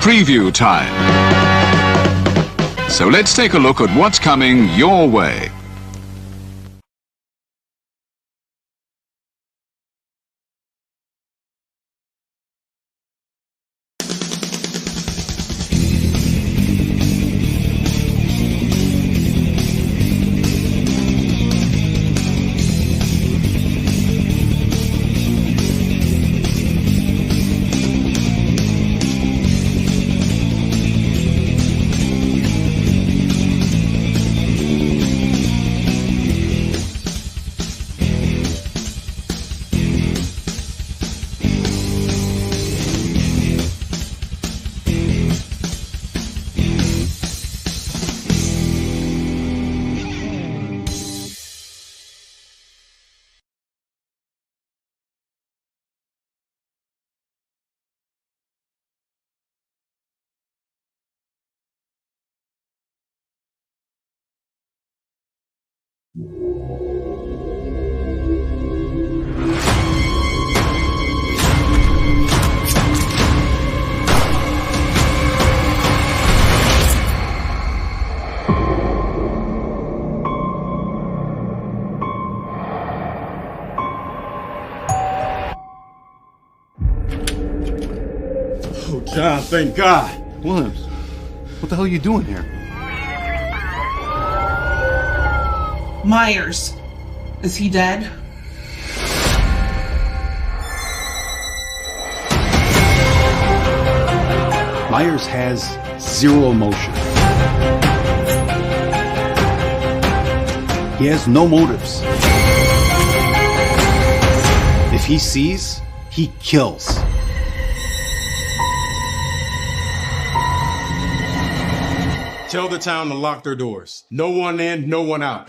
preview time. So let's take a look at what's coming your way. Oh, John, thank God. Williams, what the hell are you doing here? Myers. Is he dead? Myers has zero emotion. He has no motives. If he sees, he kills. Tell the town to lock their doors. No one in, no one out.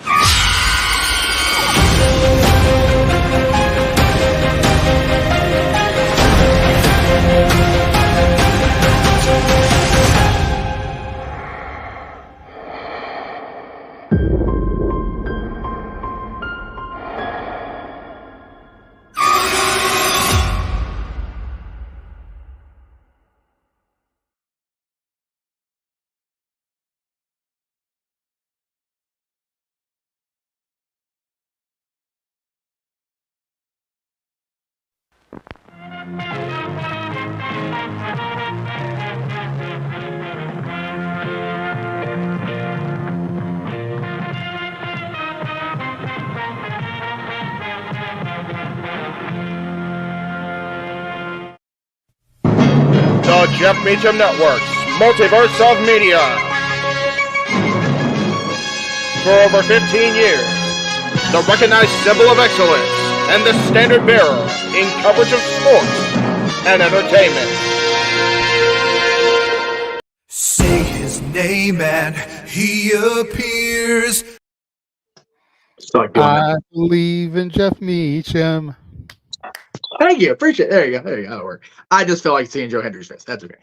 The Jeff Meacham Network's Multiverse of Media. For over 15 years, the recognized symbol of excellence and the standard bearer in coverage of sports and entertainment. Say his name and he appears. I believe in Jeff Meacham. Thank you. Appreciate it. There you go. That'll work. I just felt like seeing Joe Hendry's face. That's okay.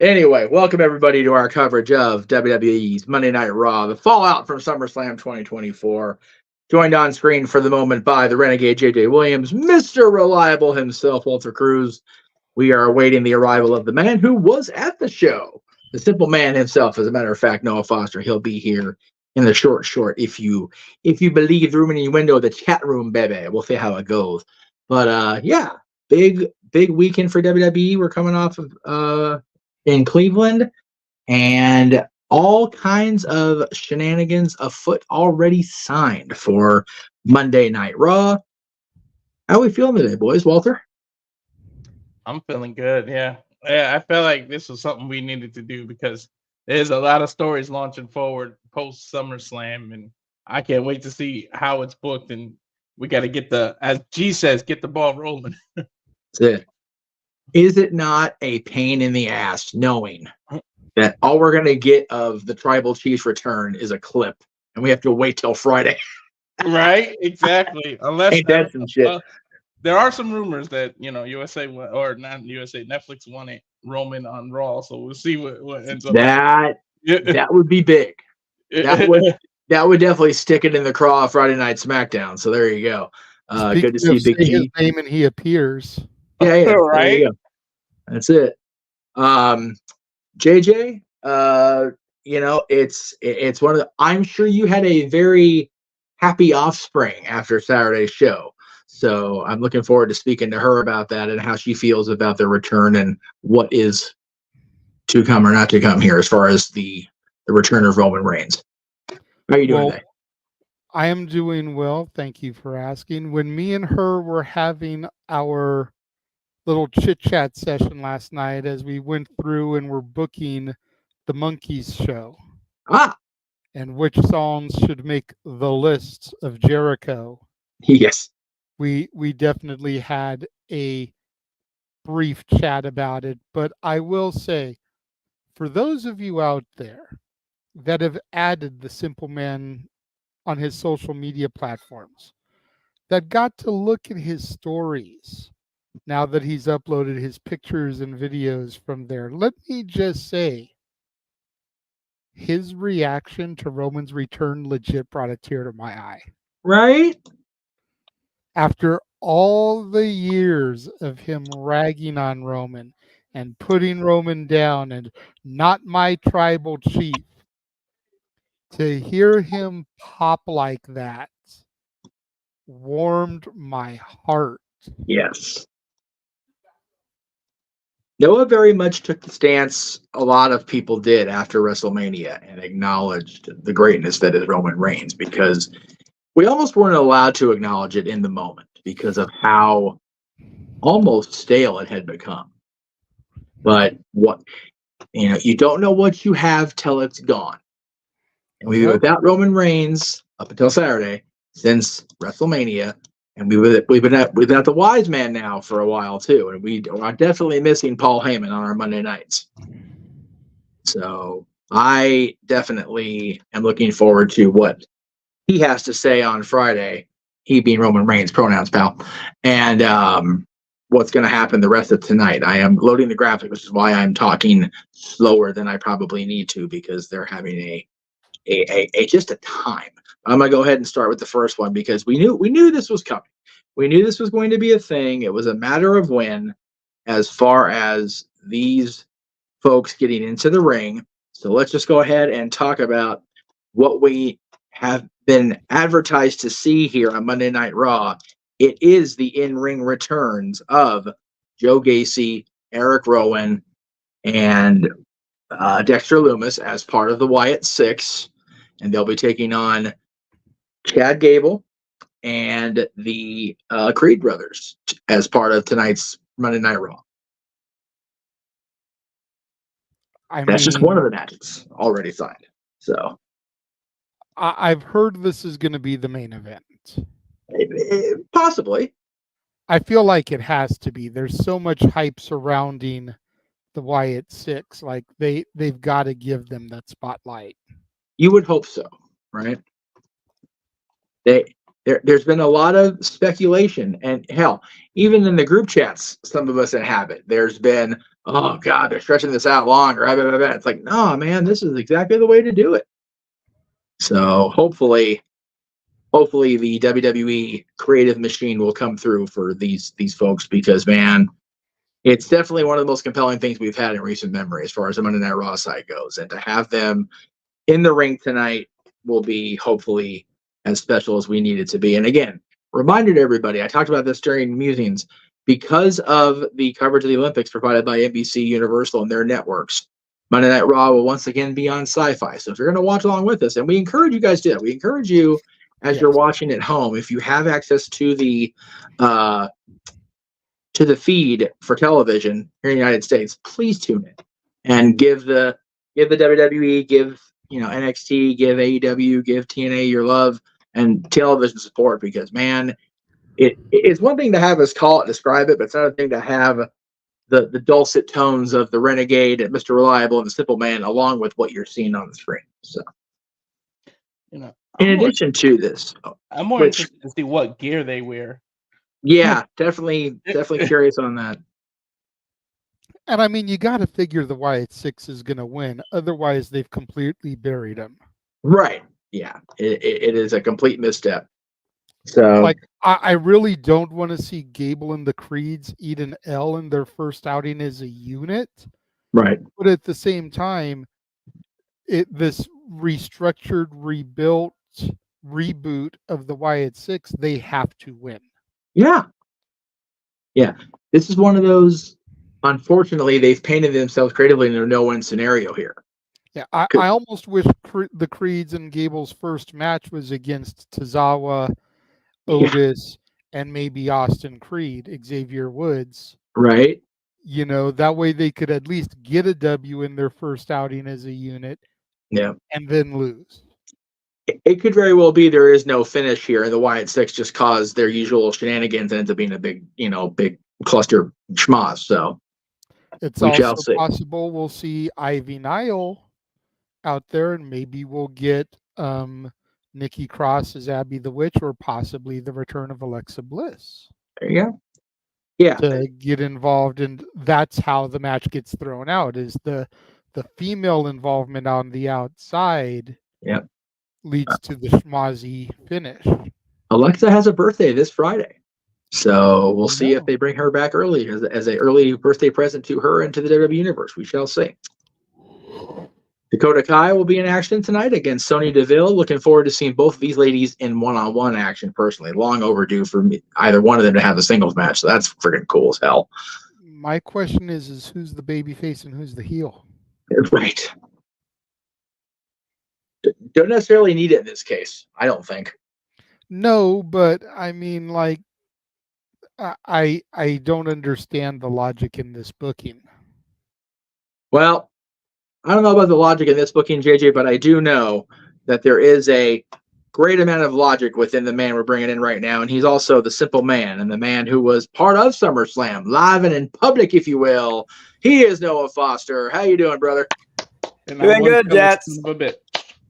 Anyway, welcome everybody to our coverage of WWE's Monday Night Raw, the fallout from SummerSlam 2024. Joined on screen for the moment by the Renegade JJ Williams, Mr. Reliable himself, Walter Cruz. We are awaiting the arrival of the man who was at the show, the simple man himself. As a matter of fact, Noah Foster. He'll be here in the short. If you believe the room in your window, the chat room, baby. We'll see how it goes. But yeah, big weekend for WWE. We're coming off of in Cleveland, and all kinds of shenanigans afoot already signed for Monday Night Raw. How are we feeling today, boys? Walter? I'm feeling good, yeah. I felt like this was something we needed to do because there's a lot of stories launching forward post SummerSlam, and I can't wait to see how it's booked. And we got to get as G says, get the ball rolling. That's it. Is it not a pain in the ass knowing that all we're going to get of the Tribal Chief's return is a clip, and we have to wait till Friday? Right? Exactly. Unless ain't that some shit? There are some rumors that USA or not USA, Netflix wanted Roman on Raw, so we'll see what ends up. That would be big. That would definitely stick it in the craw of Friday Night SmackDown. So there you go. Good to see Big T. His name and he appears. Yeah, right. That's it. JJ, it's one of the, I'm sure you had a very happy offspring after Saturday's show. So I'm looking forward to speaking to her about that and how she feels about the return and what is to come or not to come here as far as the return of Roman Reigns. How are you doing today? I am doing well. Thank you for asking. When me and her were having our little chit chat session last night as we went through and were booking the Monkeys show and which songs should make the lists of Jericho. Yes. We definitely had a brief chat about it, but I will say, for those of you out there that have added the Simple Man on his social media platforms, that got to look at his stories now that he's uploaded his pictures and videos from there, let me just say, his reaction to Roman's return legit brought a tear to my eye. Right? After all the years of him ragging on Roman and putting Roman down and not my tribal chief, to hear him pop like that warmed my heart. Yes. Noah very much took the stance a lot of people did after WrestleMania and acknowledged the greatness that is Roman Reigns, because we almost weren't allowed to acknowledge it in the moment because of how almost stale it had become. But you don't know what you have till it's gone. And we've been without Roman Reigns up until Saturday since WrestleMania, and we've been without the Wise Man now for a while too, and we are definitely missing Paul Heyman on our Monday nights. So I definitely am looking forward to what he has to say on Friday, he being Roman Reigns, pronouns, pal, and what's going to happen the rest of tonight. I am loading the graphic, which is why I'm talking slower than I probably need to, because they're having a just a time. I'm going to go ahead and start with the first one because we knew this was coming. We knew this was going to be a thing. It was a matter of when, as far as these folks getting into the ring. So let's just go ahead and talk about what we have been advertised to see here on Monday Night Raw. It is the in-ring returns of Joe Gacy, Eric Rowan, and Dexter Lumis as part of the Wyatt Six, and they'll be taking on Chad Gable and the Creed brothers as part of tonight's Monday Night Raw. That's just one of the matches already signed. So I've heard this is going to be the main event. Possibly. I feel like it has to be. There's so much hype surrounding the Wyatt Six. Like they've got to give them that spotlight. You would hope so, right? There's been a lot of speculation, and hell, even in the group chats, some of us inhabit. There's been, oh God, they're stretching this out longer. It's like, no, man, this is exactly the way to do it. So hopefully the WWE creative machine will come through for these folks, because man, it's definitely one of the most compelling things we've had in recent memory as far as the Monday Night Raw side goes, and to have them in the ring tonight will be hopefully as special as we need it to be. And again, reminder to everybody, I talked about this during musings, because of the coverage of the Olympics provided by NBC Universal and their networks, Monday Night Raw will once again be on Sci-Fi. So if you're going to watch along with us, and we encourage you guys to do that, we encourage you as you're watching at home, if you have access to the feed for television here in the United States, please tune in and give the WWE, give NXT, give AEW, give TNA your love and television support, because man, it's one thing to have us call it, describe it, but it's another thing to have the dulcet tones of the Renegade and Mr. Reliable and the Simple Man along with what you're seeing on the screen. So, in addition to this, I'm more interested to see what gear they wear. Yeah, definitely curious on that. And I mean, you got to figure the Wyatt Six is going to win. Otherwise, they've completely buried him. Right. Yeah. It is a complete misstep. So, like, I really don't want to see Gable and the Creeds eat an L in their first outing as a unit. Right. But at the same time, this restructured, rebuilt reboot of the Wyatt Six, they have to win. Yeah. Yeah. This is one of those, unfortunately, they've painted themselves creatively in a no-win scenario here. Yeah, I almost wish the Creeds and Gable's first match was against Tozawa, Otis, and maybe Austin Creed, Xavier Woods. Right. That way they could at least get a W in their first outing as a unit. Yeah. And then lose. It could very well be there is no finish here, and the Wyatt Six just caused their usual shenanigans and ends up being a big cluster schmoz. So it's we shall also see. possible we'll see Ivy Nile out there, and maybe we'll get Nikki Cross as Abby the Witch, or possibly the return of Alexa Bliss. There you go. Yeah. To get involved, and that's how the match gets thrown out, is the female involvement on the outside. Yep. Leads to the schmozzy finish. Alexa has a birthday this Friday, so we'll see if they bring her back early as an early birthday present to her and to the WWE Universe. We shall see. Dakota Kai will be in action tonight against Sonya Deville. Looking forward to seeing both of these ladies in one-on-one action personally. Long overdue for me, either one of them to have a singles match, so that's freaking cool as hell. My question is who's the baby face and who's the heel? Right. Don't necessarily need it in this case, I don't think. No, but I mean, like, I don't understand the logic in this booking. Well, I don't know about the logic in this booking, JJ, but I do know that there is a great amount of logic within the man we're bringing in right now, and he's also the simple man and the man who was part of SummerSlam, live and in public, if you will. He is Noah Foster. How you doing, brother? Doing good, Jets. A bit.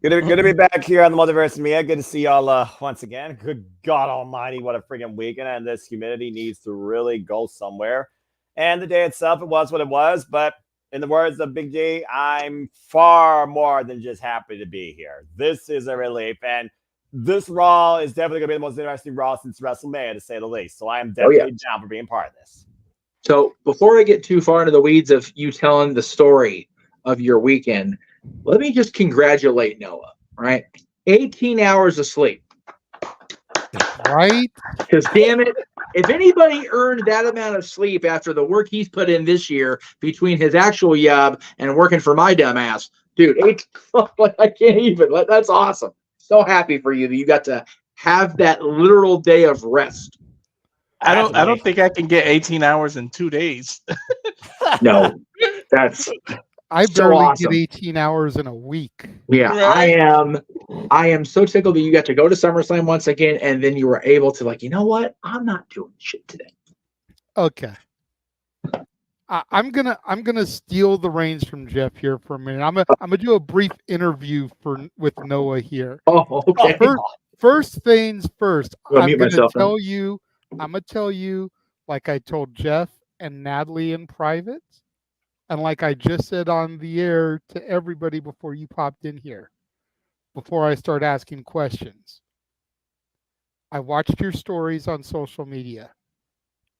Good to be back here on the Multiverse of Media. Good to see y'all once again. Good God Almighty, what a freaking weekend! And this humidity needs to really go somewhere. And the day itself, it was what it was. But in the words of Big G, I'm far more than just happy to be here. This is a relief, and this Raw is definitely going to be the most interesting Raw since WrestleMania, to say the least. So I am definitely down for being part of this. So before I get too far into the weeds of you telling the story of your weekend, let me just congratulate Noah, right? 18 hours of sleep. Right? Because damn it, if anybody earned that amount of sleep after the work he's put in this year between his actual job and working for my dumb ass, dude, I can't even. That's awesome. So happy for you that you got to have that literal day of rest. I don't think I can get 18 hours in 2 days. No, that's I so barely awesome. get 18 hours in a week. Yeah, right? I am so tickled that you got to go to SummerSlam once again, and then you were able to, like, you know what? I'm not doing shit today. Okay. I'm gonna steal the reins from Jeff here for a minute. I'm gonna do a brief interview with Noah here. Oh, okay. First things first. I'm gonna tell you, like I told Jeff and Natalie in private, and like I just said on the air to everybody before you popped in here, before I start asking questions. I watched your stories on social media.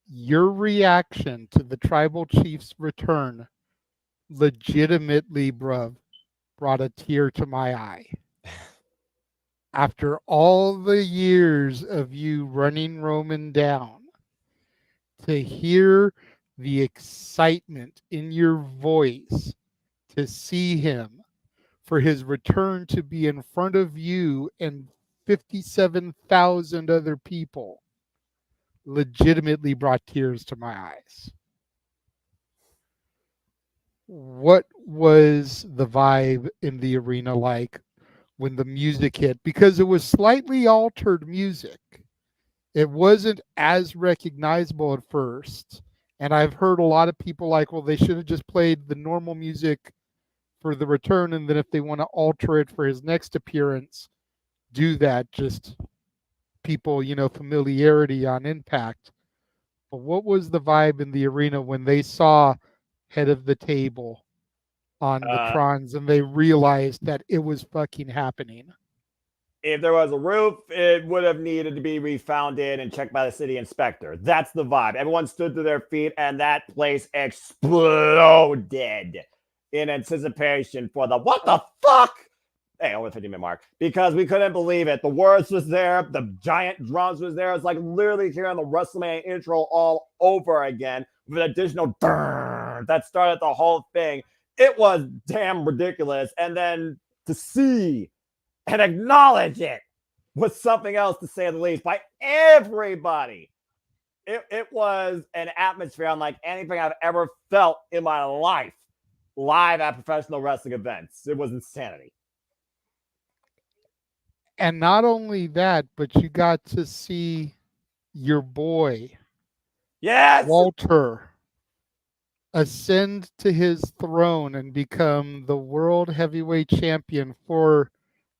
Your reaction to the Tribal Chief's return legitimately, bruv, brought a tear to my eye. After all the years of you running Roman down, to hear the excitement in your voice to see him for his return to be in front of you and 57,000 other people legitimately brought tears to my eyes. What was the vibe in the arena like when the music hit? Because it was slightly altered music. It wasn't as recognizable at first. And I've heard a lot of people like, well, they should have just played the normal music for the return, and then if they want to alter it for his next appearance, do that. Just people, familiarity on Impact. But what was the vibe in the arena when they saw Head of the Table on the Trons and they realized that it was fucking happening? if there was a roof, it would have needed to be refounded and checked by the city inspector. That's the vibe. Everyone stood to their feet, and that place exploded in anticipation for the what the fuck? Hey, over the 50-minute mark, because we couldn't believe it. The words was there, the giant drums was there. It's like literally hearing the WrestleMania intro all over again with an additional that started the whole thing. It was damn ridiculous. And then to see and acknowledge it was something else, to say the least, by everybody. It was an atmosphere unlike anything I've ever felt in my life live at professional wrestling events. It was insanity. And not only that, but you got to see your boy, yes, Walter, ascend to his throne and become the world heavyweight champion, for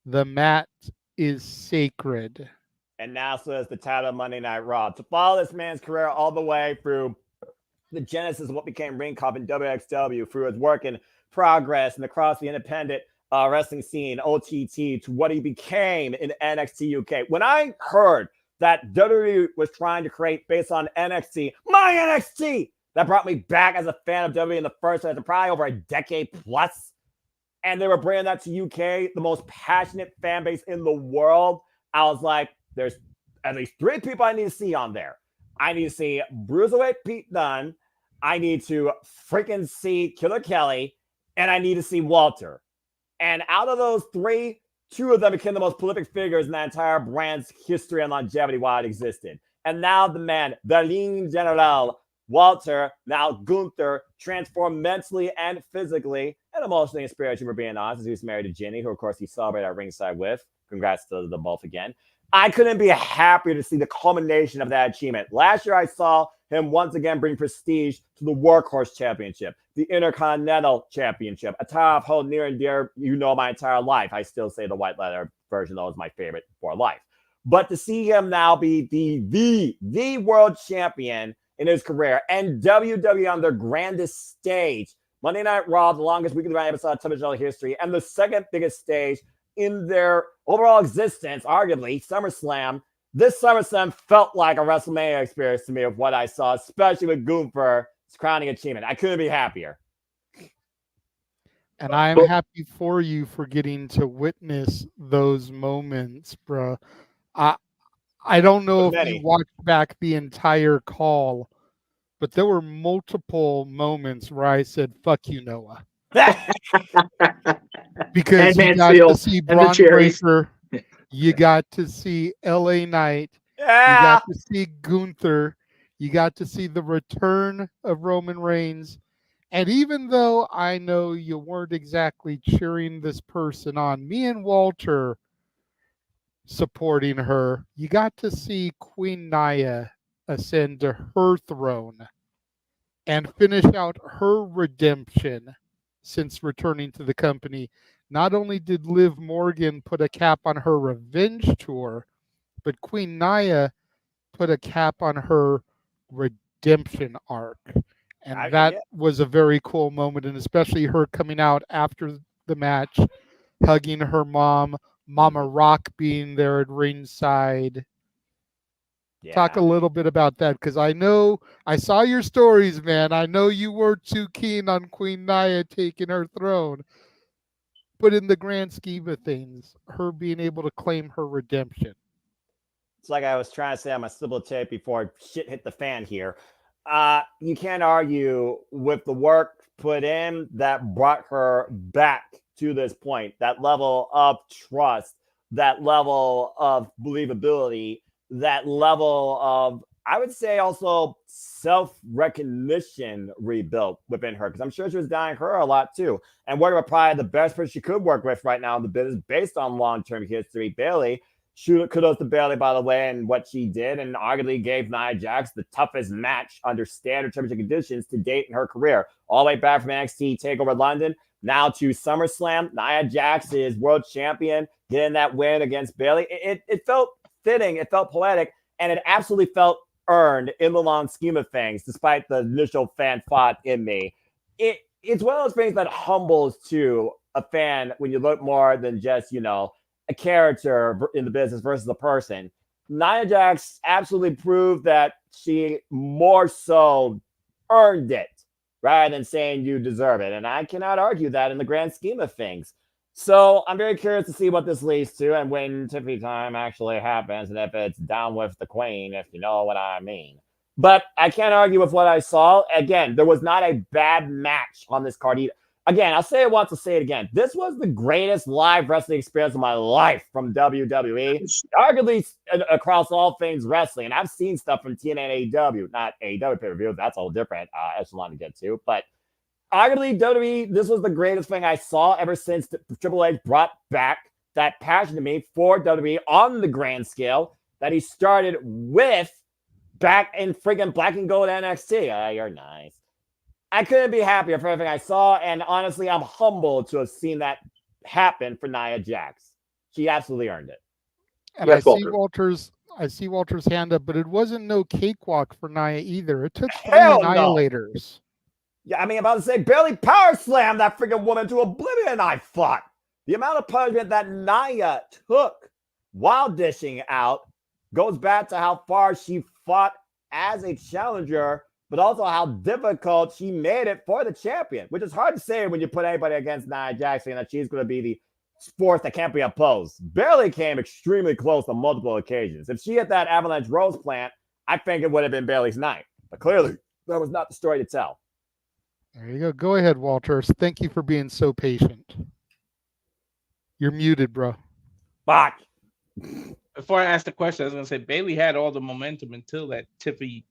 the mat is sacred. And now so is the title of Monday Night Raw. To follow this man's career all the way through the genesis of what became Ring Cup and WXW, through his work in Progress and across the independent wrestling scene, OTT, to what he became in NXT UK. When I heard that WWE was trying to create, based on NXT, my NXT, that brought me back as a fan of WWE in the first place, probably over a decade plus. And they were bringing that to UK, the most passionate fan base in the world. I was like, there's at least 3 people I need to see on there. I need to see Bruiserweight Pete Dunne. I need to freaking see Killer Kelly. And I need to see Walter. And out of those 3, 2 of them became the most prolific figures in that entire brand's history and longevity while it existed. And now the man, the Ligne General, Walter, now Gunther, transformed mentally and physically and emotionally and spiritually, for being honest, as he was married to Ginny, who, of course, he celebrated at ringside with. Congrats to the both again. I couldn't be happier to see the culmination of that achievement. Last year, I saw him once again bring prestige to the Workhorse Championship, the Intercontinental Championship, a title I've held near and dear, my entire life. I still say the white leather version, though, is my favorite for life. But to see him now be the world champion in his career, and WWE on their grandest stage, Monday Night Raw, the longest weekly running episode of television history, and the second biggest stage in their overall existence, arguably, SummerSlam. This SummerSlam felt like a WrestleMania experience to me of what I saw, especially with Gunther's crowning achievement. I couldn't be happier. And I am happy for you for getting to witness those moments, bro. I don't know if you watched back the entire call, but there were multiple moments where I said, fuck you, Noah. Because you got to see Braun Breaker, you got to see LA Knight, you got to see Gunther, you got to see the return of Roman Reigns. And even though I know you weren't exactly cheering this person on, me and Walter supporting her, you got to see Queen Nia ascend to her throne and finish out her redemption since returning to the company. Not only did Liv Morgan put a cap on her revenge tour, but Queen Nia put a cap on her redemption arc. And that was a very cool moment, and especially her coming out after the match, hugging her mom, Mama Rock being there at ringside. Yeah. Talk a little bit about that, because I know I saw your stories, man. I know you were too keen on Queen Nia taking her throne. But in the grand scheme of things, her being able to claim her redemption. It's like I was trying to say on my syllable tape before shit hit the fan here. You can't argue with the work put in that brought her back to this point, that level of trust, that level of believability, that level of, I would say, also self-recognition rebuilt within her, because I'm sure she was dying her a lot too. And working with probably the best person she could work with right now in the business based on long-term history, Bayley. Kudos to Bayley, by the way, and what she did, and arguably gave Nia Jax the toughest match under standard terms and conditions to date in her career. All the way back from NXT TakeOver London, now to SummerSlam. Nia Jax is world champion, getting that win against Bayley. It felt fitting, it felt poetic, and it absolutely felt earned in the long scheme of things, despite the initial fan thought in me. It's one of those things that humbles to a fan when you look more than just, a character in the business versus a person. Nia Jax absolutely proved that she more so earned it rather than saying you deserve it. And I cannot argue that in the grand scheme of things. So I'm very curious to see what this leads to and when Tiffany time actually happens and if it's down with the queen, if you know what I mean. But I can't argue with what I saw. Again, there was not a bad match on this card either. Again, I'll say it once, I'll say it again. This was the greatest live wrestling experience of my life from WWE, arguably across all things wrestling. And I've seen stuff from TNA and AEW, not AEW pay-per-view. That's all different echelon to get to. But arguably, WWE, this was the greatest thing I saw ever since Triple H brought back that passion to me for WWE on the grand scale that he started with back in friggin' Black and Gold NXT. You're nice. I couldn't be happier for everything I saw, and honestly, I'm humbled to have seen that happen for Nia Jax. She absolutely earned it. And yes, I see Walter's hand up, but it wasn't no cakewalk for Nia either. It took 3 annihilators. Yeah, I mean, I'm about to say, barely power slammed that freaking woman to oblivion, I thought. The amount of punishment that Nia took while dishing out goes back to how far she fought as a challenger, but also how difficult she made it for the champion, which is hard to say when you put anybody against Nia Jax saying that she's going to be the force that can't be opposed. Barely came extremely close on multiple occasions. If she hit that Avalanche Rose plant, I think it would have been Bayley's night. But clearly, that was not the story to tell. There you go. Go ahead, Walter. Thank you for being so patient. You're muted, bro. Fuck. Before I ask the question, I was going to say Bayley had all the momentum until that Tiffany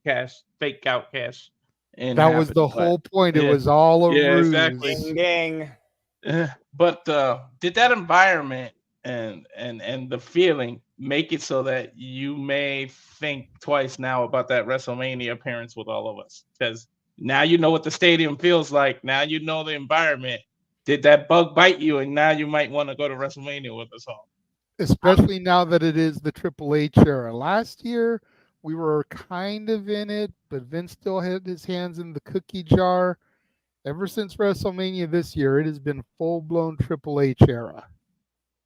fake out cash. And that was the whole point. It was all a ruse. Exactly. Ding, ding. But did that environment and the feeling make it so that you may think twice now about that WrestleMania appearance with all of us? Because now you know what the stadium feels like. Now you know the environment. Did that bug bite you? And now you might want to go to WrestleMania with us all. Especially now that it is the Triple H era. Last year, we were kind of in it, but Vince still had his hands in the cookie jar. Ever since WrestleMania this year, it has been full-blown Triple H era.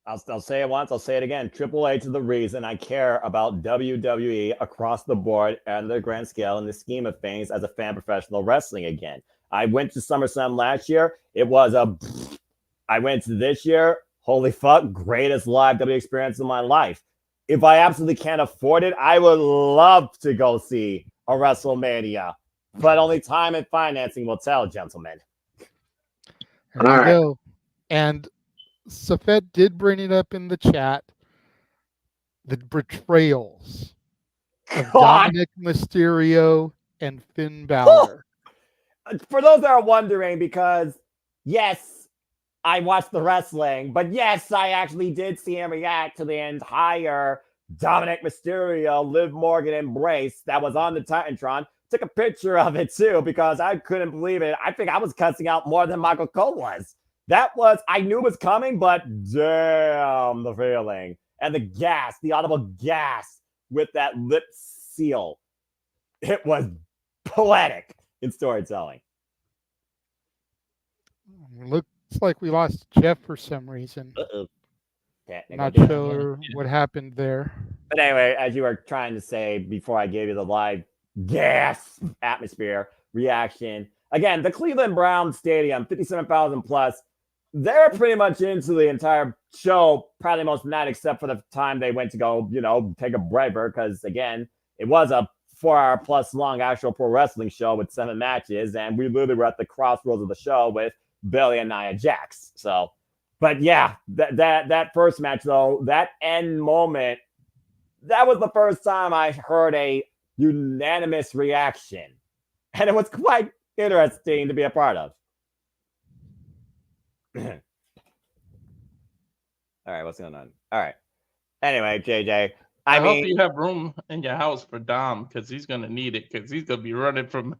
I'll say it once, I'll say it again. Triple H is the reason I care about WWE across the board and the grand scale in the scheme of things as a fan of professional wrestling again. I went to SummerSlam last year. It was I went to this year. Holy fuck, greatest live WWE experience of my life. If I absolutely can't afford it, I would love to go see a WrestleMania. But only time and financing will tell, gentlemen. There you go. And Safet did bring it up in the chat. The betrayals of Dominic Mysterio and Finn Balor. For those that are wondering, because yes, I watched the wrestling, but yes, I actually did see him react to the entire Dominic Mysterio, Liv Morgan embrace that was on the Titantron. Took a picture of it too because I couldn't believe it. I think I was cussing out more than Michael Cole was. I knew it was coming, but damn the feeling. And the gas, the audible gas with that lip seal. It was poetic in storytelling. Looks like we lost Jeff for some reason. Not sure what happened there. But anyway, as you were trying to say before I gave you the live gas atmosphere reaction, again, the Cleveland Browns Stadium, 57,000 plus, they're pretty much into the entire show, probably most of the night, except for the time they went to go, take a breather, because again, it was a 4-hour plus long actual pro wrestling show with 7 matches, and we literally were at the crossroads of the show with Bayley and Nia Jax. So, but yeah, that first match though, that end moment, that was the first time I heard a unanimous reaction, and it was quite interesting to be a part of. All right, what's going on? All right. Anyway, JJ, I hope you have room in your house for Dom, because he's gonna need it, because he's gonna be running from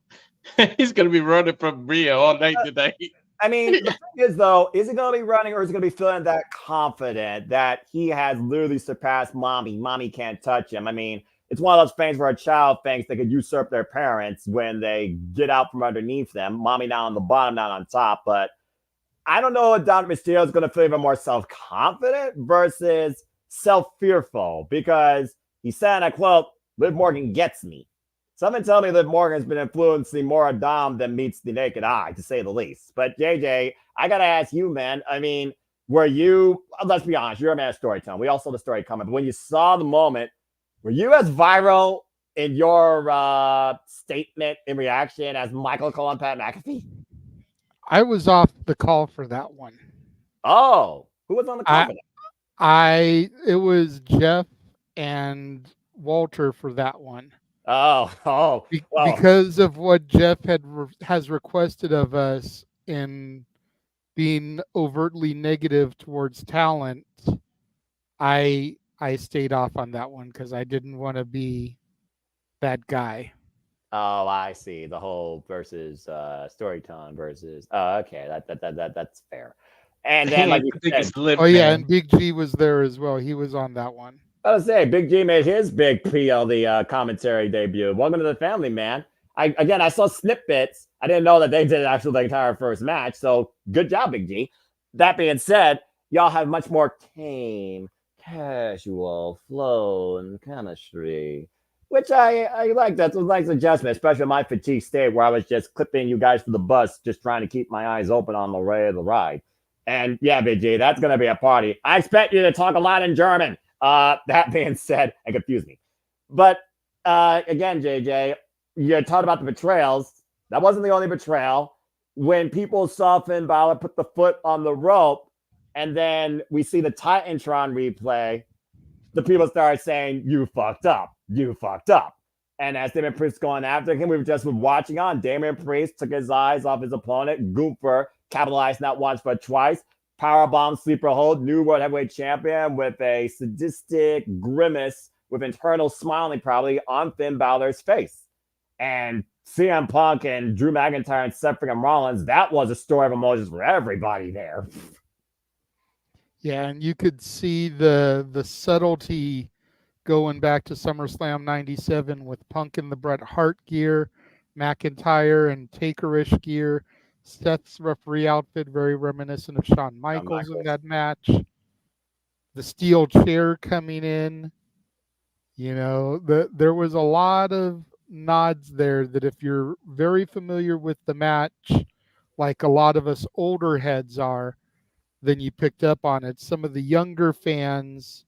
Rhea all night tonight. I mean, the thing is, though, is he going to be running, or is he going to be feeling that confident that he has literally surpassed mommy? Mommy can't touch him. I mean, it's one of those things where a child thinks they could usurp their parents when they get out from underneath them. Mommy not on the bottom, not on top. But I don't know if Dominic Mysterio is going to feel even more self-confident versus self-fearful because he said, and I quote, Liv Morgan gets me. Someone tell me Liv Morgan's been influencing more of Dom than meets the naked eye, to say the least. But JJ, I got to ask you, man. I mean, were you, let's be honest, you're a man of storytelling. We all saw the story coming. But when you saw the moment, were you as viral in your statement in reaction as Michael Cole and Pat McAfee? I was off the call for that one. Oh, who was on the call for that? It was Jeff and Walter for that one. Well. Because of what Jeff has requested of us in being overtly negative towards talent, I stayed off on that one because I didn't want to be that guy. Oh, I see. The whole versus storytelling versus. Oh, okay, that's fair. And then, like you said, and Big G was there as well. He was on that one. I was say, Big G made his big PLD commentary debut. Welcome to the family, man. I saw snippets. I didn't know that they did actually the entire first match. So good job, Big G. That being said, y'all have much more tame, casual flow and chemistry, which I like. That's a nice adjustment, especially in my fatigue state where I was just clipping you guys for the bus, just trying to keep my eyes open on the way of the ride. And yeah, Big G, that's going to be a party. I expect you to talk a lot in German. That being said, it confused me. But again, JJ, you talked about the betrayals. That wasn't the only betrayal. When people saw Finn Balor put the foot on the rope, and then we see the Titantron replay, the people started saying, "You fucked up. You fucked up." And as Damian Priest going after him, we were just watching on. Damian Priest took his eyes off his opponent. Gunther capitalized not once but twice. Powerbomb, sleeper hold, new World Heavyweight Champion with a sadistic grimace with internal smiling probably on Finn Balor's face. And CM Punk and Drew McIntyre and Seth freaking Rollins, that was a story of emotions for everybody there. Yeah, and you could see the subtlety going back to SummerSlam 97 with Punk in the Bret Hart gear, McIntyre and Taker-ish gear, Seth's referee outfit, very reminiscent of Shawn Michaels in that match. The steel chair coming in. You know, there was a lot of nods there that if you're very familiar with the match, like a lot of us older heads are, then you picked up on it. Some of the younger fans,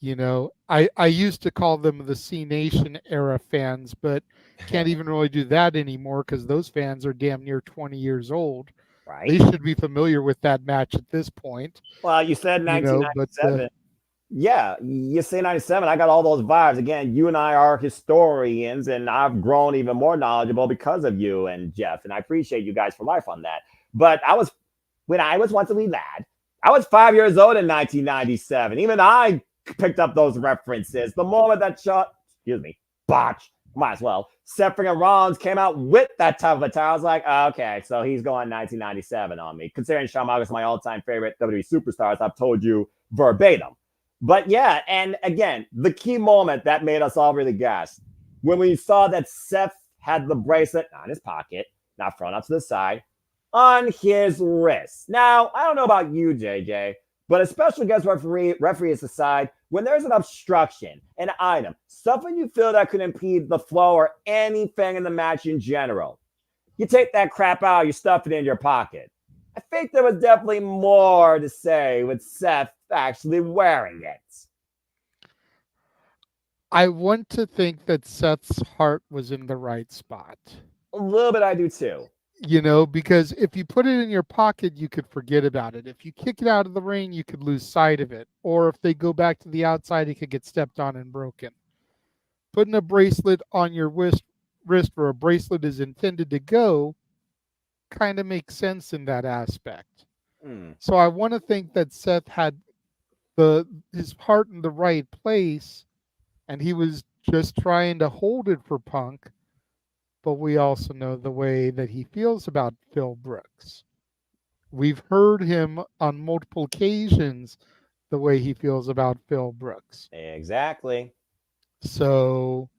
you know, I used to call them the C Nation era fans, but can't even really do that anymore because those fans are damn near 20 years old. Right. They should be familiar with that match at this point. Well, you said 1997. Yeah, you say 97. I got all those vibes. Again, you and I are historians, and I've grown even more knowledgeable because of you and Jeff, and I appreciate you guys for life on that. But when I was once a wee lad, I was 5 years old in 1997. Even I picked up those references. The moment that botch, might as well. Seth freaking Rollins came out with that type of attire. I was like, oh, okay, so he's going 1997 on me. Considering Shawn Michaels is my all-time favorite WWE superstars, I've told you verbatim. But yeah, and again, the key moment that made us all really gasp when we saw that Seth had the bracelet not in his pocket, not thrown out to the side, on his wrist. Now, I don't know about you, JJ, but a special guest referee is aside, when there's an obstruction, an item, something you feel that could impede the flow or anything in the match in general, you take that crap out, you stuff it in your pocket. I think there was definitely more to say with Seth actually wearing it. I want to think that Seth's heart was in the right spot. A little bit I do too. You know, because if you put it in your pocket, you could forget about it. If you kick it out of the ring, you could lose sight of it. Or if they go back to the outside, it could get stepped on and broken. Putting a bracelet on your wrist where a bracelet is intended to go kind of makes sense in that aspect. So I want to think that Seth had his heart in the right place, and he was just trying to hold it for Punk. But we also know the way that he feels about Phil Brooks. We've heard him on multiple occasions the way he feels about Phil Brooks. Exactly. So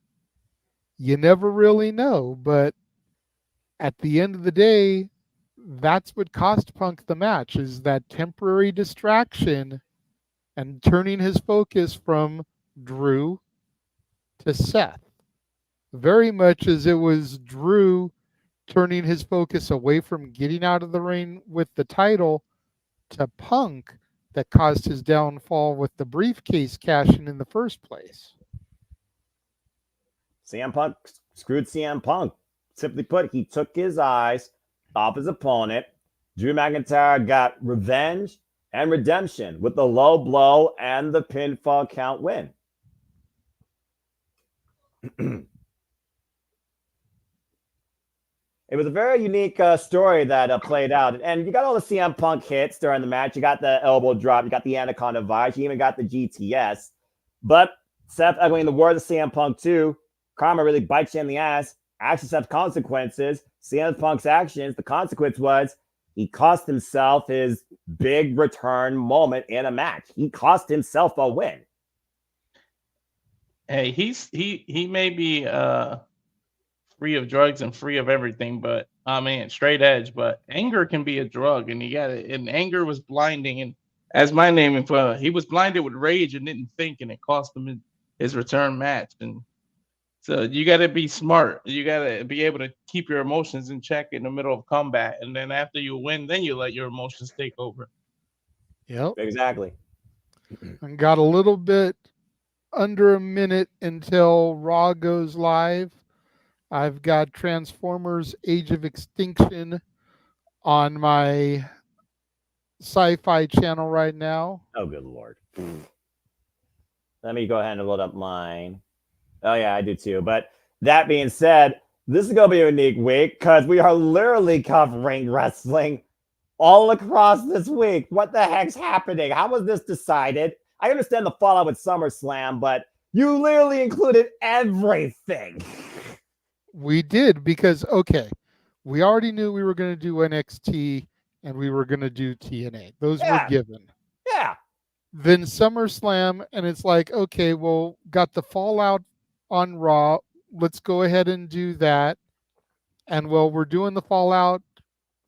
you never really know, but at the end of the day, that's what cost Punk the match, is that temporary distraction and turning his focus from Drew to Seth. Very much as it was Drew turning his focus away from getting out of the ring with the title to Punk that caused his downfall with the briefcase cashing in the first place. CM Punk screwed CM Punk. Simply put, he took his eyes off his opponent. Drew McIntyre got revenge and redemption with the low blow and the pinfall count win. It was a very unique story that played out. And you got all the CM Punk hits during the match. You got the elbow drop. You got the Anaconda Vice. You even got the GTS. But Seth, I mean, the words of CM Punk too, karma really bites you in the ass. Actions have consequences. CM Punk's actions, the consequence was he cost himself his big return moment in a match. He cost himself a win. Hey, he may be free of drugs and free of everything, but I mean straight edge. But anger can be a drug, and you got it. And anger was blinding, and as my name implies, he was blinded with rage and didn't think, and it cost him his return match. And so you got to be smart. You got to be able to keep your emotions in check in the middle of combat, and then after you win, then you let your emotions take over. Yep, exactly. And got a little bit under a minute until Raw goes live. I've got Transformers Age of Extinction on my sci-fi channel right now. Oh, good Lord. Let me go ahead and load up mine. Oh, yeah, I do too. But that being said, this is going to be a unique week because we are literally covering wrestling all across this week. What the heck's happening? How was this decided? I understand the fallout with SummerSlam, but you literally included everything. We did because, okay, we already knew we were going to do NXT and we were going to do TNA. Those were given. Yeah. Then SummerSlam, and it's like, okay, well, got the fallout on Raw. Let's go ahead and do that. And, well, we're doing the fallout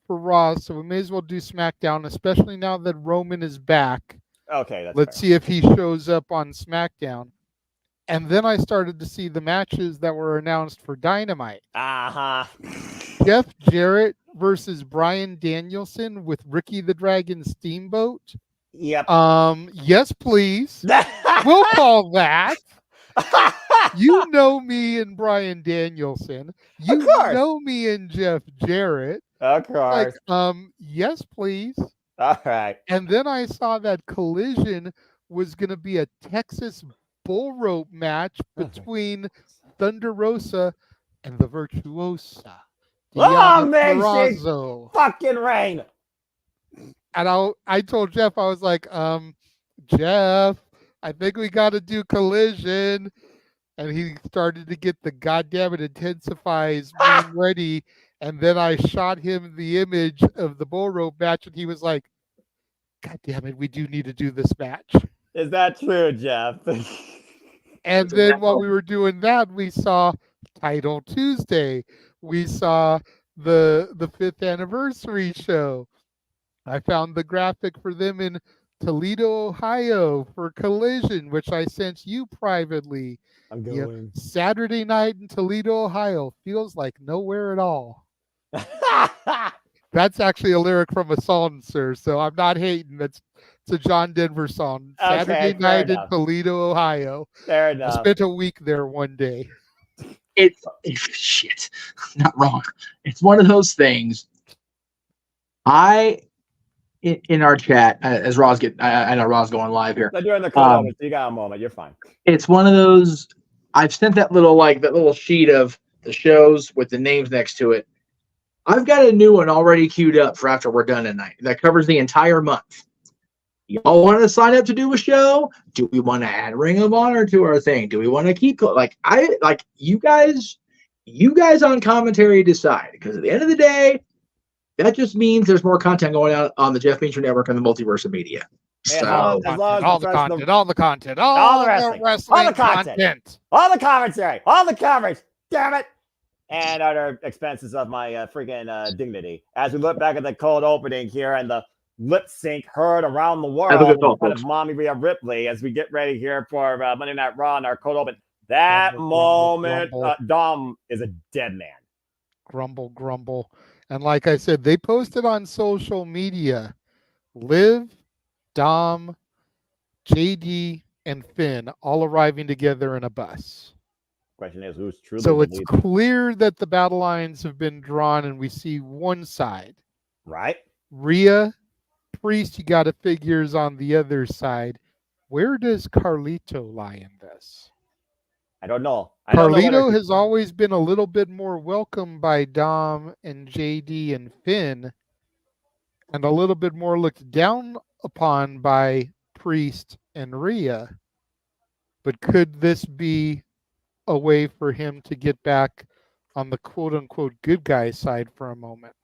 for Raw, so we may as well do SmackDown, especially now that Roman is back. Okay, that's Let's fair. see if he shows up on SmackDown. And then I started to see the matches that were announced for Dynamite. Jeff Jarrett versus Bryan Danielson with Ricky the Dragon Steamboat. Yep. Yes, please. We'll call that. You know me and Bryan Danielson. You know me and Jeff Jarrett. Of course. Like, yes, please. All right. And then I saw that Collision was going to be a Texas bull rope match between Thunder Rosa and the Virtuosa. Long may she Purrazzo. fucking reign. And I told Jeff, I was like, Jeff, I think we got to do Collision. And he started to get the goddamn it intensifies being ready. And then I shot him the image of the bull rope match, and he was like, God damn it, we do need to do this match. Is that true, Jeff? And then while we were doing that, we saw Title Tuesday. We saw the 5th anniversary show. I found the graphic for them in Toledo, Ohio for Collision, which I sent you privately. I'm going. Saturday night in Toledo, Ohio. Feels like nowhere at all. That's actually a lyric from a song, sir. So I'm not hating. It's a John Denver song. Saturday night in Toledo, Ohio. Fair enough. I spent a week there one day. It's shit. Not wrong. It's one of those things. In our chat, as Raw's I know Raw's going live here. So during the call, you got a moment. You're fine. It's one of those. I've sent that little sheet of the shows with the names next to it. I've got a new one already queued up for after we're done tonight that covers the entire month. Y'all want to sign up to do a show? Do we want to add Ring of Honor to our thing? Do we want to keep you guys on commentary decide, because at the end of the day, that just means there's more content going out on the Jeff Beacher Network and the Multiverse of Media. So all the content, all the wrestling all the content, all the commentary, all the coverage. Damn it! and other expenses of my freaking dignity. As we look back at the cold opening here and the lip sync heard around the world in front of Mommy Rhea Ripley as we get ready here for Monday Night Raw and our cold open. That moment, Dom is a dead man. Grumble, grumble. And like I said, they posted on social media, Liv, Dom, JD, and Finn all arriving together in a bus. Question is, who's truly so it's clear that the battle lines have been drawn and we see one side. Right. Rhea, Priest, you got to figure is on the other side. Where does Carlito lie in this? I don't know. Carlito has always been a little bit more welcome by Dom and JD and Finn, and a little bit more looked down upon by Priest and Rhea. But could this be a way for him to get back on the quote-unquote good guy side for a moment?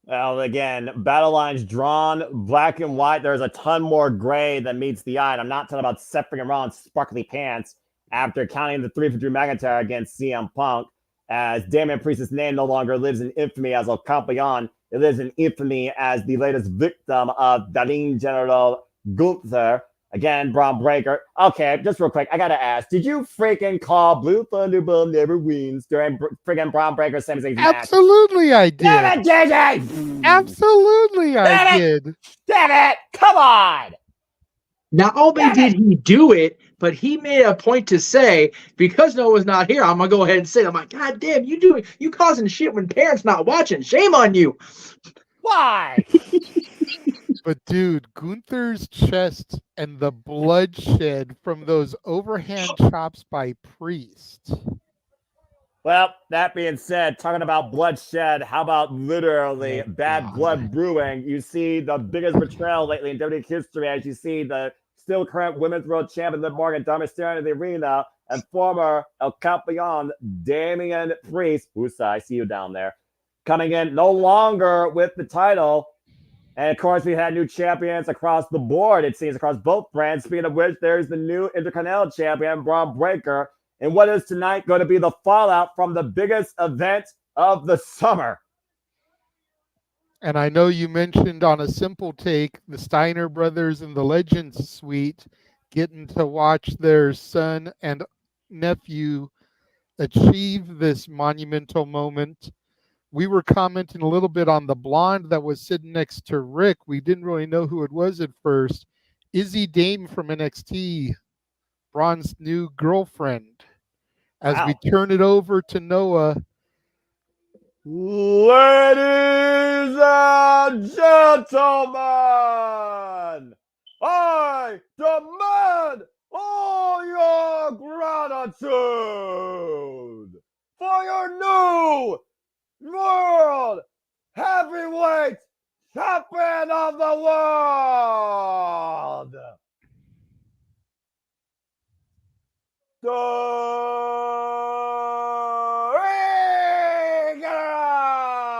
Well, again, battle lines drawn black and white. There's a ton more gray than meets the eye. And I'm not talking about Seth freaking Rollins' sparkly pants after counting the 3 for Drew McIntyre against CM Punk, as Damian Priest's name no longer lives in infamy as El Campeon. It lives in infamy as the latest victim of Darlene General Gunther. Again, Braun Breaker. Okay, just real quick, I gotta ask, did you freaking call Blue Thunderbolt never wins during freaking Braun Breaker's Sami Zayn's match? Absolutely, I did. Damn it, JJ! Absolutely, I did. Damn it! Come on! Not only did he do it, but he made a point to say, because Noah's not here, I'm gonna go ahead and say, I'm like, God damn, you causing shit when parents not watching. Shame on you. Why? But dude, Gunther's chest and the bloodshed from those overhand chops by Priest. Well, that being said, talking about bloodshed, how about literally bad blood brewing? You see the biggest betrayal lately in WWE history as you see the still current Women's World Champion Liv Morgan staring in the arena and former El Campeon Damian Priest, Usa, I see you down there, coming in no longer with the title. And of course, we had new champions across the board, it seems, across both brands. Speaking of which, there's the new Intercontinental Champion, Braun Breaker. And what is tonight going to be the fallout from the biggest event of the summer? And I know you mentioned on a simple take, the Steiner brothers and the Legends Suite getting to watch their son and nephew achieve this monumental moment. We were commenting a little bit on the blonde that was sitting next to Rick. We didn't really know who it was at first. Izzy Dame from NXT, Braun's new girlfriend. As we turn it over to Noah. Ladies and gentlemen, I demand all your gratitude for your new World Heavyweight Champion of the World, the Ring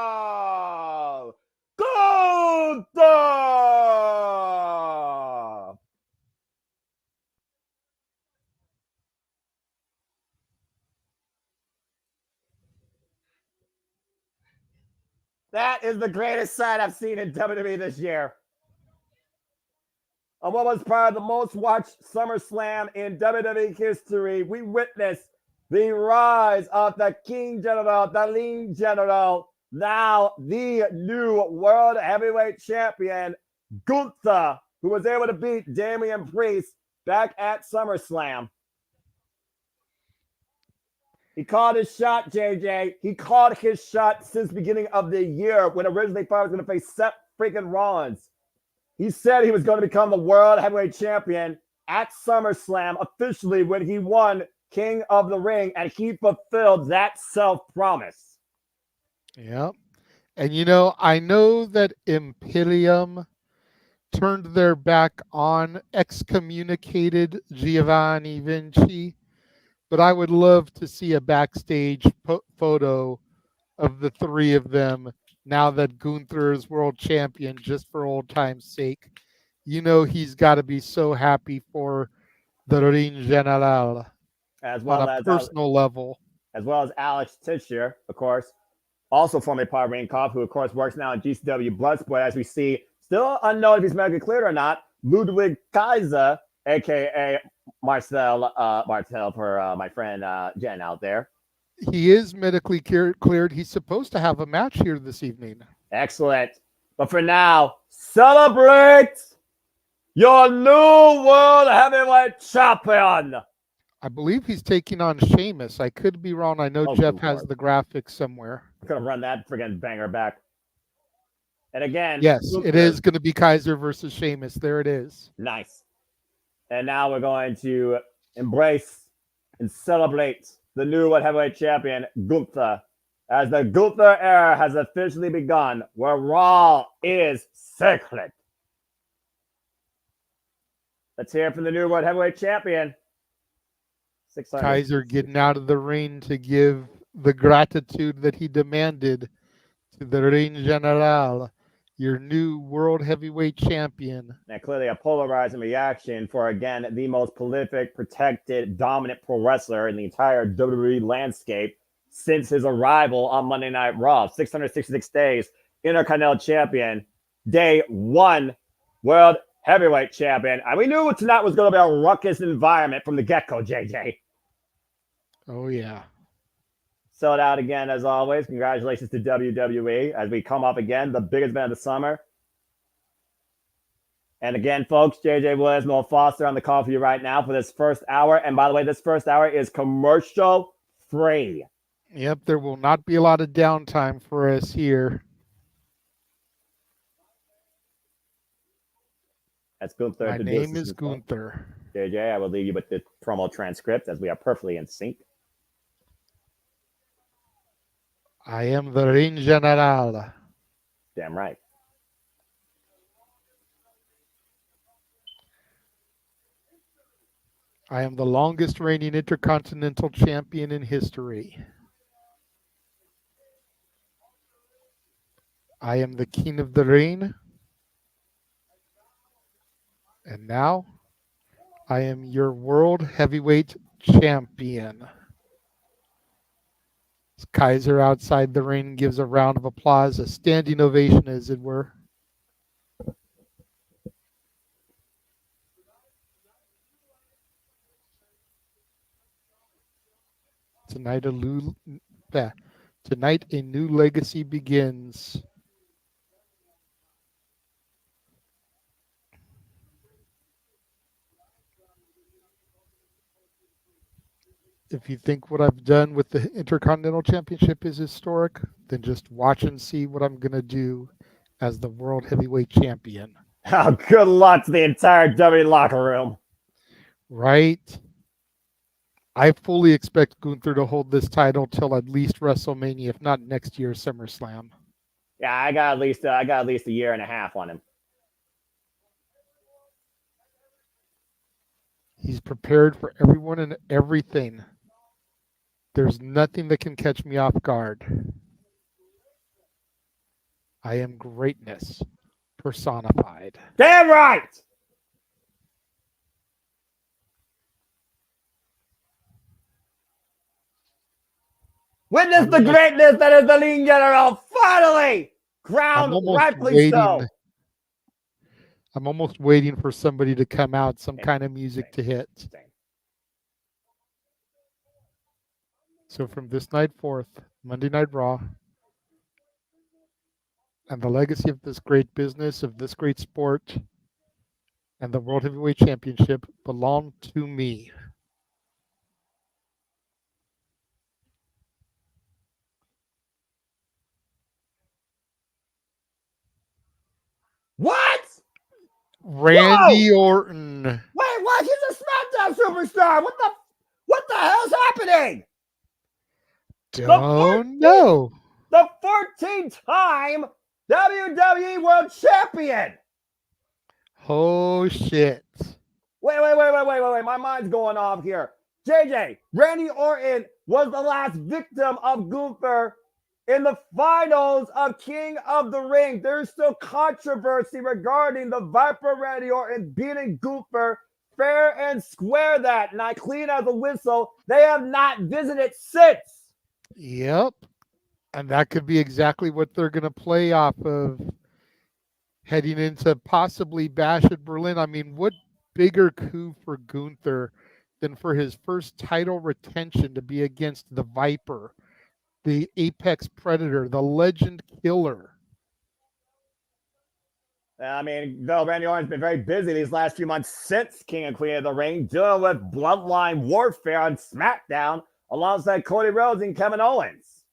General Gunther. That is the greatest sight I've seen in WWE this year. On what was probably the most watched SummerSlam in WWE history, we witnessed the rise of the King General, the Lean General, now the new World Heavyweight Champion, Gunther, who was able to beat Damian Priest back at SummerSlam. He called his shot, JJ. He called his shot since the beginning of the year when originally thought he was going to face Seth freaking Rollins. He said he was going to become the World Heavyweight Champion at SummerSlam officially when he won King of the Ring, and he fulfilled that self-promise. Yep. And you know, I know that Imperium turned their back on, excommunicated Giovanni Vinci, but I would love to see a backstage photo of the three of them now that Gunther is world champion, just for old time's sake. You know he's got to be so happy for the Ring General as well on a personal level. as well as Alex Tischer, of course, also formerly part of Rainkopf, who of course works now in GCW Bloodsport, as we see, still unknown if he's medically cleared or not, Ludwig Kaiser, aka Marcel for my friend Jen out there. He is medically cleared. He's supposed to have a match here this evening. Excellent. But for now, celebrate your new World Heavyweight Champion. I believe he's taking on Sheamus. I could be wrong. I know Jeff has the graphics somewhere. I'm going to run that friggin' banger back. And again, yes, it is going to be Kaiser versus Sheamus. There it is. Nice. And now we're going to embrace and celebrate the new World Heavyweight Champion, Gunther, as the Gunther era has officially begun, where Raw is sacred. Let's hear from the new World Heavyweight Champion. Kaiser getting out of the ring to give the gratitude that he demanded to the Ring General, your new World Heavyweight Champion. Now, clearly a polarizing reaction for, again, the most prolific, protected, dominant pro wrestler in the entire WWE landscape since his arrival on Monday Night Raw. 666 days, Intercontinental Champion, day 1, World Heavyweight Champion. And we knew tonight was going to be a ruckus environment from the get-go, JJ. Oh, yeah. Sold out again, as always. Congratulations to WWE as we come up again, the biggest event of the summer. And again, folks, JJ Williams, Noel Foster on the call for you right now for this first hour. And by the way, this first hour is commercial free. Yep, there will not be a lot of downtime for us here. That's Gunther. My name is Gunther. JJ, I will leave you with the promo transcript as we are perfectly in sync. I am the Ring General. Damn right. I am the longest reigning Intercontinental Champion in history. I am the King of the Ring. And now, I am your World Heavyweight Champion. Kaiser outside the ring gives a round of applause, a standing ovation, as it were. Tonight a new legacy begins. If you think what I've done with the Intercontinental Championship is historic, then just watch and see what I'm going to do as the World Heavyweight Champion. Oh, good luck to the entire WWE locker room. Right? I fully expect Gunther to hold this title till at least WrestleMania, if not next year's SummerSlam. Yeah, I got at least a year and a half on him. He's prepared for everyone and everything. There's nothing that can catch me off guard. I am greatness personified. Damn right! Witness the greatness that is the Ring General, finally! Crowned rightfully so. I'm almost waiting for somebody to come out, some kind of music to hit. So from this night forth, Monday Night Raw, and the legacy of this great business, of this great sport, and the World Heavyweight Championship belong to me. What? Randy Orton. Wait, what? He's a SmackDown superstar. What the hell's happening? Don't know. The 14-time WWE World Champion. Oh, shit. Wait. My mind's going off here. JJ, Randy Orton was the last victim of Gunther in the finals of King of the Ring. There's still controversy regarding the Viper Randy Orton beating Gunther fair and square that. Not clean as a whistle. They have not visited since. Yep. And that could be exactly what they're going to play off of heading into possibly Bash at Berlin. I mean, what bigger coup for Gunther than for his first title retention to be against the Viper, the Apex Predator, the Legend Killer? I mean, though Randy Orton's been very busy these last few months since King and Queen of the Ring, dealing with bloodline warfare on SmackDown alongside Cody Rhodes and Kevin Owens.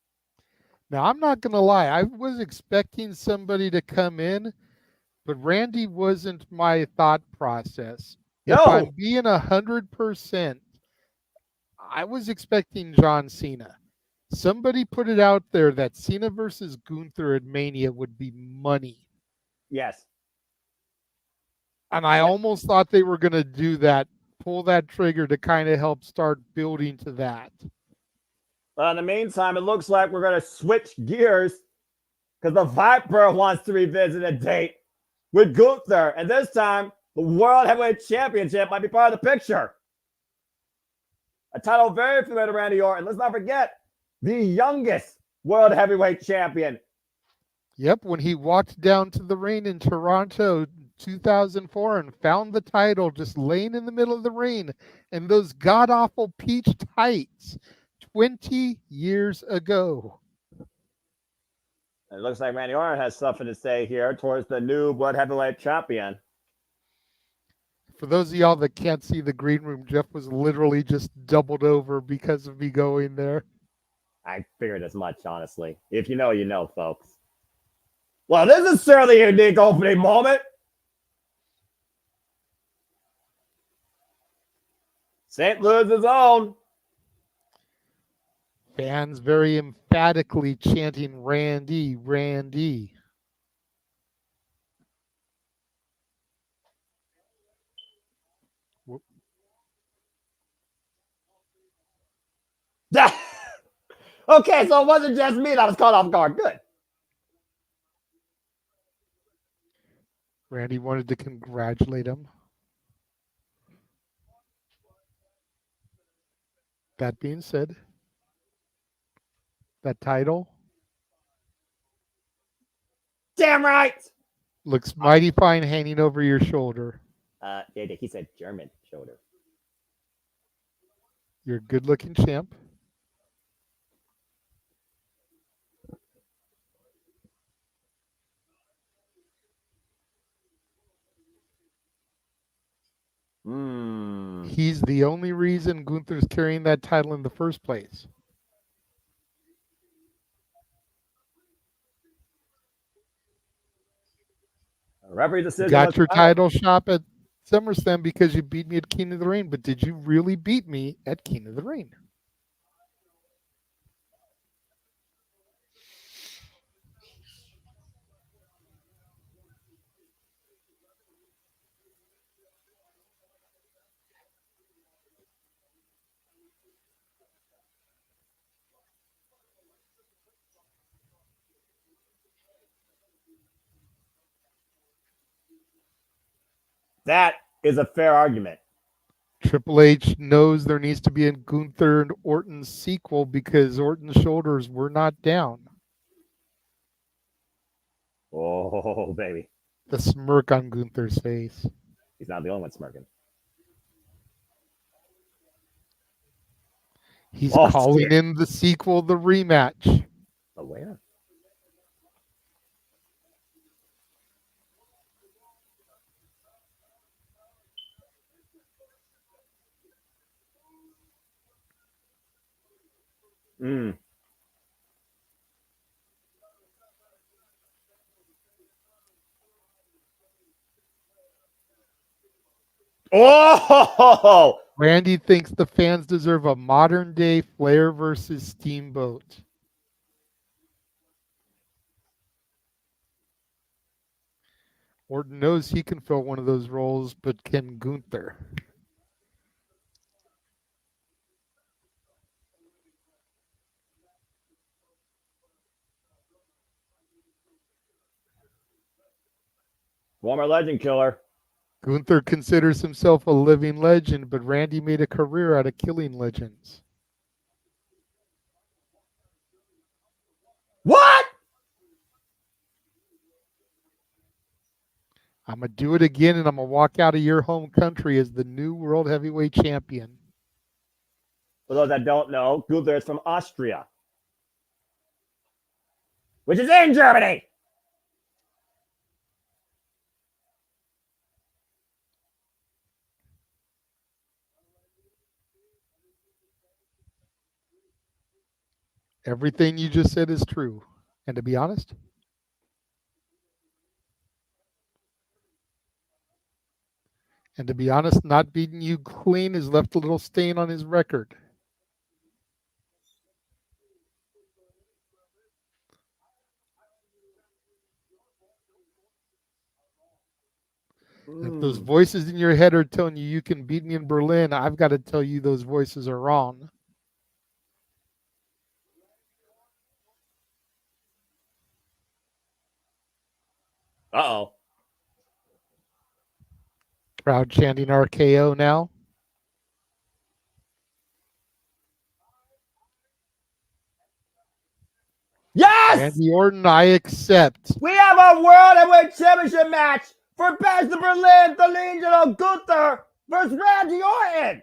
Now, I'm not going to lie. I was expecting somebody to come in, but Randy wasn't my thought process. No. If I'm being 100%, I was expecting John Cena. Somebody put it out there that Cena versus Gunther at Mania would be money. Yes. And I almost thought they were going to do that, pull that trigger to kind of help start building to that. But in the meantime, it looks like we're going to switch gears because the Viper wants to revisit a date with Gunther. And this time, the World Heavyweight Championship might be part of the picture. A title very familiar to Randy Orton. Let's not forget, the youngest World Heavyweight Champion. Yep, when he walked down to the ring in Toronto 2004 and found the title just laying in the middle of the ring in those god-awful peach tights 20 years ago. It looks like Randy Orton has something to say here towards the new World Heavyweight Champion. For those of y'all that can't see the green room, Jeff was literally just doubled over because of me going there. I figured as much, honestly. If you know, you know, folks. Well, this is certainly a unique opening moment. St. Louis's own. Fans very emphatically chanting Randy, Randy. Okay, so it wasn't just me that was caught off guard. Good. Randy wanted to congratulate him. That being said, that title Damn right. looks mighty fine hanging over your shoulder. He said German shoulder. You're a good-looking champ. He's the only reason Gunther's carrying that title in the first place. Referee decision. You got your title shot at SummerSlam because you beat me at King of the Ring, but did you really beat me at King of the Ring? That is a fair argument. Triple H knows there needs to be a Gunther and Orton sequel because Orton's shoulders were not down. Oh, baby. The smirk on Gunther's face. He's not the only one smirking. He's calling in the sequel, the rematch. Oh, where? Oh! Randy thinks the fans deserve a modern day Flair versus Steamboat. Orton knows he can fill one of those roles, but can Gunther? Former legend killer. Gunther considers himself a living legend, but Randy made a career out of killing legends. What? I'm going to do it again, and I'm going to walk out of your home country as the new World Heavyweight Champion. For those that don't know, Gunther is from Austria, which is in Germany. Everything you just said is true. And to be honest, not beating you clean has left a little stain on his record. If those voices in your head are telling you can beat me in Berlin, I've got to tell you those voices are wrong. Uh-oh. Crowd chanting RKO now. Yes! Randy Orton, I accept. We have a World Heavyweight Championship match for Bash to Berlin, the Legion of Gunther versus Randy Orton.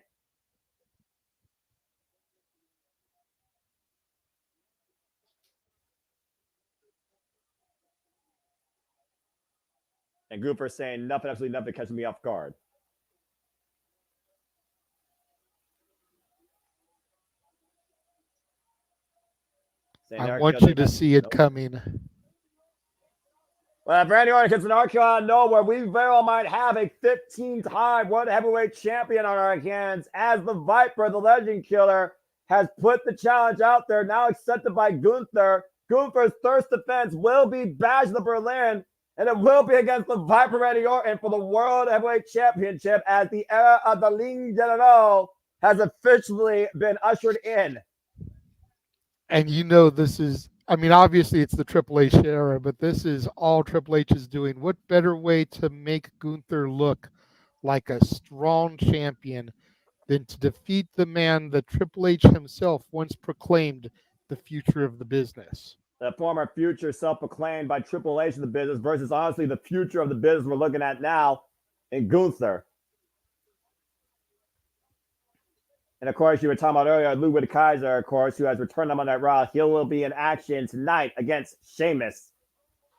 And Gunther saying nothing, absolutely nothing catching me off guard. I want you to see it coming. Well, if Randy Orton gets an RKO out of nowhere, we very well might have a 15-time World Heavyweight Champion on our hands, as the Viper, the Legend Killer, has put the challenge out there, now accepted by Gunther. Gunther's first defense will be Bash the Berlin, and it will be against the Viper Randy Orton for the World Heavyweight Championship, as the era of the Ligue Generale has officially been ushered in. And you know this is, I mean, obviously it's the Triple H era, but this is all Triple H is doing. What better way to make Gunther look like a strong champion than to defeat the man that Triple H himself once proclaimed the future of the business? The former future self-proclaimed by Triple H of the business versus honestly the future of the business we're looking at now in Gunther. And of course, you were talking about earlier, Ludwig Kaiser, of course, who has returned on Monday Night Raw. He will be in action tonight against Sheamus.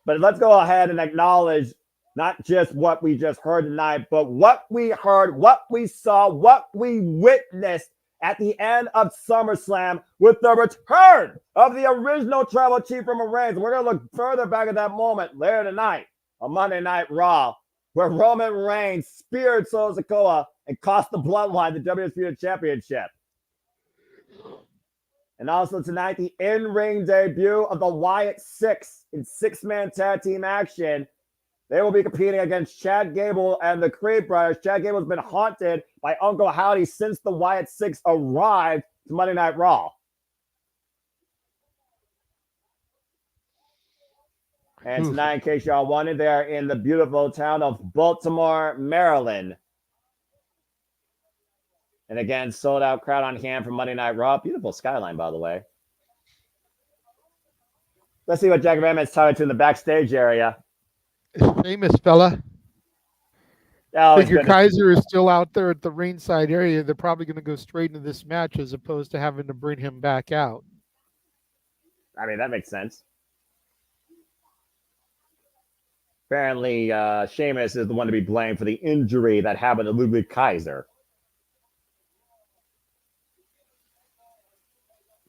But let's go ahead and acknowledge not just what we just heard tonight, but what we heard, what we saw, what we witnessed at the end of SummerSlam with the return of the original Tribal Chief Roman Reigns. We're going to look further back at that moment later tonight on Monday Night Raw, where Roman Reigns speared Solo Sikoa and cost the Bloodline the WWE Championship. And also tonight, the in-ring debut of the Wyatt Six in six-man tag team action. They will be competing against Chad Gable and the Creed Brothers. Chad Gable has been haunted by Uncle Howdy since the Wyatt Six arrived to Monday Night Raw. And tonight, in case y'all wanted, they're in the beautiful town of Baltimore, Maryland. And again, sold out crowd on hand for Monday Night Raw. Beautiful skyline, by the way. Let's see what Jack Ramon's talking to in the backstage area. Famous fella. Oh, Figure Kaiser is still out there at the ringside area. They're probably going to go straight into this match as opposed to having to bring him back out. I mean, that makes sense. Apparently, Sheamus is the one to be blamed for the injury that happened to Ludwig Kaiser.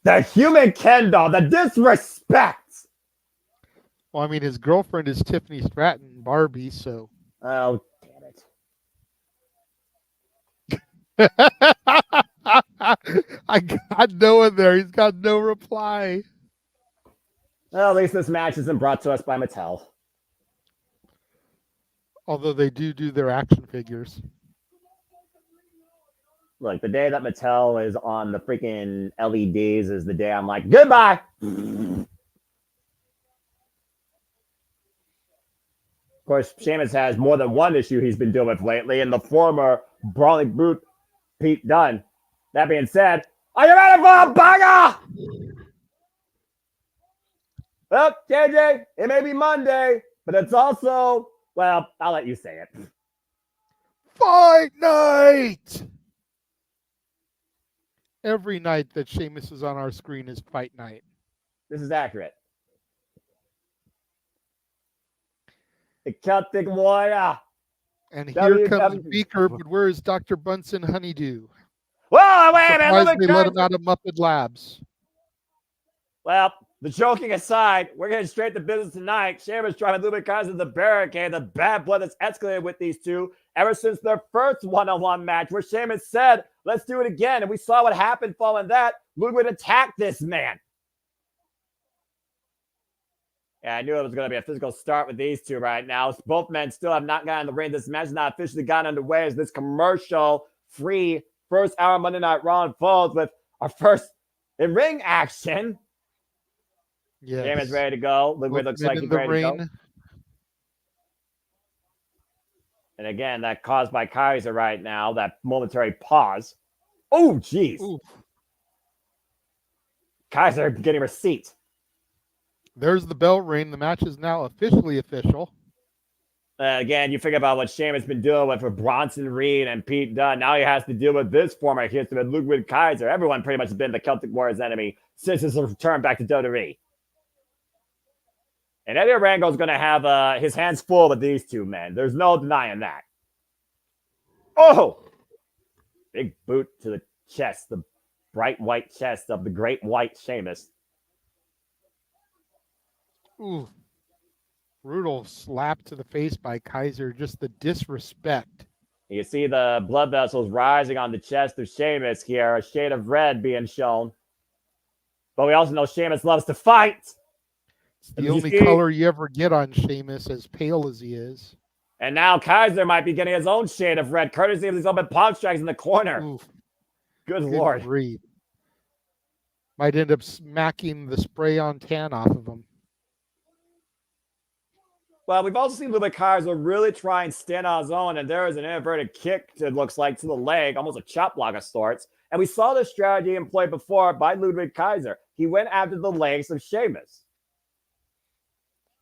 The human Ken doll, the disrespect. Well, I mean, his girlfriend is Tiffany Stratton, Barbie, so. Oh, damn it. I got Noah there. He's got no reply. Well, at least this match isn't brought to us by Mattel. Although they do their action figures. Look, the day that Mattel is on the freaking LEDs is the day I'm like, goodbye. Of course, Sheamus has more than one issue he's been dealing with lately, and the former brawling brute, Pete Dunne. That being said, are you ready for a banger? Well, JJ, it may be Monday, but it's also, well, I'll let you say it. Fight night! Every night that Sheamus is on our screen is fight night. This is accurate. The Celtic Warrior. And here comes WWE. Beaker, but where is Dr. Bunsen Honeydew? Whoa, wait a minute. Surprised they let him out of Muppet Labs. Well, the joking aside, we're getting straight to business tonight. Sheamus driving Ludwig Kaiser to the barricade. The bad blood that's escalated with these two ever since their first one-on-one match, where Sheamus said, let's do it again. And we saw what happened following that. Ludwig attacked this man. Yeah, I knew it was going to be a physical start with these two right now. Both men still have not gotten in the ring. This match has not officially gotten underway as this commercial-free first hour Monday Night Raw unfolds with our first in-ring action. Yes. Sheamus ready to go. Ludwig looks like he's ready to go. And again, that caused by Kaiser right now, that momentary pause. Oh, jeez. Kaiser getting receipt. There's the bell ring. The match is now officially official. Again, you figure about what Sheamus been dealing with Bronson Reed and Pete Dunne. Now he has to deal with this former history with Ludwig Kaiser. Everyone pretty much has been the Celtic Warriors' enemy since his return back to WWE. And Eddie Orango's going to have his hands full with these two men. There's no denying that. Oh! Big boot to the chest, the bright white chest of the great white Sheamus. Ooh. Brutal slap to the face by Kaiser. Just the disrespect. You see the blood vessels rising on the chest of Sheamus here. A shade of red being shown. But we also know Sheamus loves to fight. It's the only color you ever get on Sheamus, as pale as he is. And now Kaiser might be getting his own shade of red, courtesy of these open palm strikes in the corner. Oof. Good Lord. Grief. Might end up smacking the spray-on tan off of him. Well, we've also seen Ludwig Kaiser really try and stand on his own, and there is an inverted kick, it looks like, to the leg, almost a chop block of sorts. And we saw this strategy employed before by Ludwig Kaiser. He went after the legs of Sheamus.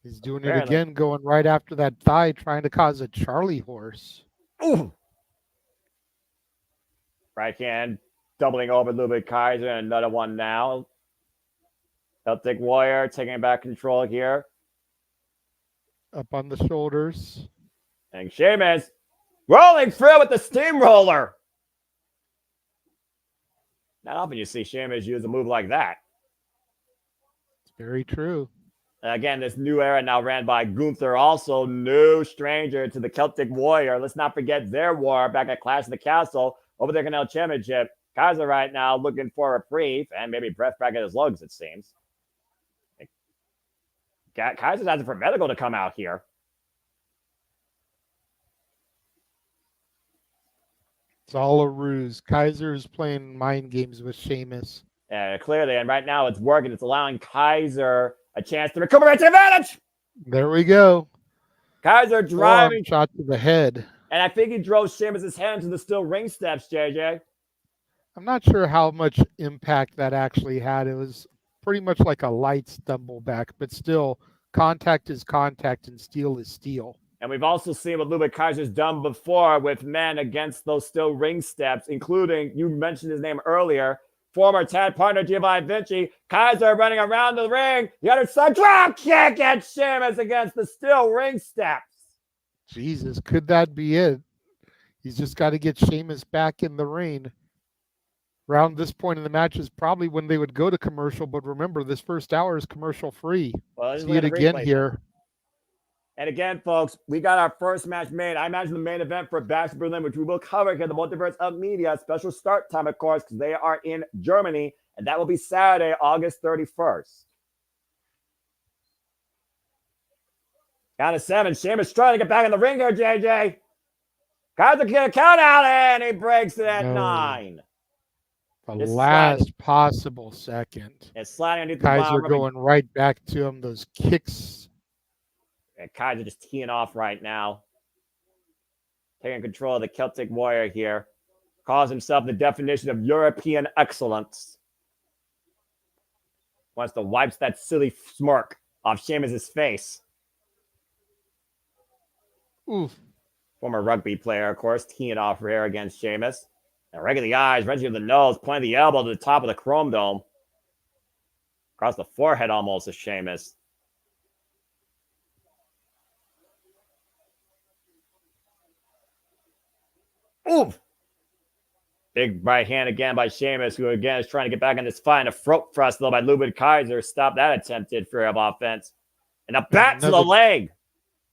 He's doing it again, going right after that thigh, trying to cause a Charlie horse. Ooh. Right hand doubling over Ludwig Kaiser, and another one now. Celtic Warrior taking back control here. Up on the shoulders. And Sheamus rolling through with the steamroller. Not often you see Sheamus use a move like that. It's very true. Again, this new era now ran by Gunther, also no stranger to the Celtic Warrior. Let's not forget their war back at Clash of the Castle over the Canal Championship. Kaiser right now looking for a reprieve and maybe breath back at his lungs, it seems. Kaiser's asking for medical to come out here. It's all a ruse. Kaiser's playing mind games with Sheamus. Yeah, clearly. And right now it's working. It's allowing Kaiser a chance to recuperate the advantage. There we go. Kaiser driving. Shot to the head. And I think he drove Sheamus' head into the steel ring steps, JJ. I'm not sure how much impact that actually had. It was pretty much like a light stumble back, but still, contact is contact and steel is steel. And we've also seen what Ludwig Kaiser's done before with men against those steel ring steps, including, you mentioned his name earlier, former tag partner Giovanni Vinci. Kaiser running around the ring. The other side drop kick at Sheamus against the steel ring steps. Jesus, could that be it? He's just got to get Sheamus back in the ring. Around this point in the match is probably when they would go to commercial, but remember, this first hour is commercial free. Well, see it again here. And again, folks, we got our first match made. I imagine the main event for Bash Berlin, which we will cover here, the Multiverse of Media. Special start time, of course, because they are in Germany, and that will be Saturday, August 31st. Count of 7. Sheamus trying to get back in the ring here, JJ. Kaiser get a count out, and he breaks it at 9. The last possible second. It's sliding underneath the Kaiser going right back to him. Those kicks. And Kaiser just teeing off right now. Taking control of the Celtic Warrior here. Calls himself the definition of European excellence. Wants to wipe that silly smirk off Sheamus's face. Oof. Former rugby player, of course, teeing off here against Sheamus. And right in the eyes, right in the nose, pointing the elbow to the top of the Chrome Dome. Across the forehead almost of Sheamus. Oof! Big right hand again by Sheamus, who again is trying to get back in this fight. And a throat thrust, though, by Ludwig Kaiser. Stop that attempted for offense. And a bat to the leg.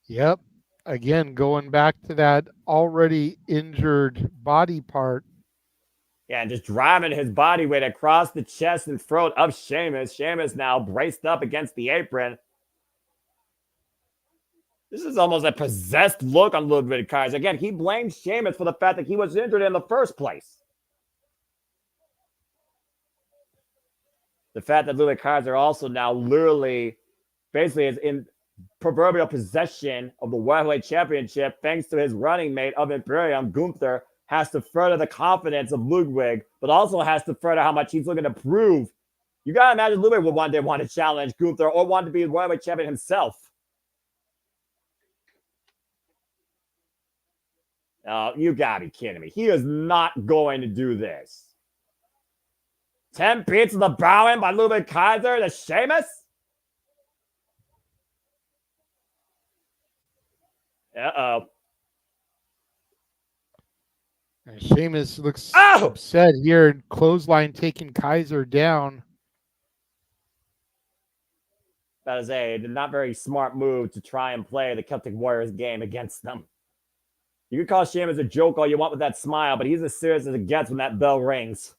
Yep. Again, going back to that already injured body part. Yeah, and just driving his body weight across the chest and throat of Sheamus. Sheamus now braced up against the apron. This is almost a possessed look on Ludwig Kaiser. Again, he blames Sheamus for the fact that he was injured in the first place. The fact that Ludwig Kaiser also now literally basically is in proverbial possession of the World Heavyweight Championship thanks to his running mate of Imperium, Gunther, has to further the confidence of Ludwig, but also has to further how much he's looking to prove. You got to imagine Ludwig would one day want to challenge Gunther or want to be the World Heavyweight Champion himself. Oh, you got to be kidding me. He is not going to do this. 10 beats of the bowing by Ludwig Kaiser to Sheamus? Uh-oh. And Sheamus looks upset here. Clothesline taking Kaiser down. That is a not very smart move to try and play the Celtic Warriors game against them. You can call Sheamus a joke all you want with that smile, but he's as serious as it gets when that bell rings.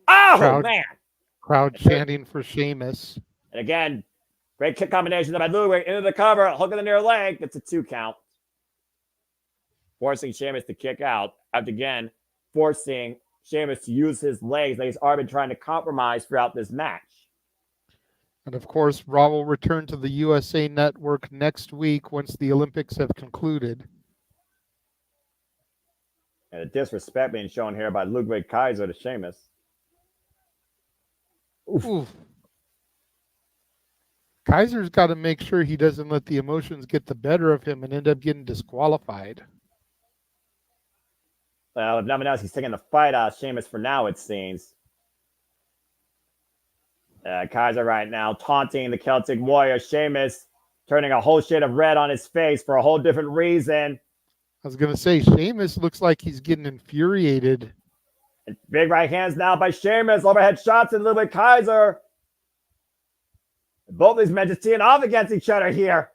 Oh, man. Crowd chanting for Sheamus. And again, great kick combination by Ludwig into the cover, hook of the near leg. It's a 2 count. Forcing Sheamus to kick out. After again, forcing Sheamus to use his legs that he's already been trying to compromise throughout this match. And of course, Raw will return to the USA Network next week once the Olympics have concluded. And the disrespect being shown here by Ludwig Kaiser to Sheamus. Oof. Kaiser's got to make sure he doesn't let the emotions get the better of him and end up getting disqualified. Well, if nothing else, he's taking the fight out of Sheamus for now, it seems. Kaiser right now taunting the Celtic Warrior. Sheamus turning a whole shade of red on his face for a whole different reason. I was going to say, Sheamus looks like he's getting infuriated. And big right hands now by Sheamus. Overhead shots in Ludwig Kaiser. Both these men just teeing off against each other here.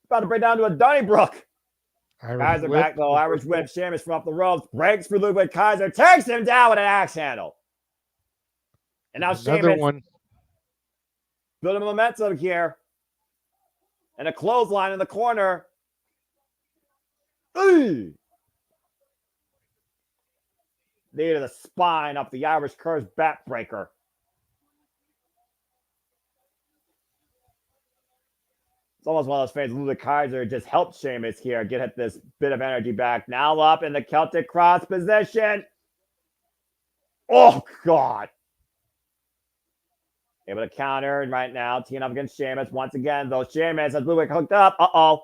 About to break down to a Donnybrook. Kaiser back though. Irish whip. Sheamus from off the ropes. Breaks for Ludwig Kaiser. Takes him down with an axe handle. And now Sheamus building momentum here. And a clothesline in the corner. Ooh. Knee to the spine up the Irish Curse backbreaker. It's almost one of those things. Ludwig Kaiser just helped Sheamus here get this bit of energy back. Now up in the Celtic cross position. Oh, God. Able to counter right now. Teeing up against Sheamus. Once again, though, Sheamus has Ludwig hooked up. Uh-oh.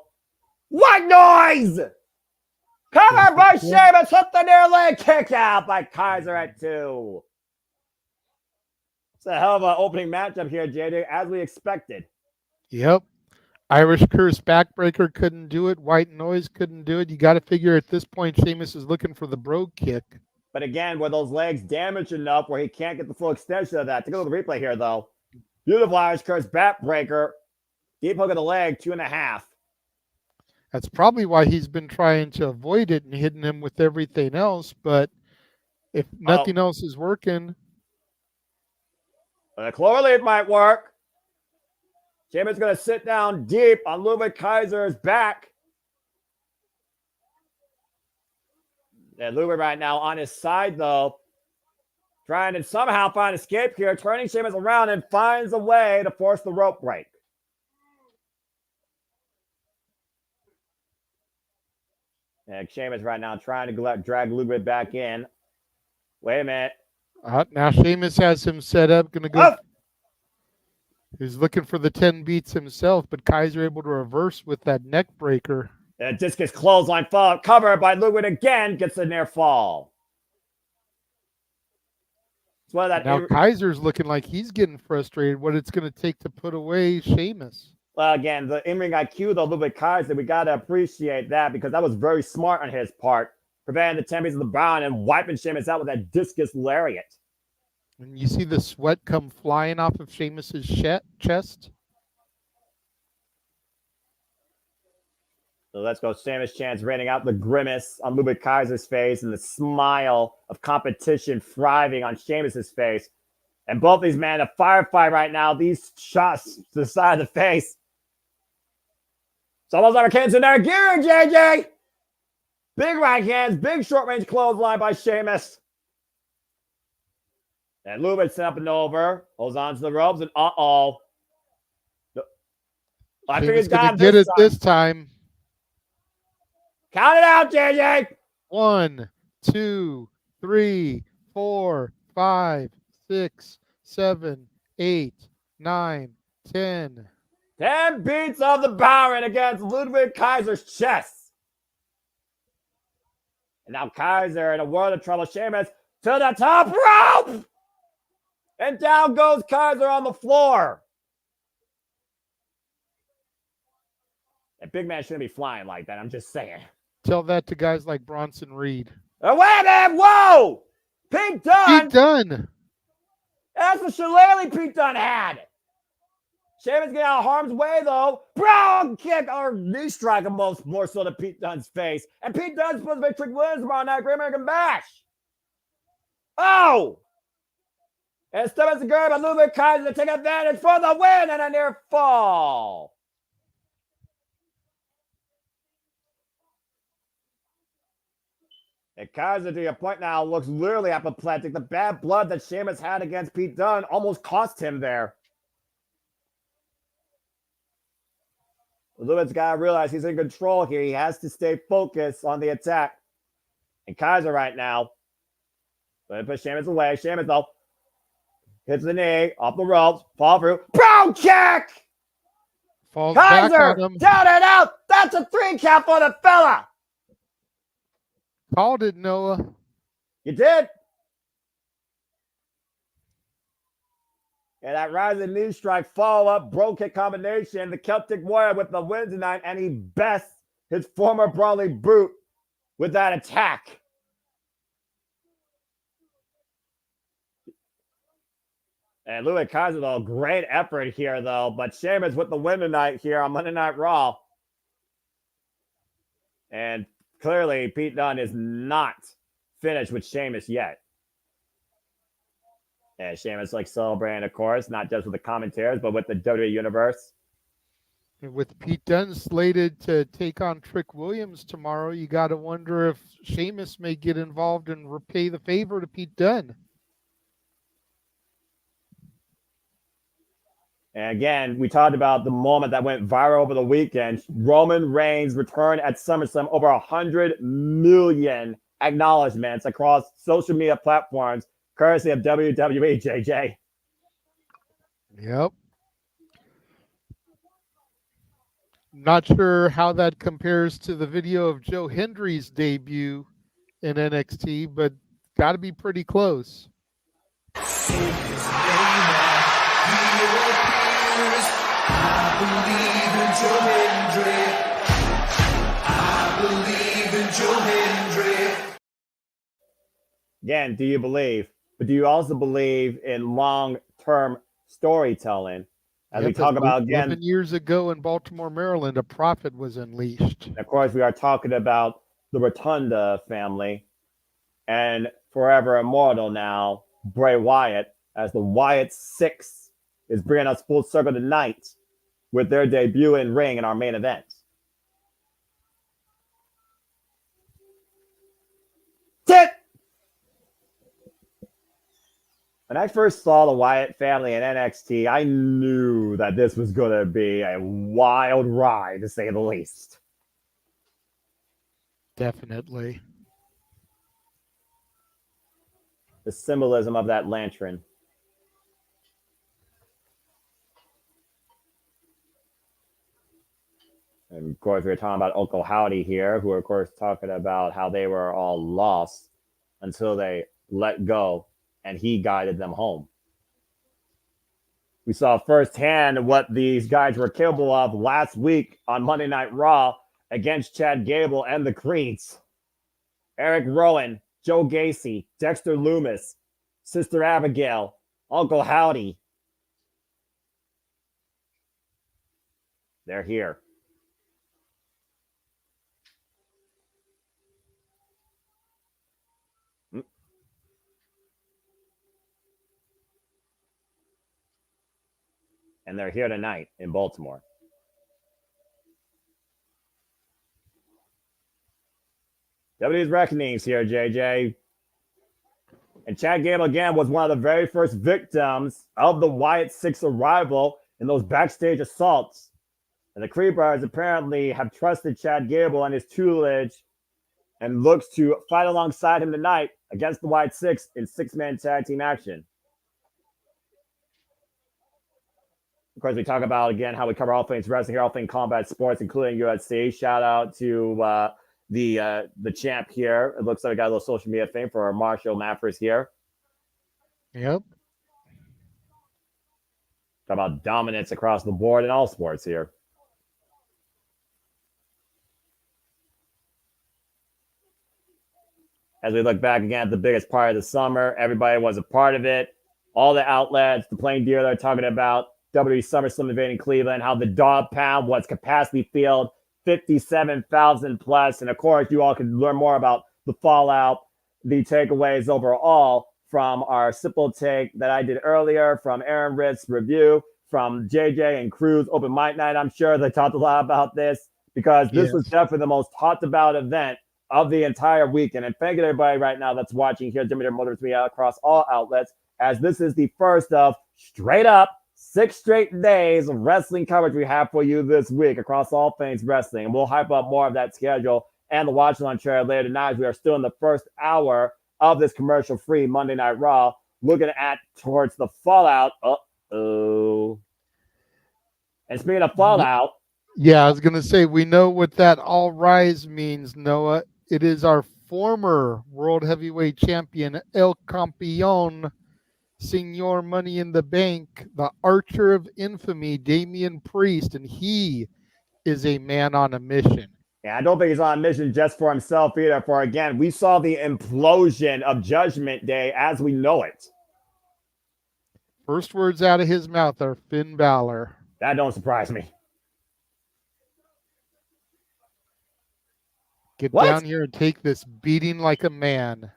What noise? Covered by Sheamus. Hooked the near leg kick out by Kaiser at 2. It's a hell of an opening matchup here, JJ, as we expected. Yep. Irish Curse backbreaker couldn't do it. White Noise couldn't do it. You got to figure at this point, Sheamus is looking for the brogue kick. But again, were those legs damaged enough where he can't get the full extension of that? Take a look at the replay here, though. Beautiful Irish Curse backbreaker. Deep hook of the leg, 2.5. That's probably why he's been trying to avoid it and hitting him with everything else. But if nothing else is working. The Clover Leaf might work. Sheamus going to sit down deep on Ludwig Kaiser's back. And Ludwig right now on his side, though. Trying to somehow find escape here. Turning Sheamus around and finds a way to force the rope break. And Sheamus right now trying to drag Ludwig back in. Wait a minute. Now Sheamus has him set up. Going to go. He's looking for the 10 beats himself, but Kaiser able to reverse with that neck breaker. And discus clothesline fall covered by Ludwig again, gets a near fall. Well, now Kaiser's looking like he's getting frustrated what it's going to take to put away Sheamus. Well, again, the in-ring IQ, though, Ludwig Kaiser, we got to appreciate that because that was very smart on his part, preventing the 10 beats of the Brown and wiping Sheamus out with that discus lariat. And you see the sweat come flying off of Sheamus's chest. So let's go. Sheamus chants raining out the grimace on Ludwig Kaiser's face and the smile of competition thriving on Sheamus's face. And both these men, a firefight right now. These shots to the side of the face. It's almost like a cancer there. Gear, JJ. Big right hands, big short range clothesline by Sheamus. And Ludwig set up and over. Holds on to the ropes and I think he's got get it this time. Count it out, JJ. 1, 2, 3, 4, 5, 6, 7, 8, 9, 10. 10 beats of the Baron against Ludwig Kaiser's chest. And now Kaiser in a world of trouble. Sheamus to the top rope. And down goes Kaiser on the floor. That big man shouldn't be flying like that. I'm just saying. Tell that to guys like Bronson Reed. Oh, wait a minute. Whoa. Pete Dunne. Pete Dunne. That's the shillelagh Pete Dunne had. Sheamus getting out of harm's way, though. Brown kick or knee strike almost more so to Pete Dunne's face. And Pete Dunne's supposed to be Trick Williams tomorrow night, Great American Bash. Oh! And step as a girl by Ludwig Kaiser to take advantage for the win and a near fall. And Kaiser, to your point now, looks literally apoplectic. The bad blood that Sheamus had against Pete Dunne almost cost him there. Ludwig's got to realize he's in control here. He has to stay focused on the attack. And Kaiser right now, going to put Sheamus away. Sheamus, though, hits the knee, off the ropes, fall through. Brown kick! Falls Kaiser, back on him. down and out. That's a 3 count for the fella. Called it, Noah. You did. And that rising knee strike, follow-up, bro kick combination. The Celtic Warrior with the win tonight, and he bests his former brawly brute with that attack. And Ludwig Kaiser, though, great effort here, though. But Sheamus with the win tonight here on Monday Night Raw. And clearly, Pete Dunne is not finished with Sheamus yet. And Sheamus like celebrating, of course, not just with the commentators, but with the WWE Universe. With Pete Dunne slated to take on Trick Williams tomorrow, you got to wonder if Sheamus may get involved and repay the favor to Pete Dunne. And again, we talked about the moment that went viral over the weekend. Roman Reigns returned at SummerSlam, over 100 million acknowledgments across social media platforms, courtesy of WWE, JJ. Yep. Not sure how that compares to the video of Joe Hendry's debut in NXT, but got to be pretty close. Again, do you believe? But do you also believe in long-term storytelling? As we talk about again, 11 years ago in Baltimore, Maryland, a prophet was unleashed. Of course, we are talking about the Rotunda family and forever immortal now, Bray Wyatt, as the Wyatt 6 is bringing us full circle tonight with their debut in ring in our main event. Tip! When I first saw the Wyatt family in NXT, I knew that this was going to be a wild ride, to say the least. Definitely. The symbolism of that lantern. Of course, we were talking about Uncle Howdy here, who are, of course, talking about how they were all lost until they let go and he guided them home. We saw firsthand what these guys were capable of last week on Monday Night Raw against Chad Gable and the Creeds. Eric Rowan, Joe Gacy, Dexter Loomis, Sister Abigail, Uncle Howdy. They're here. And they're here tonight in Baltimore. WWE's reckonings here, JJ. And Chad Gable, again, was one of the very first victims of the Wyatt Six arrival in those backstage assaults. And the Creepers apparently have trusted Chad Gable and his tutelage and looks to fight alongside him tonight against the Wyatt Six in six-man tag team action. Of course, we talk about, again, how we cover all things wrestling here, all things combat sports, including UFC. Shout out to the champ here. It looks like we got a little social media thing for our Marshall Maffers here. Yep. Talk about dominance across the board in all sports here. As we look back again at the biggest part of the summer, everybody was a part of it. All the outlets, the Plain Deer they're talking about, WWE SummerSlam event in Cleveland, how the Dog Pound was capacity filled, 57,000 plus. And of course, you all can learn more about the fallout, the takeaways overall from our simple take that I did earlier, from Aaron Ritz's review, from JJ and Cruz Open Mic Night. I'm sure they talked a lot about this because this was definitely the most talked about event of the entire weekend. And thank you to everybody right now that's watching here, JMN Multiverse of Media across all outlets, as this is the first of straight up 6 straight days of wrestling coverage we have for you this week across all things wrestling. And we'll hype up more of that schedule and the watch along trailer later tonight, as we are still in the first hour of this commercial-free Monday Night Raw, looking at towards the fallout. Uh-oh. And speaking of fallout. Yeah, I was going to say, we know what that all rise means, Noah. It is our former World Heavyweight Champion, El Campeón, Senor Money in the Bank, the Archer of Infamy, Damian Priest, and he is a man on a mission. Yeah, I don't think he's on a mission just for himself either. For, again, we saw the implosion of Judgment Day as we know it. First words out of his mouth are Finn Balor. That don't surprise me. Get down here and take this beating like a man.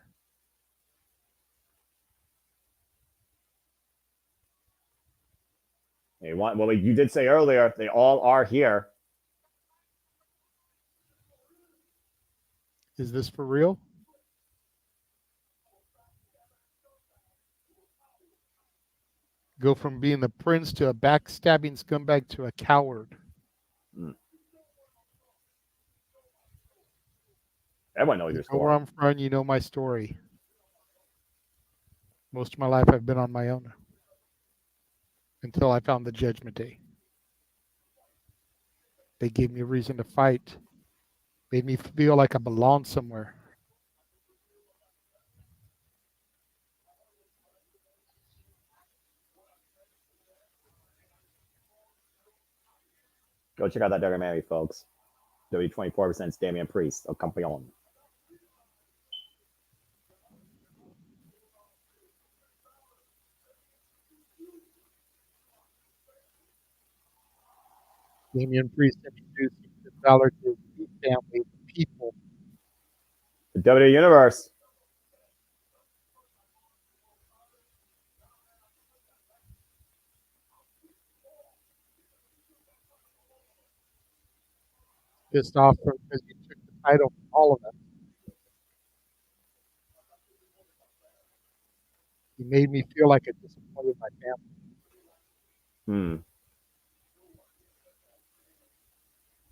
Hey, well, you did say earlier, they all are here. Is this for real? Go from being the prince to a backstabbing scumbag to a coward. Everyone knows your story. Where I'm from, you know my story. Most of my life I've been on my own. Until I found the Judgment Day. They gave me a reason to fight. Made me feel like I belonged somewhere. Go check out that documentary, folks. W24 presents Damian Priest, El Campeón. Damian Priest introduced Finn Balor to his family, the people. The WWE Universe. Pissed off because he took the title from all of us. He made me feel like I disappointed my family.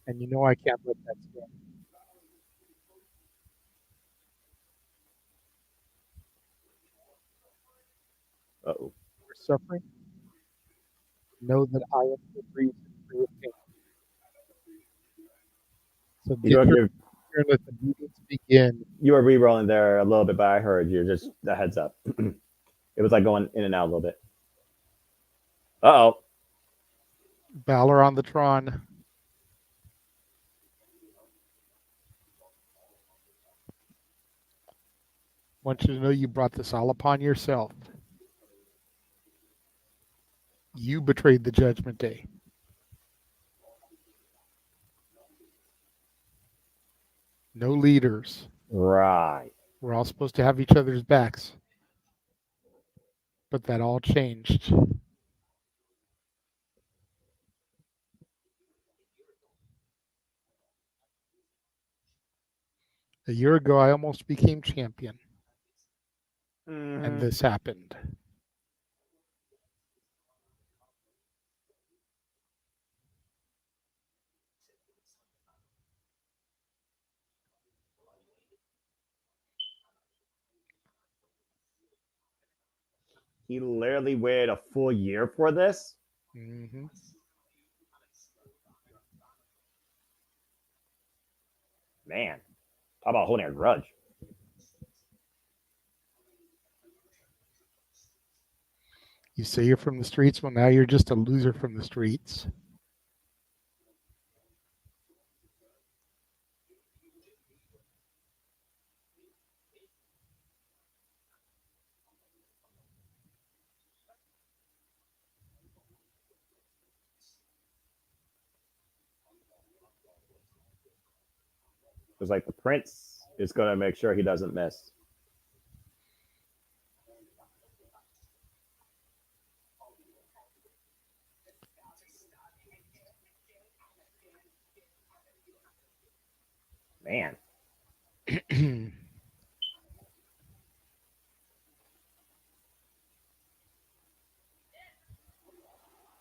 And you know I can't let that stand. Uh-oh. You're suffering? Know that I am the reason for your pain. So You get were, your you, here and let the meetings begin. you were re-rolling there a little bit, but I heard you. Just a heads up. It was like going in and out a little bit. Uh-oh. Balor on the Tron. Want you to know you brought this all upon yourself. You betrayed the Judgment Day. No leaders. Right. We're all supposed to have each other's backs. But that all changed. A year ago, I almost became champion. And this happened. He literally waited a full year for this? Mm-hmm. Man, talk about holding a grudge. You say you're from the streets, well, now you're just a loser from the streets. It's like the prince is going to make sure he doesn't miss. Man.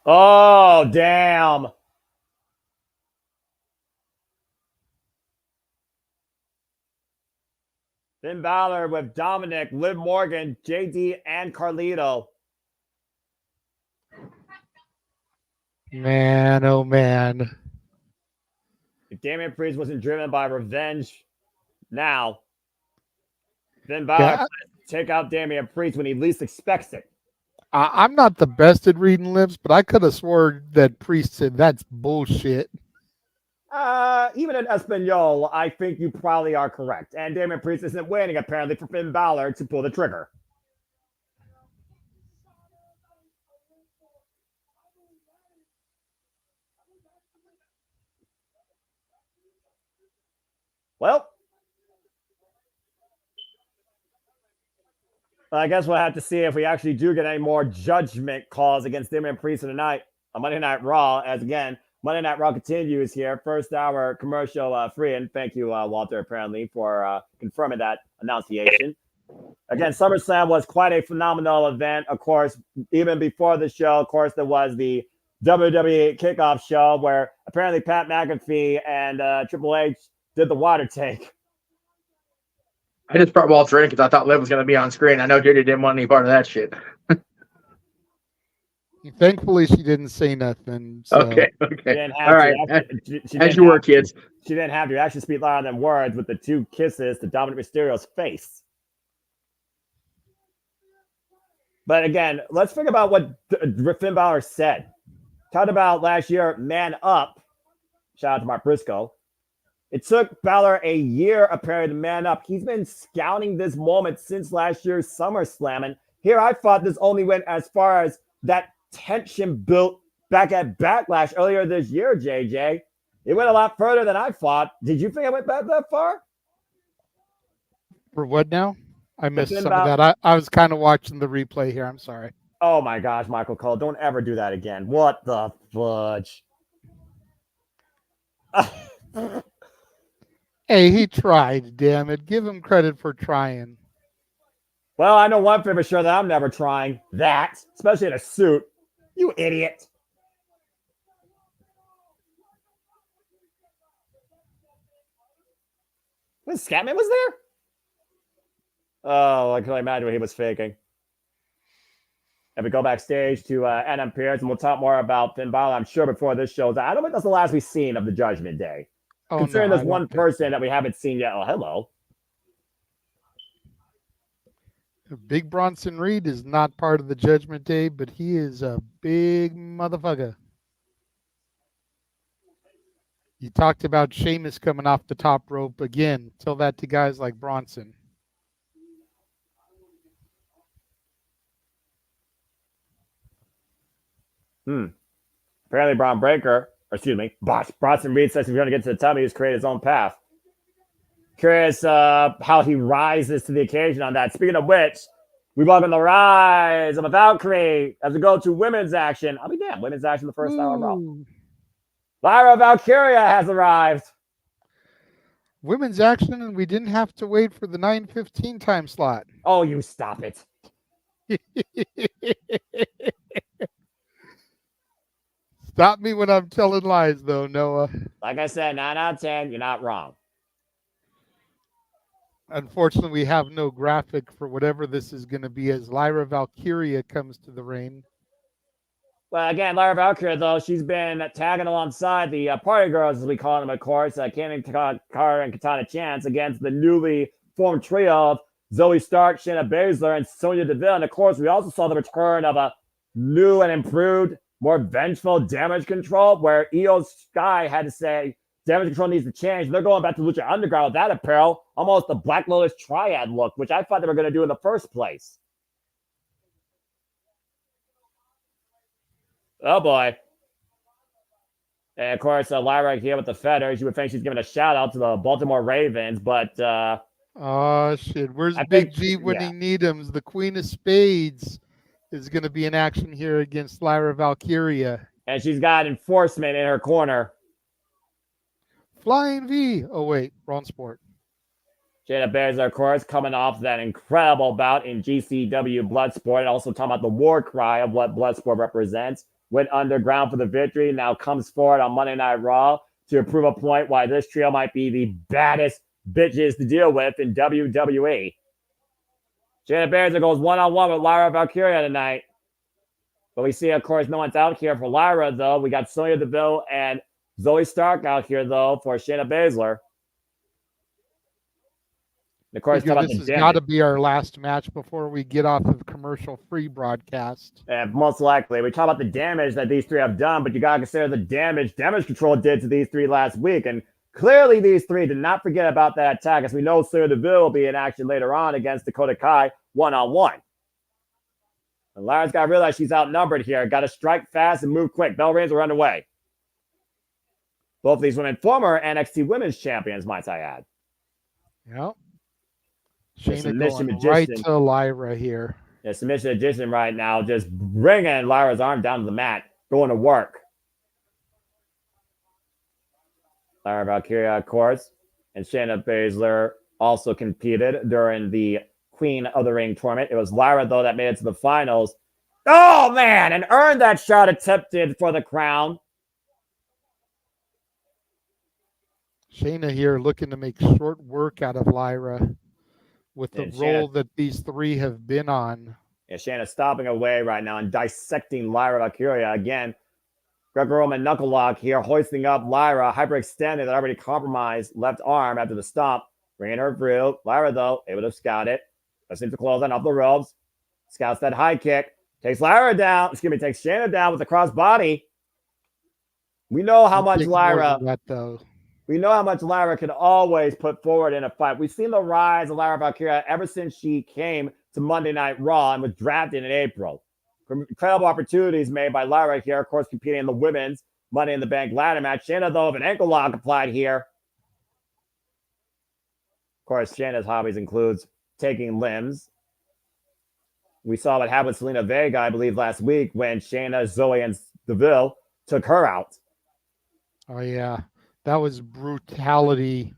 Oh, damn. Finn Balor with Dominic, Liv Morgan, JD, and Carlito. Man, oh man. If Damian Priest wasn't driven by revenge now, Finn Balor take out Damian Priest when he least expects it. I'm not the best at reading lips, but I could have swore that Priest said that's bullshit. Even in Espanol, I think you probably are correct. And Damian Priest isn't waiting, apparently, for Finn Balor to pull the trigger. Well, I guess we'll have to see if we actually do get any more judgment calls against Damian Priest tonight on Monday Night Raw. As again, Monday Night Raw continues here. First hour commercial free. And thank you, Walter, apparently, for confirming that annunciation. Again, SummerSlam was quite a phenomenal event. Of course, even before the show, of course, there was the WWE kickoff show where apparently Pat McAfee and Triple H did the water take. I just brought Walter in because I thought Liv was going to be on screen. I know JD didn't want any part of that shit. Thankfully, she didn't say nothing. So. Okay. All right. As you were, kids. She didn't have to actually speak louder than words with the 2 kisses to Dominic Mysterio's face. But again, let's think about what Finn Balor said. Talked about last year, man up. Shout out to Mark Briscoe. It took Balor a year, apparently, to man up. He's been scouting this moment since last year's SummerSlam. And here I thought this only went as far as that tension built back at Backlash earlier this year, JJ. It went a lot further than I thought. Did you think it went back that far? For what now? I missed some of that. I was kind of watching the replay here. I'm sorry. Oh my gosh, Michael Cole, don't ever do that again. What the fudge? Hey, he tried, damn it. Give him credit for trying. Well, I know one thing for sure that I'm never trying. That, especially in a suit. You idiot. When Scatman was there? Oh, I can imagine what he was faking. And we go backstage to Adam Pearce, and we'll talk more about Finn Balor, I'm sure, before this show. I don't think that's the last we've seen of the Judgment Day. Oh, Considering no, there's I one don't think person that we haven't seen yet. Oh, hello. Big Bronson Reed is not part of the Judgment Day, but he is a big motherfucker. You talked about Sheamus coming off the top rope again. Tell that to guys like Bronson. Apparently, Bronson Reed says if you're going to get to the top, he's created his own path. Curious how he rises to the occasion on that. Speaking of which, we welcome the rise of a Valkyrie as we go to women's action. I'll be damned. Women's action the first hour, bro. Lyra Valkyria has arrived. Women's action, and we didn't have to wait for the 9:15 time slot. Oh, you stop it. Stop me when I'm telling lies, though, Noah. Like I said, 9 out of 10, you're not wrong. Unfortunately, we have no graphic for whatever this is going to be as Lyra Valkyria comes to the ring. Well, again, Lyra Valkyria, though, she's been tagging alongside the party girls, as we call them, of course, Cannon Carter and Katana Chance against the newly formed trio of Zoe Stark, Shayna Baszler, and Sonya Deville. And, of course, we also saw the return of a new and improved, more vengeful Damage Control, where Io Sky had to say, Damage Control needs to change. They're going back to Lucha Underground with that apparel, almost the Black Lotus Triad look, which I thought they were going to do in the first place. Oh, boy. And, of course, Lyra here with the feathers. You would think she's giving a shout-out to the Baltimore Ravens, but... oh, shit. Where's Big G when he needs him? The Queen of Spades is going to be in action here against Lyra Valkyria. And she's got enforcement in her corner. Flying V. Oh, wait. Wrong sport. Shayna Baszler, of course, coming off that incredible bout in GCW Bloodsport. And also talking about the war cry of what Bloodsport represents. Went underground for the victory. Now comes forward on Monday Night Raw to prove a point why this trio might be the baddest bitches to deal with in WWE. Shayna Baszler goes one-on-one with Lyra Valkyria tonight. But we see, of course, no one's out here for Lyra, though. We got Sonya Deville and Zoe Stark out here, though, for Shayna Baszler. And of course, this has got to be our last match before we get off of the commercial-free broadcast. And most likely. We talk about the damage that these three have done, but you got to consider the damage Control did to these three last week. And clearly, these three did not forget about that attack, as we know Sonya Deville will be in action later on against Dakota Kai one-on-one. And Lyra's got to realize she's outnumbered here. Got to strike fast and move quick. Bell rings are underway. Both of these women, former NXT Women's Champions, might I add. Yep. Shayna going right to Lyra here. Yeah, submission magician right now, just bringing Lyra's arm down to the mat, going to work. Lyra Valkyria, of course, and Shayna Baszler also competed during the Queen of the Ring tournament. It was Lyra, though, that made it to the finals. Oh, man, and earned that shot attempted for the crown. Shayna here looking to make short work out of Lyra with the role that these three have been on. Yeah, Shayna stopping away right now and dissecting Lyra Valkyria again. Greco-Roman knuckle lock here, hoisting up Lyra, hyperextended, already compromised left arm after the stomp, bringing her through. Lyra, though, able to scout it. Listening to close on off the ropes. Scouts that high kick. Takes Lyra down. Takes Shayna down with the cross body. We know how much Lyra... We know how much Lyra can always put forward in a fight. We've seen the rise of Lyra Valkyria ever since she came to Monday Night Raw and was drafted in April. Incredible opportunities made by Lyra here, of course, competing in the women's Money in the Bank ladder match. Shayna, though, with an ankle lock applied here. Of course, Shayna's hobbies includes taking limbs. We saw what happened with Selena Vega, I believe, last week when Shayna, Zoe, and Deville took her out. Oh, yeah. That was brutality.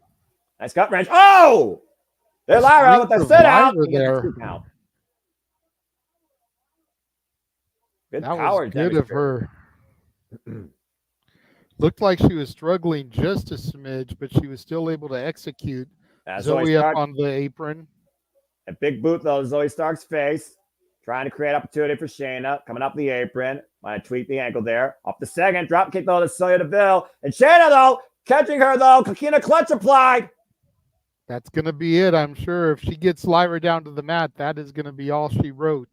Nice gut wrench. Oh! There's Lyra with the sit out. There. Good that power. Was good of her. Looked like she was struggling just a smidge, but she was still able to execute. Zoe up on the apron. A big boot, though, Zoe Stark's face. Trying to create opportunity for Shayna. Coming up the apron. Might tweak the ankle there. Off the second. Drop kick, though, to Sonya Deville. And Shayna, though, Catching her, though. Coquina clutch applied. That's going to be it, I'm sure. If she gets Lyra down to the mat, that is going to be all she wrote.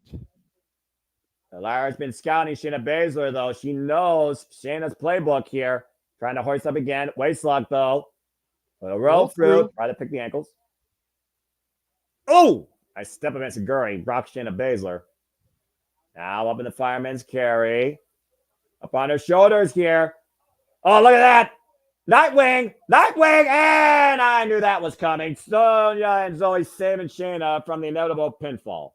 Lyra's been scouting Shayna Baszler, though. She knows Shayna's playbook here. Trying to hoist up again. Waist lock, though. Little roll through. Try to pick the ankles. Oh! Nice step against Guri. Rock Shayna Baszler. Now up in the fireman's carry. Up on her shoulders here. Oh, look at that. Nightwing. And I knew that was coming. Sonya and Zoe saving Shayna from the inevitable pinfall.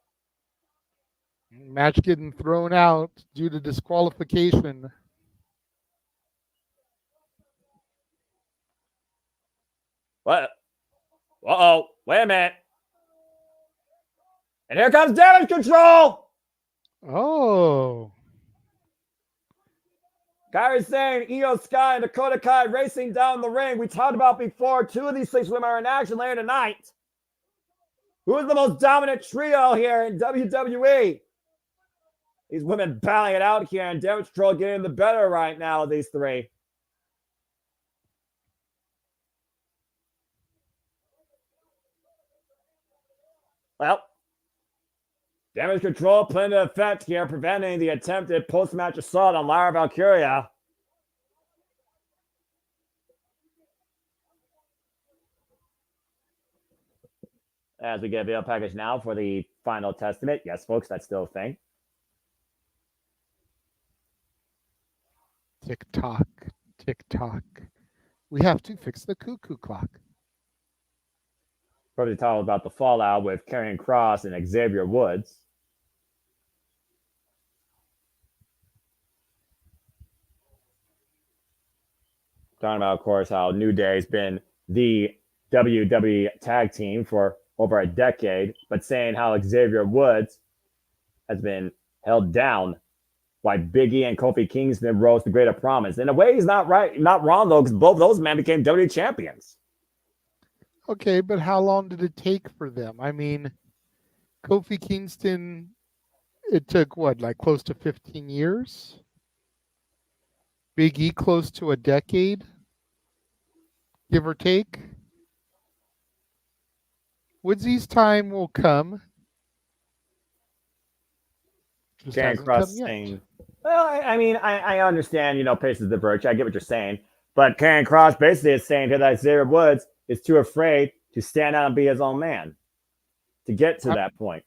Match getting thrown out due to disqualification. What? Uh-oh. Wait a minute. And here comes Damage Control. Oh. Kyrie saying Io Sky and Dakota Kai racing down the ring. We talked about before. 2 of these 6 women are in action later tonight. Who is the most dominant trio here in WWE? These women battling it out here, and Damage Control getting the better right now of these 3. Well, Damage Control put into effect here, preventing the attempted post-match assault on Lyra Valkyria. As we get a video package now for the final testament. Yes, folks, that's still a thing. Tick-tock, tick-tock. We have to fix the cuckoo clock. Probably talk about the fallout with Karrion Kross and Xavier Woods. Talking about, of course, how New Day's been the WWE tag team for over a decade, but saying how Xavier Woods has been held down by Big E and Kofi Kingston rose to greater promise. In a way, he's not wrong, though, because both of those men became WWE champions. Okay, but how long did it take for them? I mean, Kofi Kingston, it took what, like close to 15 years? Big E close to a decade, give or take. Woodsy's time will come. Karrion Kross saying, well, I mean, I understand, patience is the virtue. I get what you're saying. But Karrion Kross basically is saying here that Xavier Woods is too afraid to stand out and be his own man to get to that point.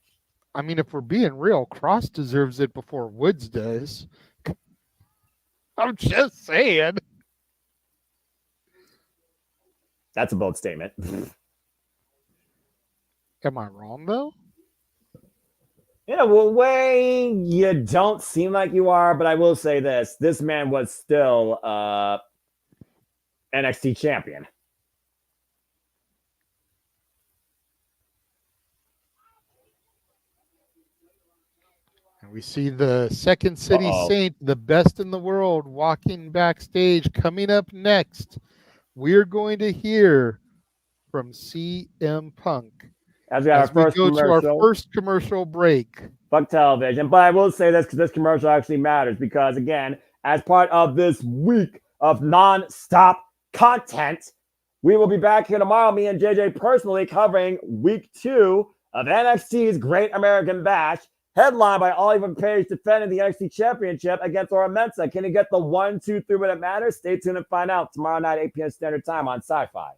I mean, if we're being real, Kross deserves it before Woods does. I'm just saying. That's a bold statement. Am I wrong, though? In a way, you don't seem like you are, but I will say this. This man was still NXT champion. And we see the Second City Saint, the best in the world, walking backstage. Coming up next, we're going to hear from CM Punk. As we got our first go commercial. to our first commercial break. Fuck television. But I will say this because this commercial actually matters because, again, as part of this week of non-stop content, we will be back here tomorrow, me and JJ personally covering week 2 of NXT's Great American Bash, headlined by Oliver Page defending the NXT Championship against Ora Mensa. Can he get the 1, 2, 3 when it matters? Stay tuned and find out tomorrow night, 8 p.m. Standard Time on Sci-Fi.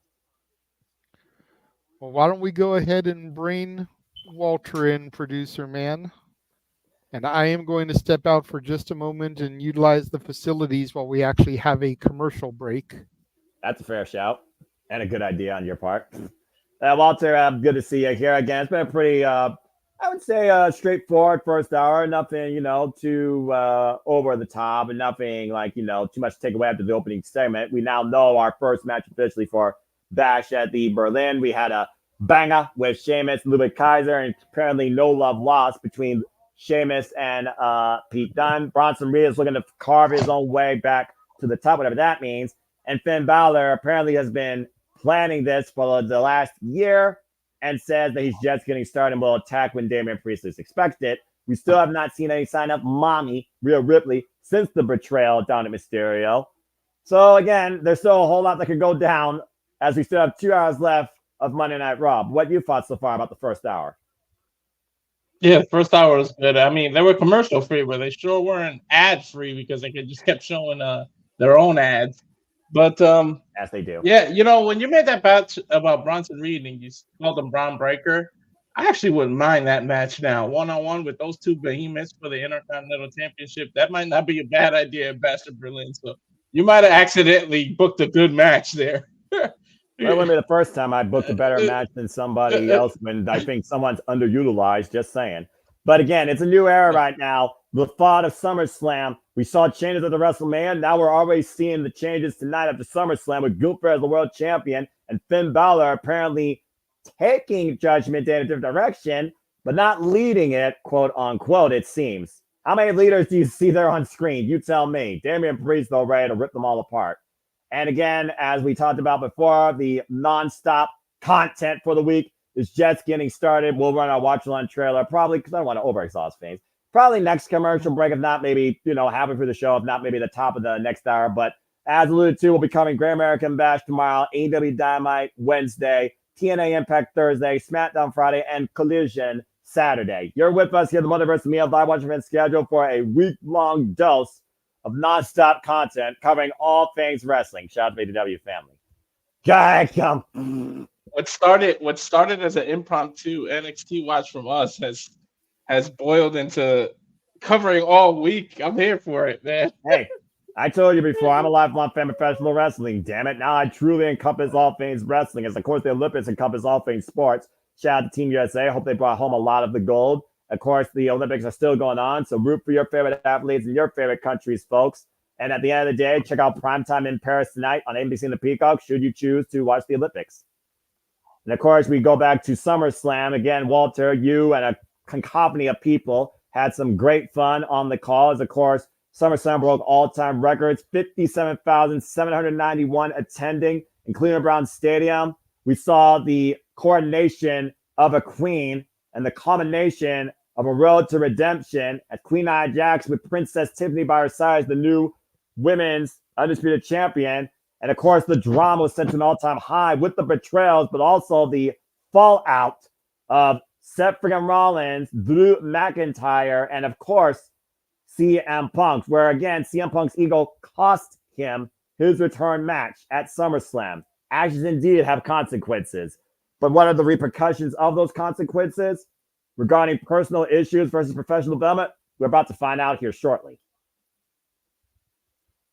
Well, why don't we go ahead and bring Walter in, producer man? And I am going to step out for just a moment and utilize the facilities while we actually have a commercial break. That's a fair shout and a good idea on your part. Walter, good to see you here again. It's been a pretty, I would say, straightforward first hour. Nothing, too over the top and nothing like, too much to take away after the opening segment. We now know our first match officially for Bash at the Berlin. We had a banger with Sheamus and Ludwig Kaiser, and apparently no love lost between Sheamus and Pete Dunne. Bronson Reed is looking to carve his own way back to the top, whatever that means. And Finn Balor apparently has been planning this for the last year and says that he's just getting started and will attack when Damian Priest is expected. We still have not seen any sign of Mommy, Rhea Ripley, since the betrayal of Dominic Mysterio. So again, there's still a whole lot that could go down as we still have 2 hours left of Monday Night Raw. What you thought so far about the first hour? Yeah, the first hour was good. I mean, they were commercial free, but they sure weren't ad free because they just kept showing their own ads. But As they do. yeah, when you made that batch about Bronson Reed and you called him Braun Breaker, I actually wouldn't mind that match now, 1-on-1 with those two behemoths for the Intercontinental Championship. That might not be a bad idea at Bash of Berlin. So you might have accidentally booked a good match there. Well, it wouldn't be the first time I booked a better match than somebody else when I think someone's underutilized, just saying. But again, it's a new era right now. The thought of SummerSlam, we saw changes at the WrestleMania. Now we're already seeing the changes tonight after SummerSlam with Gunther as the world champion and Finn Balor apparently taking Judgment Day in a different direction, but not leading it, quote unquote, it seems. How many leaders do you see there on screen? You tell me. Damian Priest, though, ready to rip them all apart. And again, as we talked about before, the nonstop content for the week is just getting started. We'll run our watch-along trailer probably because I don't want to overexhaust things. Probably next commercial break, if not maybe, halfway through the show, if not maybe the top of the next hour. But as alluded to, we'll be covering Great American Bash tomorrow, AEW Dynamite Wednesday, TNA Impact Thursday, SmackDown Friday, and Collision Saturday. You're with us here at the Multiverse of Media live watch event schedule for a week-long dose of nonstop content covering all things wrestling. Shout out to the AEW family. God, come. What started as an impromptu NXT watch from us has boiled into covering all week. I'm here for it, man. Hey, I told you before, I'm a lifelong fan of professional wrestling. Damn it. Now I truly encompass all things wrestling, as of course the Olympics encompass all things sports. Shout out to Team USA. I hope they brought home a lot of the gold. Of course, the Olympics are still going on, so root for your favorite athletes in your favorite countries, folks. And at the end of the day, check out Primetime in Paris tonight on ABC and the Peacock, should you choose to watch the Olympics. And of course, we go back to SummerSlam. Again, Walter, you and a cacophony of people had some great fun on the call. As of course, SummerSlam broke all-time records, 57,791 attending in Cleveland Browns Stadium. We saw the coronation of a queen and the culmination of a road to redemption as Queen Nia Jax with Princess Tiffany by her side as the new women's undisputed champion. And of course, the drama was set to an all-time high with the betrayals, but also the fallout of Seth freaking Rollins, Drew McIntyre, and of course, CM Punk, where again, CM Punk's ego cost him his return match at SummerSlam. Actions indeed have consequences. But what are the repercussions of those consequences regarding personal issues versus professional development? We're about to find out here shortly.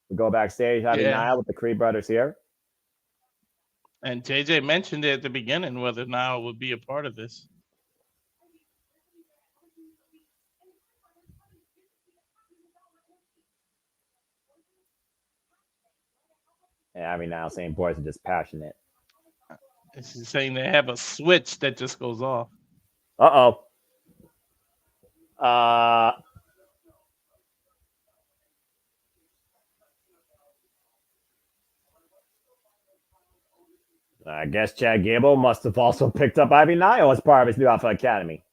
We go backstage, having Niall with the Creed brothers here. And JJ mentioned it at the beginning whether Niall would be a part of this. Yeah, Niall saying boys are just passionate. This is saying they have a switch that just goes off. Uh-oh. I guess Chad Gable must have also picked up Ivy Nile as part of his new Alpha Academy.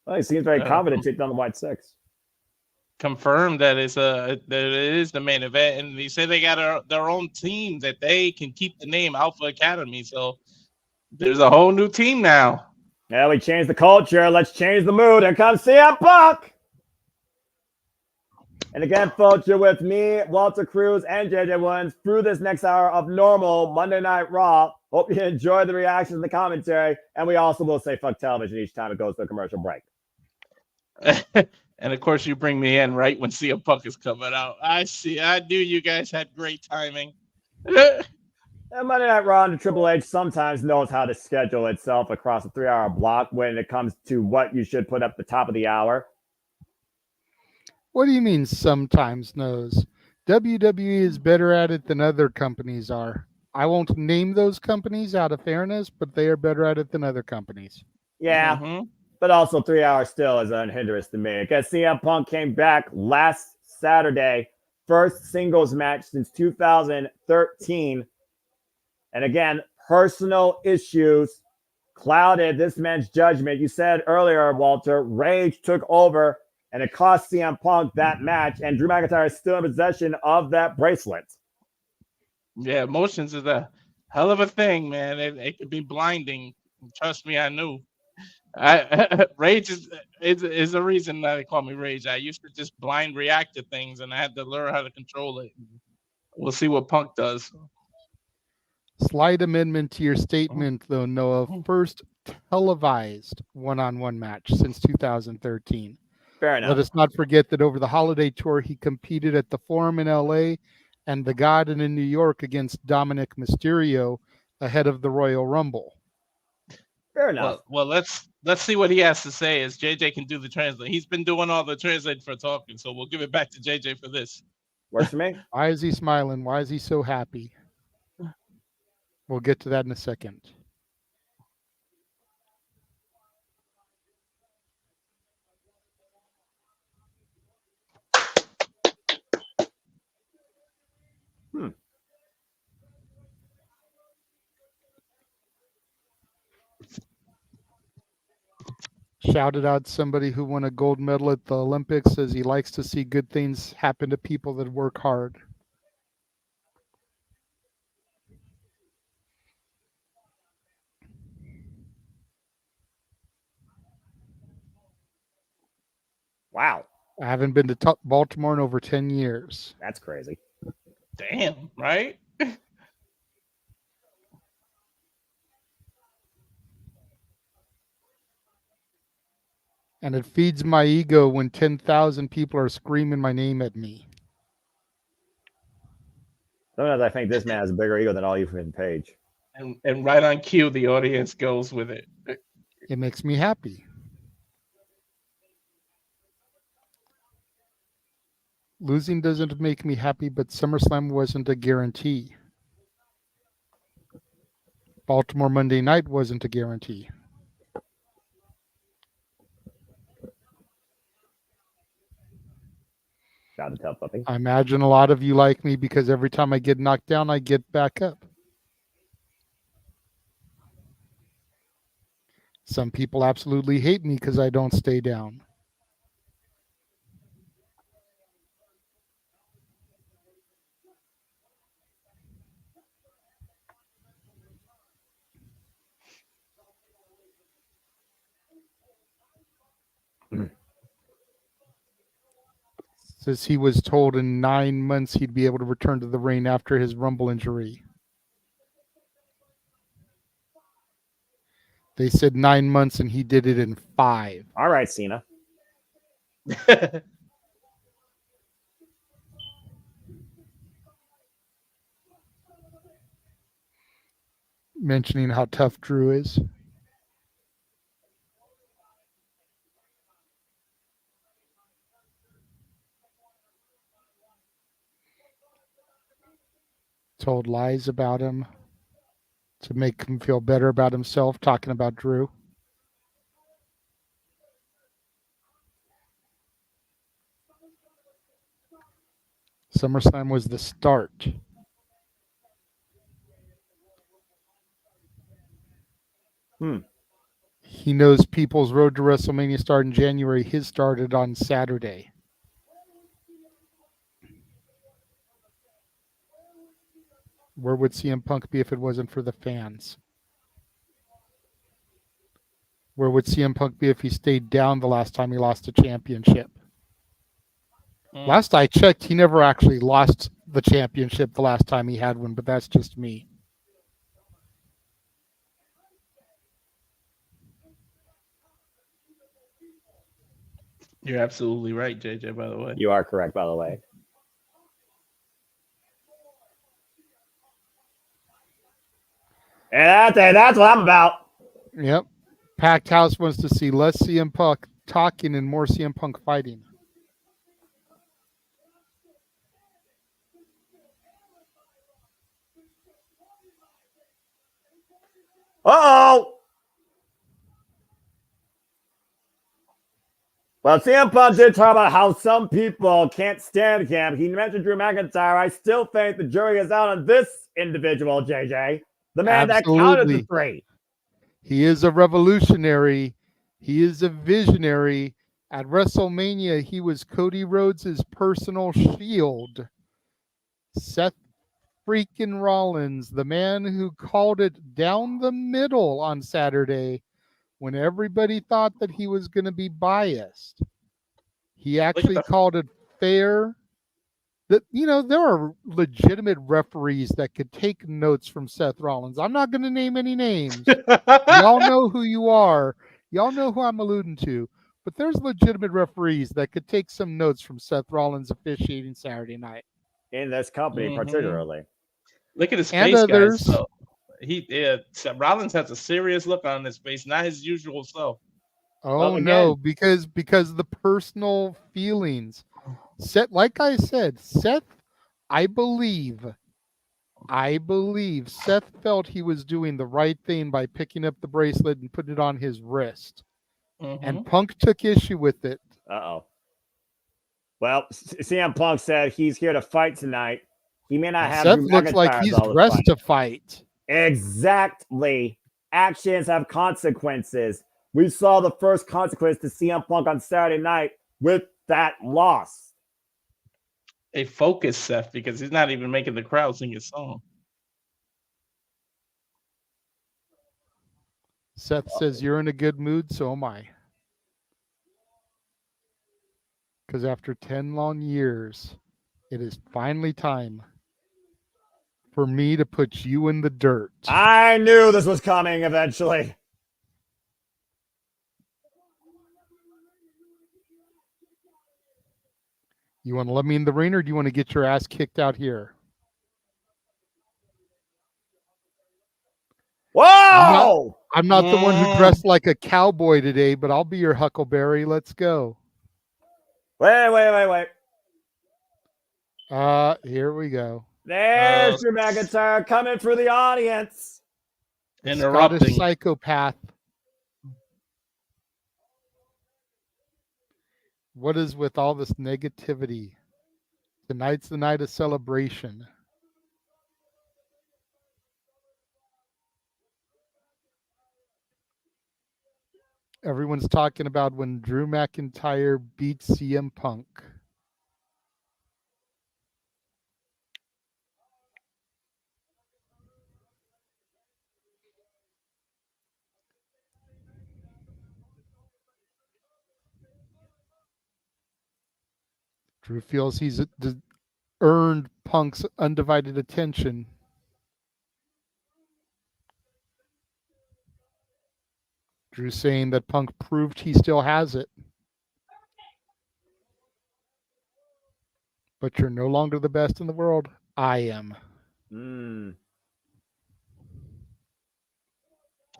Well, he seems very confident taking down the White Six. Confirmed that that it is the main event, and they say they got their own team that they can keep the name Alpha Academy. So there's a whole new team now. Yeah, we changed the culture. Let's change the mood. Here comes CM Punk. And again, folks, you're with me, Walter Cruz, and JJ Woods through this next hour of normal Monday Night Raw. Hope you enjoy the reactions and the commentary. And we also will say fuck television each time it goes to a commercial break. And of course, you bring me in right when CM Punk is coming out. I see. I knew you guys had great timing. And Monday Night Raw and Triple H sometimes knows how to schedule itself across a 3-hour block when it comes to what you should put up the top of the hour. What do you mean sometimes knows? WWE is better at it than other companies are. I won't name those companies out of fairness, but they are better at it than other companies. Yeah. Mm-hmm. But also 3 hours still is an hindrance to me. Because CM Punk came back last Saturday, first singles match since 2013. And again, personal issues clouded this man's judgment. You said earlier, Walter, Rage took over and it cost CM Punk that match, and Drew McIntyre is still in possession of that bracelet. Yeah, emotions is a hell of a thing, man. It could be blinding. Trust me, I knew. Rage is the reason that they call me Rage. I used to just blind react to things, and I had to learn how to control it. We'll see what Punk does. Slight amendment to your statement, though, Noah. First televised one-on-one match since 2013. Fair enough. Let us not forget that over the holiday tour, he competed at the Forum in LA and the Garden in New York against Dominic Mysterio ahead of the Royal Rumble. Fair enough. Well, let's see what he has to say as JJ can do the translate. He's been doing all the translate for talking, so we'll give it back to JJ for this. Works for me. Why is he smiling? Why is he so happy? We'll get to that in a second. Shouted out somebody who won a gold medal at the Olympics, says he likes to see good things happen to people that work hard. Wow. I haven't been to Baltimore in over 10 years. That's crazy. Damn, right? And it feeds my ego when 10,000 people are screaming my name at me. Sometimes I think this man has a bigger ego than all you from Page. And right on cue, the audience goes with it. It makes me happy. Losing doesn't make me happy, but SummerSlam wasn't a guarantee. Baltimore Monday night wasn't a guarantee. Got to tell puppy. I imagine a lot of you like me because every time I get knocked down, I get back up. Some people absolutely hate me because I don't stay down. Says he was told in 9 months he'd be able to return to the ring after his Rumble injury. They said 9 months and he did it in 5. All right, Cena. Mentioning how tough Drew is. Told lies about him to make him feel better about himself, talking about Drew. SummerSlam was the start. He knows people's road to WrestleMania started in January. His started on Saturday. Where would CM Punk be if it wasn't for the fans? Where would CM Punk be if he stayed down the last time he lost a championship? Last I checked, he never actually lost the championship the last time he had one, but that's just me. You're absolutely right, JJ, by the way. You are correct, by the way. And that's what I'm about. Yep. Packed house wants to see less CM Punk talking and more CM Punk fighting. Uh-oh. Well, CM Punk did talk about how some people can't stand him. He mentioned Drew McIntyre. I still think the jury is out on this individual, JJ. The man that counted the 3. He is a revolutionary. He is a visionary. At WrestleMania, he was Cody Rhodes' personal shield. Seth freaking Rollins, the man who called it down the middle on Saturday when everybody thought that he was going to be biased. He actually called it fair. That, you know, there are legitimate referees that could take notes from Seth Rollins. I'm not going to name any names. Y'all know who you are. Y'all know who I'm alluding to. But there's legitimate referees that could take some notes from Seth Rollins officiating Saturday night. In this company, particularly. Look at his And face, others. guys. So, Rollins has a serious look on his face, not his usual self. Oh, no, because the personal feelings. Seth, like I said, Seth, I believe Seth felt he was doing the right thing by picking up the bracelet and putting it on his wrist. And Punk took issue with it. Uh-oh. Well, CM Punk said he's here to fight tonight. He may not have Seth looks like he's dressed to fight. Exactly. Actions have consequences. We saw the first consequence to CM Punk on Saturday night with that loss. A focus, Seth, because he's not even making the crowd sing his song. Seth says, you're in a good mood, so am I. Because after 10 long years, it is finally time for me to put you in the dirt. I knew this was coming eventually. You want to let me in the ring, or do you want to get your ass kicked out here? Whoa! I'm not the one who dressed like a cowboy today, but I'll be your Huckleberry. Let's go. Wait. Here we go. There's Drew McIntyre coming for the audience. Interrupting. Scottish psychopath. What is with all this negativity? Tonight's the night of celebration. Everyone's talking about when Drew McIntyre beat CM Punk. Drew feels he's earned Punk's undivided attention. Drew saying that Punk proved he still has it. But you're no longer the best in the world. I am.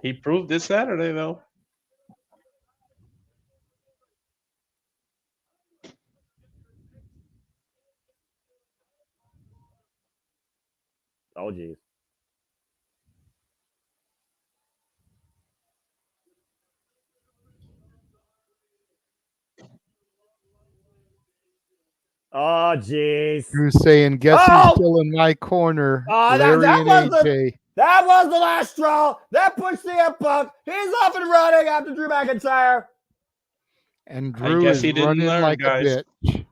He proved this Saturday, though. Oh, geez. Oh, jeez. Drew saying, guess who's still in my corner? Larry and AJ. That was the last straw. That pushed CM Punk. He's off and running after Drew McIntyre. And Drew is running like a bitch.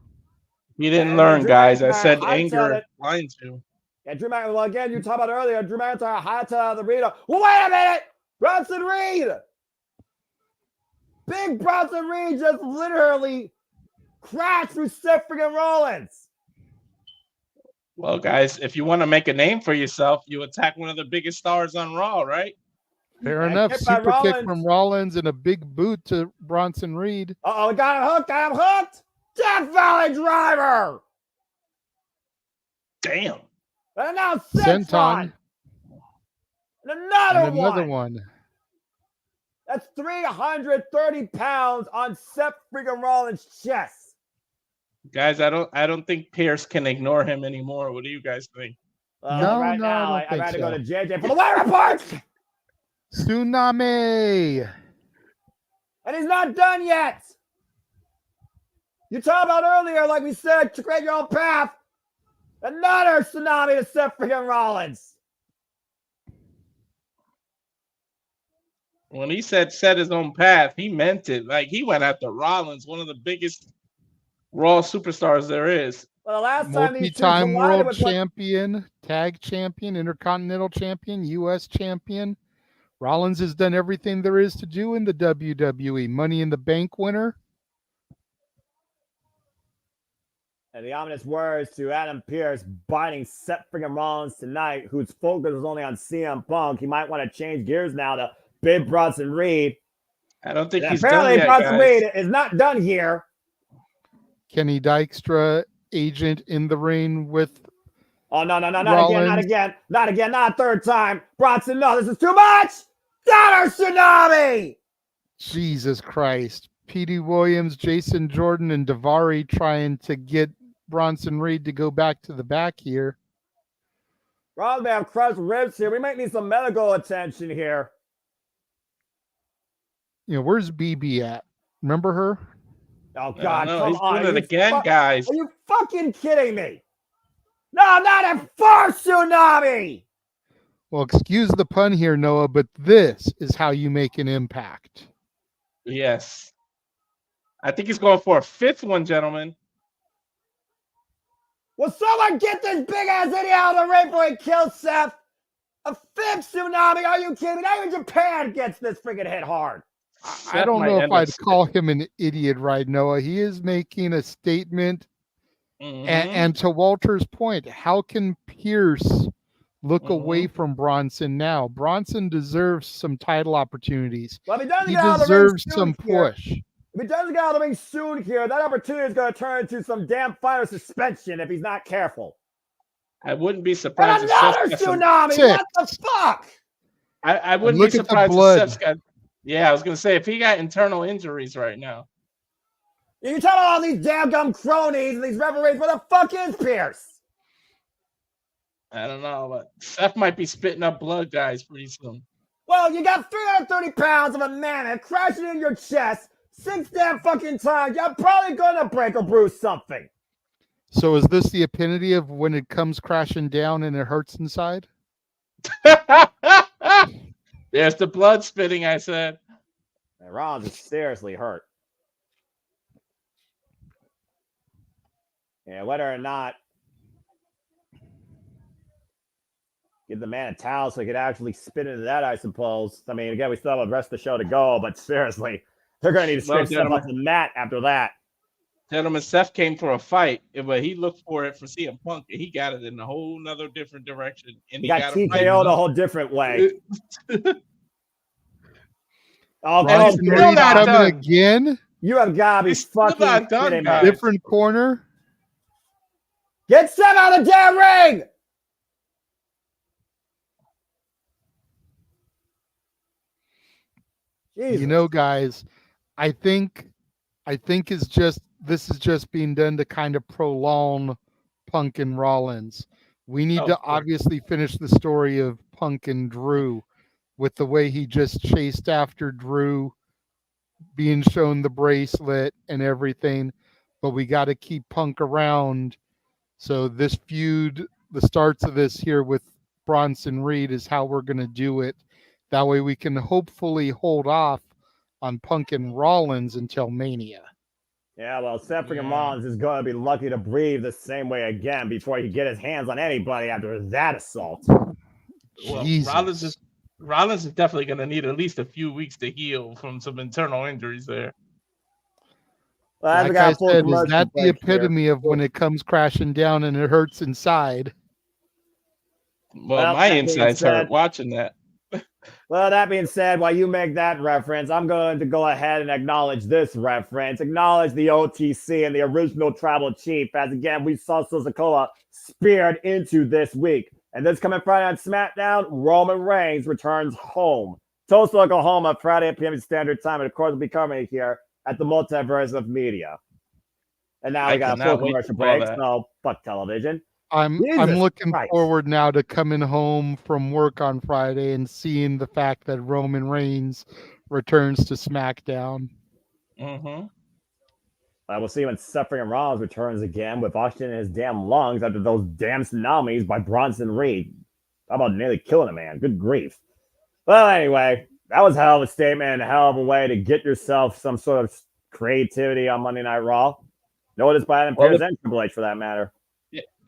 He didn't learn, guys. I said anger blinds you. Yeah, Drew McIntyre. Well, again, you talked about earlier. Drew McIntyre hightailed the arena. Well, wait a minute. Bronson Reed. Big Bronson Reed just literally crashed through Seth freaking Rollins. Well, guys, if you want to make a name for yourself, you attack one of the biggest stars on Raw, right? Fair enough. Super kick from Rollins and a big boot to Bronson Reed. Uh-oh, got him hooked. Death Valley Driver. Damn. And now Senton. And another one. That's 330 pounds on Seth freaking Rollins' chest. Guys, I don't think Pierce can ignore him anymore. What do you guys think? Now, I got to go to JJ for the weather report. Tsunami. And he's not done yet. You talked about earlier, like we said, to create your own path. Another tsunami to Seth freaking Rollins. When he said set his own path, he meant it. Like he went after Rollins, one of the biggest Raw superstars there is. Well, the last time these two Multi-time collided world was what? champion, tag champion, intercontinental champion, U.S. champion. Rollins has done everything there is to do in the WWE. Money in the Bank winner. And the ominous words to Adam Pearce biting Seth freaking Rollins tonight, whose focus was only on CM Punk. He might want to change gears now to Big Bronson Reed. I don't think And he's apparently done yet, Bronson guys. Reed is not done here. Kenny Dykstra, agent in the ring with. Oh, no, not Rollins. again, not a third time. Bronson, no, this is too much. Donner Tsunami. Jesus Christ. Petey Williams, Jason Jordan, and Daivari trying to get Bronson Reed to go back to the back here. Rollins may have crushed ribs here. We might need some medical attention here. You know, where's BB at? Remember her? Oh, God, come he's on. doing it again, guys. Are you fucking kidding me? No, not a first Tsunami. Well, excuse the pun here, Noah, but this is how you make an impact. Yes. I think he's going for a fifth one, gentlemen. Will someone get this big ass idiot out of the ring before he kills Seth? A fifth Tsunami? Are you kidding me? Not even Japan gets this freaking hit hard. I don't know if I'd call him an idiot right, Noah. He is making a statement. And to Walter's point, how can Pierce look away from Bronson now? Bronson deserves some title opportunities. Well, if he doesn't He get out of the ring deserves some soon push. Here, if he doesn't get out of the ring soon here, that opportunity is going to turn into some damn fighter suspension if he's not careful. I wouldn't be surprised. And another Tsunami! What the fuck? I wouldn't be surprised if Seth's got. Yeah, I was going to say, if he got internal injuries right now. You talk about all these damn gum cronies and these referees. Where the fuck is Pierce? I don't know, but Seth might be spitting up blood, guys, pretty soon. Well, you got 330 pounds of a mammoth crashing in your chest 6 damn fucking times. You're probably going to break or bruise something. So is this the epitome of when it comes crashing down and it hurts inside? There's the blood spitting, I said. And Rollins is seriously hurt. Yeah, whether or not give the man a towel so he could actually spit into that, I suppose. I mean, again, we still have the rest of the show to go, but seriously, they're going to need to scrape stuff off the mat after that. Gentlemen, Seth came for a fight, but he looked for it for CM Punk, and he got it in a whole nother different direction. And he got TKO'd a whole different way. Oh, coming again? You have got to be fucking kidding me. Different corner. Get Seth out of the damn ring! Jesus. You know, guys, I think this is just being done to kind of prolong Punk and Rollins. We need to obviously finish the story of Punk and Drew with the way he just chased after Drew, being shown the bracelet and everything. But we got to keep Punk around. So this feud, the starts of this here with Bronson Reed is how we're going to do it. That way we can hopefully hold off on Punk and Rollins until Mania. Yeah, well, Seth freaking Rollins is going to be lucky to breathe the same way again before he can get his hands on anybody after that assault. Well, Rollins is definitely going to need at least a few weeks to heal from some internal injuries there. Well, like I said, is that the epitome of when it comes crashing down and it hurts inside? Well, my insides hurt watching that. Well, that being said, while you make that reference, I'm going to go ahead and acknowledge this reference. Acknowledge the OTC and the original tribal chief, as again, we saw Sikoa speared into this week. And this coming Friday on SmackDown, Roman Reigns returns home. Tulsa, Oklahoma, Friday at p.m. Standard Time. And of course, will be coming here at the Multiverse of Media. And now we got a full commercial break, so fuck television. I'm looking forward now to coming home from work on Friday and seeing the fact that Roman Reigns returns to SmackDown. Mm-hmm. We'll see when Suffering Rollins returns again with oxygen in his damn lungs after those damn tsunamis by Bronson Reed. How about nearly killing a man? Good grief. Well, anyway, That was a hell of a statement and a hell of a way to get yourself some sort of creativity on Monday Night Raw. Noticed by Adam Pearce and Triple H for that matter.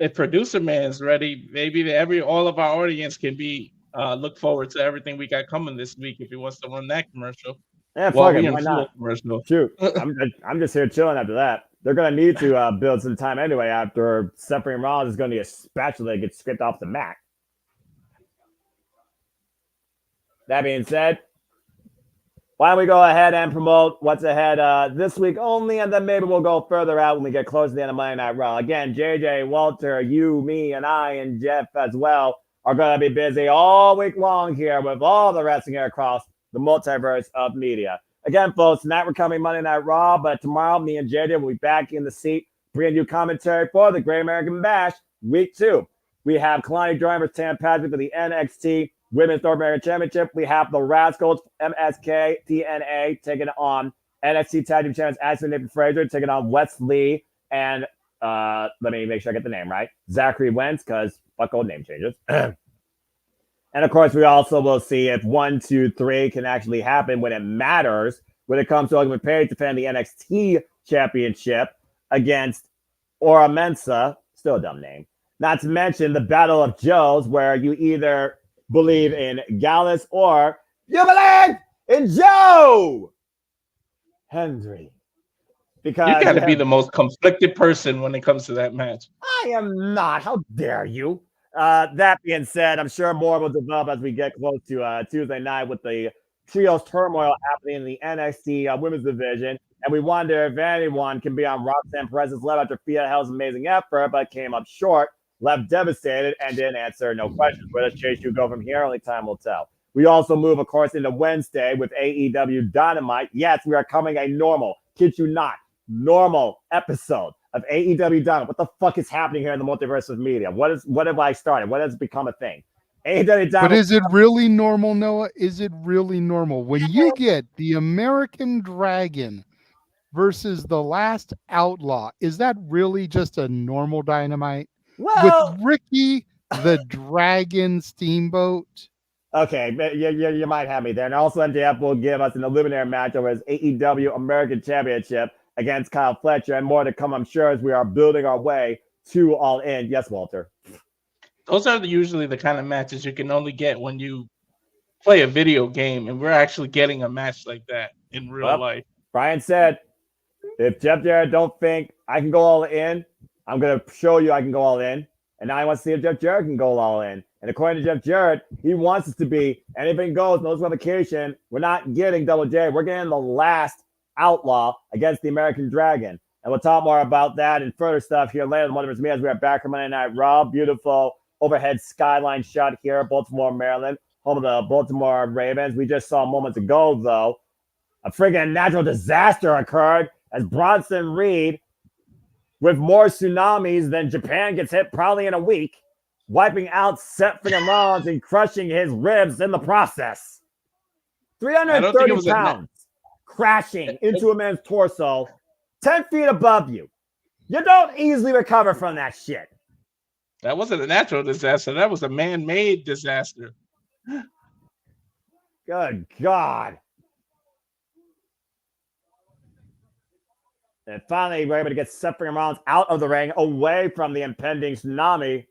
If producer man's ready, maybe all of our audience can be look forward to everything we got coming this week if he wants to run that commercial. Yeah, fuck it. Why not? Commercial. Shoot, I'm just here chilling after that. They're gonna need to build some time anyway. After Suffering Rollins is gonna be a spatula that gets scraped off the mat. That being said, why don't we go ahead and promote what's ahead this week only, and then maybe we'll go further out when we get close to the end of Monday Night Raw. Again, JJ, Walter, you, me, and I, and Jeff as well are going to be busy all week long here with all the wrestling here across the multiverse of media. Again, folks, tonight we're coming Monday Night Raw, but tomorrow me and JJ will be back in the seat bringing you commentary for the Great American Bash Week 2. We have Kalani Jordan versus Tam Patrick for the NXT Women's North American Championship. We have the Rascals, MSK, TNA, taking on NXT Tag Team Champions Ashley Nathan Fraser, taking on Wes Lee and let me make sure I get the name right, Zachary Wentz, because fuck old name changes. And of course, we also will see if 1, 2, 3 can actually happen when it matters when it comes to Ultimate Page defending the NXT Championship against Ora Mensa, still a dumb name. Not to mention the Battle of Joes, where you either believe in Gallus or you believe in Joe Hendry. Because you got to be the most conflicted person when it comes to that match. I am not. How dare you? That being said, I'm sure more will develop as we get close to Tuesday night with the trios turmoil happening in the NXT women's division. And we wonder if anyone can be on Roxanne Perez's level after Fia Hell's amazing effort, but came up short, left devastated, and didn't answer no questions. Where does Chase U go from here? Only time will tell. We also move, of course, into Wednesday with AEW Dynamite. Yes, we are coming a normal, kid you not, normal episode of AEW Dynamite. What the fuck is happening here in the multiverse of media? What have I started? What has become a thing? AEW Dynamite. But is it really normal, Noah? Is it really normal when you get the American Dragon versus the Last Outlaw? Is that really just a normal Dynamite? Well, with Ricky the Dragon Steamboat? Okay, you might have me there. And also MJF will give us an eliminator match over his AEW American Championship against Kyle Fletcher, and more to come, I'm sure, as we are building our way to All In. Yes, Walter. Those are usually the kind of matches you can only get when you play a video game, and we're actually getting a match like that in real life. Brian said, if Jeff Jarrett don't think I can go all in, I'm going to show you I can go all in. And now I want to see if Jeff Jarrett can go all in. And according to Jeff Jarrett, he wants us to be anything goes, no disqualification. We're not getting Double J. We're getting the Last Outlaw against the American Dragon. And we'll talk more about that and further stuff here later. One of us, me, as we are back from Monday Night Raw. Beautiful overhead skyline shot here, Baltimore, Maryland, home of the Baltimore Ravens. We just saw moments ago, though, a friggin' natural disaster occurred as Bronson Reed, with more tsunamis than Japan gets hit probably in a week, wiping out Seth friggin' Rollins and crushing his ribs in the process. 330 pounds crashing into a man's torso 10 feet above you. You don't easily recover from that shit. That wasn't a natural disaster. That was a man-made disaster. Good God. And finally, we're able to get Seth Rollins out of the ring, away from the impending tsunami.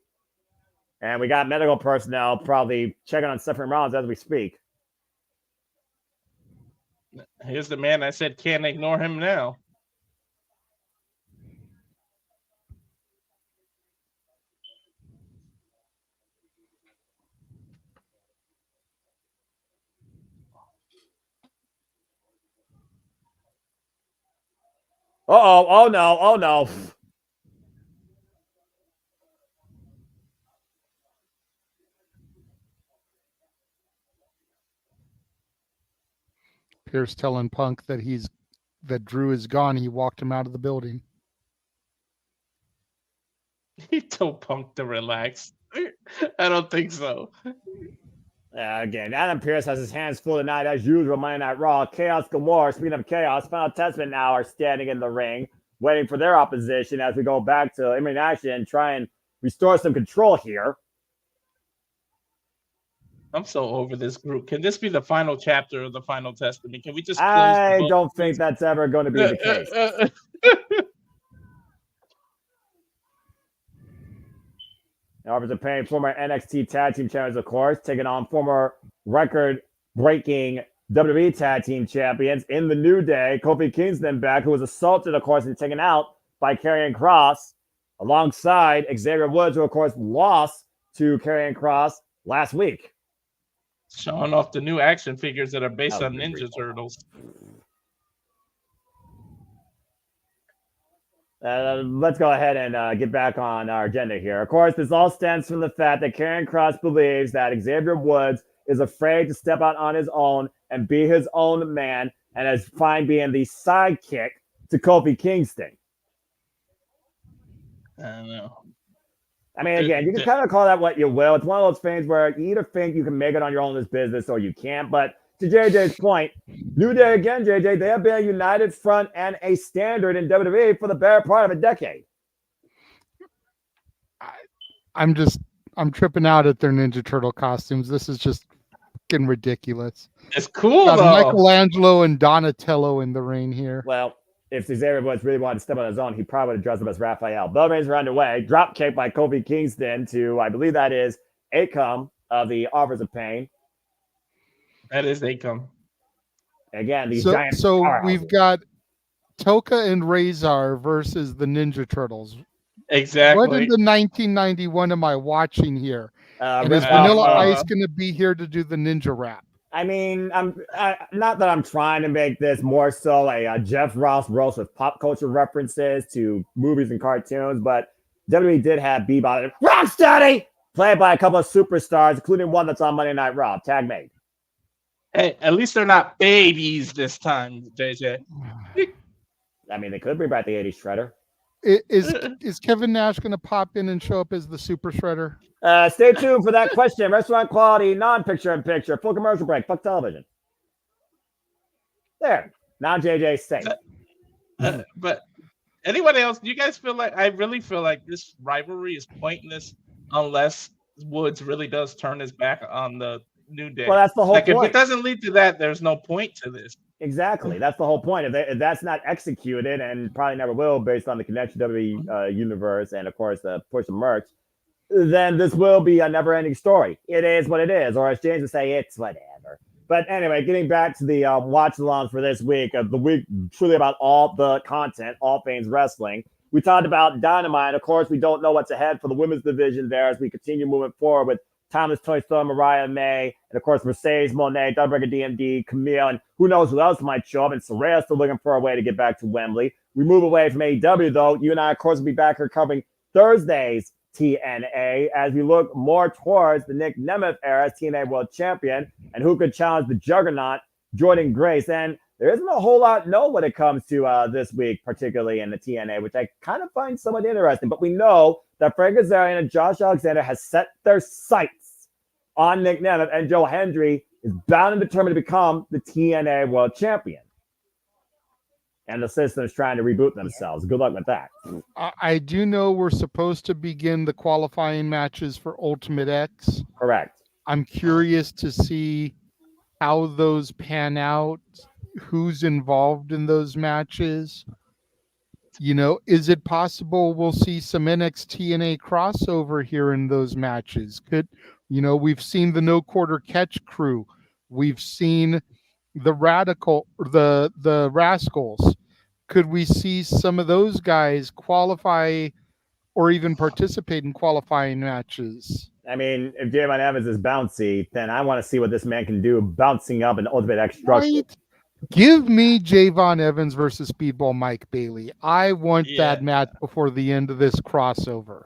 And we got medical personnel probably checking on Seth Rollins as we speak. Here's the man I said can't ignore him now. Uh-oh, oh no, oh no. Pierce telling Punk that Drew is gone. He walked him out of the building. He told Punk to relax. I don't think so. Again, Adam Pearce has his hands full tonight, as usual, Monday Night Raw. Chaos Galore. Speaking of chaos, Final Testament now are standing in the ring, waiting for their opposition as we go back to elimination and try and restore some control here. I'm so over this group. Can this be the final chapter of the Final Testament? Can we just close I the book? don't think that's ever going to be the case. Authors of Pain, former NXT Tag Team Champions, of course, taking on former record-breaking WWE Tag Team Champions in the New Day. Kofi Kingston back, who was assaulted, of course, and taken out by Karrion Kross, alongside Xavier Woods, who, of course, lost to Karrion Kross last week. Showing off the new action figures that are based on Ninja Turtles. Let's go ahead and get back on our agenda here. Of course, this all stems from the fact that Karrion Kross believes that Xavier Woods is afraid to step out on his own and be his own man, and is fine being the sidekick to Kofi Kingston. I don't know. I mean, again, you can kind of call that what you will. It's one of those things where you either think you can make it on your own in this business or you can't. But to JJ's point, New Day again, JJ, they have been a united front and a standard in WWE for the better part of a decade. I'm tripping out at their Ninja Turtle costumes. This is just fucking ridiculous. It's cool, though. Michelangelo and Donatello in the ring here. Well, if Xavier Woods really wanted to step on his own, he probably would have dressed up as Raphael. Bell rings are underway. Drop kick by Kofi Kingston to, I believe that is Akam of the Authors of Pain. That is Akam. Again, these so, giant. So powerhouses. we've got Toka and Razor versus the Ninja Turtles. Exactly. What in the 1991 am I watching here? And is Vanilla Ice going to be here to do the ninja rap? I mean, not that I'm trying to make this more so a Jeff Ross roast with pop culture references to movies and cartoons, but WWE did have Bebop and Rocksteady played by a couple of superstars, including one that's on Monday Night Raw, tag made. Hey, at least they're not babies this time, JJ. I mean, they could bring back the 80s Shredder. Is Kevin Nash going to pop in and show up as the Super Shredder? Stay tuned for that question. Restaurant quality, non-picture-in-picture, full commercial break, fuck television. There. Now JJ's safe. But anybody else, do you guys feel like, I really feel like this rivalry is pointless unless Woods really does turn his back on the New Day. Well, that's the whole point. If it doesn't lead to that, there's no point to this. Exactly. That's the whole point. If that's not executed, and probably never will based on the Connection WWE universe and, of course, the push of merch, then this will be a never-ending story. It is what it is, or as James would say, it's whatever. But anyway, getting back to the watch-alongs for this week, the week truly about all the content, all things wrestling. We talked about Dynamite. Of course, we don't know what's ahead for the women's division there as we continue moving forward with Timeless Toy Store, Mariah May, and of course, Mercedes Moné, Double DMD, Camille, and who knows who else might show up. And Saraya still looking for a way to get back to Wembley. We move away from AEW, though. You and I, of course, will be back here covering Thursday's TNA as we look more towards the Nick Nemeth era as TNA World Champion and who could challenge the juggernaut, Jordan Grace. And there isn't a whole lot known when it comes to this week, particularly in the TNA, which I kind of find somewhat interesting. But we know that Frank Kazarian and Josh Alexander has set their sights on Nick Nemeth, and Joe Hendry is bound and determined to become the TNA World Champion. And the system is trying to reboot themselves. Good luck with that. I do know we're supposed to begin the qualifying matches for Ultimate X. Correct. I'm curious to see how those pan out, who's involved in those matches. You know, is it possible we'll see some NXT and a crossover here in those matches? We've seen the No Quarter Catch crew. We've seen the Rascals. Could we see some of those guys qualify or even participate in qualifying matches? I mean, if Javon Evans is bouncy, then I want to see what this man can do bouncing up an Ultimate X structure. Right. Give me Javon Evans versus Speedball Mike Bailey. I want that match before the end of this crossover.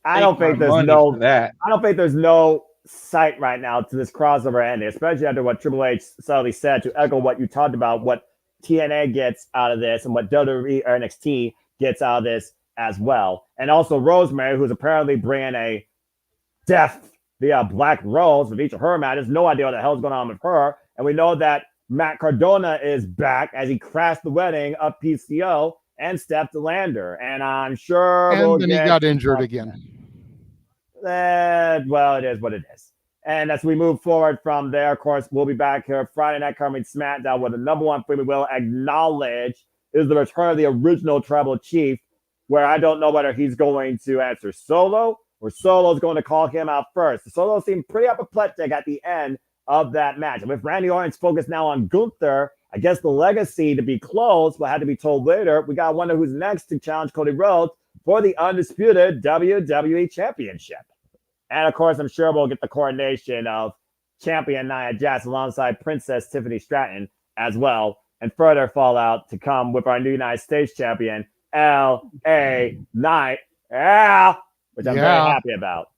I don't think there's no sight right now to this crossover ending, especially after what Triple H subtly said, to echo what you talked about, what TNA gets out of this and what WWE or NXT gets out of this as well. And also Rosemary, who's apparently bringing a death via Black Rose with each of her matches. No idea what the hell's going on with her. And we know that Matt Cardona is back as he crashed the wedding of PCO and Steph DeLander. And I'm sure he got injured again. Well, it is what it is. And as we move forward from there, of course, we'll be back here Friday night covering SmackDown with the number one thing we will acknowledge is the return of the original Tribal Chief, where I don't know whether he's going to answer Solo or Solo's going to call him out first. Solo seemed pretty apoplectic at the end of that match. And with Randy Orton's focus now on Gunther, I guess the legacy to be closed will have to be told later. We got to wonder who's next to challenge Cody Rhodes for the undisputed WWE Championship. And of course, I'm sure we'll get the coronation of champion Nia Jax alongside Princess Tiffany Stratton as well. And further fallout to come with our new United States champion, L.A. Knight. Yeah, which I'm very happy about.